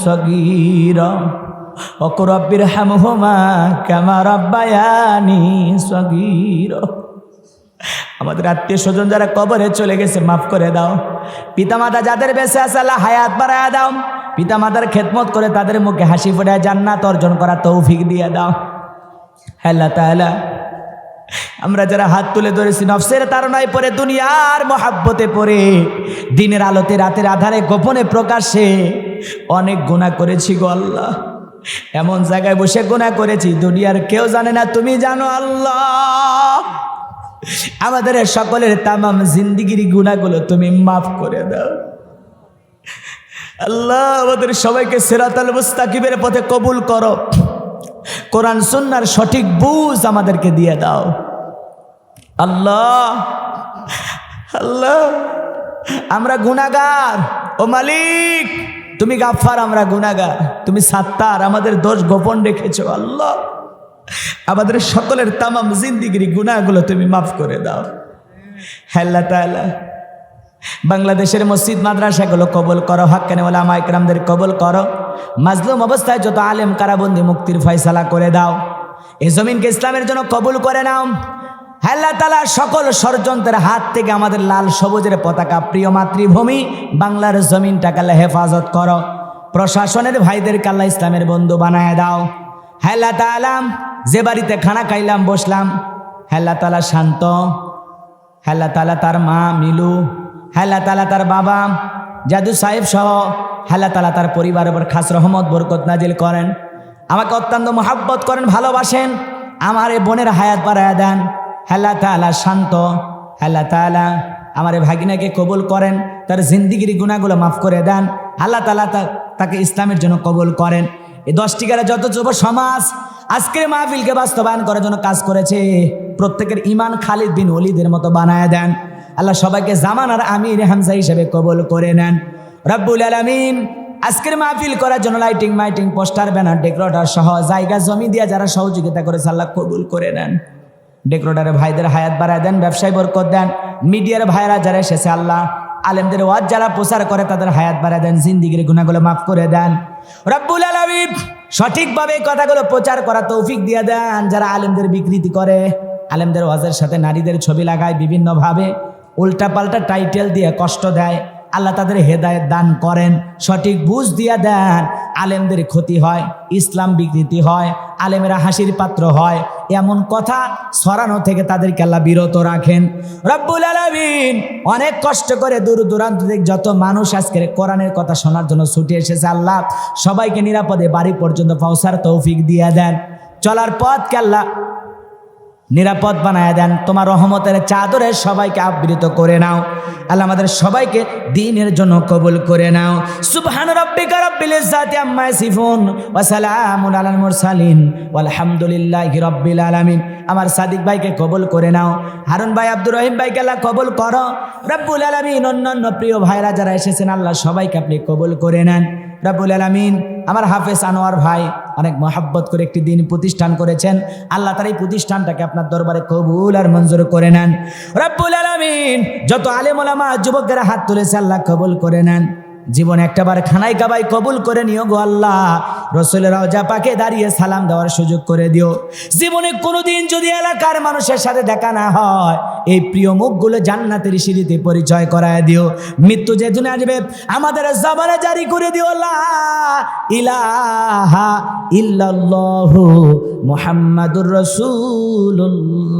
সগীরা ওয়া রব্বির হামহুমা কামা রব্বায়ানি সগীরা। আমাদের আত্মীয় স্বজন যারা কবরে চলে গেছে মাফ করে দাও। পিতামাতা যাদের বেঁচে আছে আল্লাহ হায়াত বাড়ায় দাও। পিতামাতার খেদমত করে তাদের মুখে হাসি ফোটায় জান্নাত অর্জন করা তৌফিক দিয়ে দাও। আল্লাহ তাআলা, আমরা যারা হাত তুলে ধরেছি নফসের তাড়নায় পড়ে, দুনিয়ার মহাব্বতে পড়ে, দিনের আলোতে রাতের আধারে গোপনে প্রকাশ্যে অনেক গুনাহ করেছি গো আল্লাহ। এমন জায়গায় বসে গুনাহ করেছি দুনিয়ার কেউ জানে না, তুমি জানো আল্লাহ। আমাদের সকলের তামাম জিন্দিগির গুনাহগুলো তুমি মাফ করে দাও আল্লাহ। আমাদের সবাইকে সিরাতাল মুস্তাকিমের পথে কবুল করো। কোরআন সুন্নাহর সঠিক বুঝ আমাদেরকে দিয়ে দাও আল্লাহ। আল্লাহ, আমরা গুনাহগার, ও মালিক তুমি গাফফার, আমরা গুনাহগার, তুমি সাত্তার, আমাদের দোষ গোপন রেখেছো আল্লাহ। আমাদের সকলের তামাম জিন্দিগির গুনাহগুলো তুমি মাফ করে দাও। আল্লাহ তাআলা, বাংলাদেশের মসজিদ মাদ্রাসাগুলো কবুল করো। হাক্কানি উলামা ইকরামদের কবুল করো। মাজলুম অবস্থায় যত আলেম কারাবন্দি মুক্তির ফয়সালা করে দাও। এই জমিনকে ইসলামের জন্য কবুল করে নাও আল্লাহ তাআলা। সকল ষড়যন্ত্রের হাত থেকে আমাদের লাল সবুজের পতাকা, প্রিয় মাতৃভূমি বাংলার জমিনটাকে আল্লাহ হেফাজত করো। প্রশাসনের ভাইদেরকে আল্লাহ ইসলামের বন্ধু বানায় দাও আল্লাহ তাআলা। যে বাড়িতে খানা খাইলাম বসলাম আল্লাহ তাআলা শান্ত, আল্লাহ তাআলা তার মা মিলু, আল্লাহ তাআলা তার বাবা জাদু সাহেব সহ আল্লাহ তাআলা তার পরিবারের উপর খাস রহমত বরকত নাজিল করেন। আমাকে অত্যন্ত মহাব্বত করেন, ভালোবাসেন। আমার এই বোনের হায়াত বাড়ায় দেন আল্লাহ তাআলা। শান্ত আল্লাহ তাআলা আমার এই ভাগিনাকে কবুল করেন, তার জিন্দিগির গুনাহগুলো মাফ করে দেন আল্লাহ তাআলা। তাকে ইসলামের জন্য কবুল করেন। এই 10টি গ্রামের যত যুব সমাজ আজকের মাহফিলকে বাস্তবায়ন করার জন্য কাজ করেছে, প্রত্যেকের ঈমান খালিদ বিন ওলীদের মতো বানায় দেন আল্লাহ। সবাইকে জামানার আমির হামজা হিসেবে কবুল করে নেন রব্বুল আলামিন। আজকের মাহফিল করার জন্য লাইটিং মাইটিং পোস্টার ব্যানার ডেকোরেটর সহ জায়গা জমি দিয়ে যারা সহযোগিতা করেছে আল্লাহ কবুল করে নেন। ডেকোরেটরের ভাইদের হায়াত বাড়ায় দেন, ব্যবসায় বরকত দেন। মিডিয়ার ভাইরা যারা এসেছে আল্লাহ, আলেমদের ওয়াজ যারা প্রচার করে তাদের হায়াত বাড়ায় দেন, জিন্দিগির গুনাহগুলো মাফ করে দেন রব্বুল আলামিন। সঠিকভাবে কথাগুলো প্রচার করা তৌফিক দিয়ে দেন। যারা আলেমদের বিকৃতি করে, আলেমদের ওয়াজের সাথে নারীদের ছবি লাগায়, বিভিন্নভাবে উল্টাপাল্টা টাইটেল দিয়ে কষ্ট দেয়, আল্লাহ তাদের হেদায়েত দান করেন, সঠিক বুঝ দিয়া দেন। আলেমদের ক্ষতি হয়, ইসলাম বিকৃতি হয়, আলেমেরা হাসির পাত্র হয়, এমন কথা ছড়ানো থেকে তাদেরকে আল্লাহ বিরত রাখেন রব্বুল আলামিন। অনেক কষ্ট করে দূর দূরান্ত থেকে যত মানুষ আজকের কোরআনের কথা শোনার জন্য ছুটে এসেছে, আল্লাহ সবাইকে নিরাপদে বাড়ি পর্যন্ত পৌঁছার তৌফিক দিয়ে দেন। চলার পথকে আল্লাহ নিরাপদ বানায় দেন। তোমার রহমতের চাদরে সবাইকে আবৃত করে নাও আল্লাহ, আমাদের সবাইকে দ্বীনের জন্য কবুল করে নাও। সুবহান রাব্বিকা রাব্বিল ইজ্জাতি আম্মা ইয়াসিফুন ওয়া সালামুন আলাল মুরসালিন ওয়ালহামদুলিল্লাহি রাব্বিল আলামিন। আমার সাদিক ভাইকে কবুল করে নাও, হারুন ভাই, আব্দুর রহিম ভাইকে আল্লাহ কবুল করো রব্বুল আলামিন। অন্যান্য প্রিয় ভাইরা যারা এসেছেন আল্লাহ সবাইকে আপনি কবুল করে নেন রব্বুল আলামিন। আমার হাফেজ আনোয়ার ভাই অনেক মহাব্বত করে একটি দিন প্রতিষ্ঠান করেছেন, আল্লাহ তার এই প্রতিষ্ঠানটাকে আপনার দরবারে কবুল আর মঞ্জুর করে নেন রব্বুল আলামিন। যত আলেম ওলামা যুবকেরা হাত তুলেছে আল্লাহ কবুল করে নেন। জীবনে একটাবার খানাই কাবাই কবুল করে নিও গো আল্লাহ। রসুলের রওজা পাকে দাঁড়িয়ে সালাম দেওয়ার সুযোগ করে দিও। জীবনে কোনোদিন যদি এলাকার মানুষের সাথে দেখা না হয়, এই প্রিয় মুখগুলো জান্নাতের সিঁড়িতে পরিচয় করায় দিও। মৃত্যু যেদিন আসবে আমাদের জবানে জারি করে দিও লা ইলাহা ইল্লাল্লাহু মুহাম্মাদুর রাসূলুল্লাহ।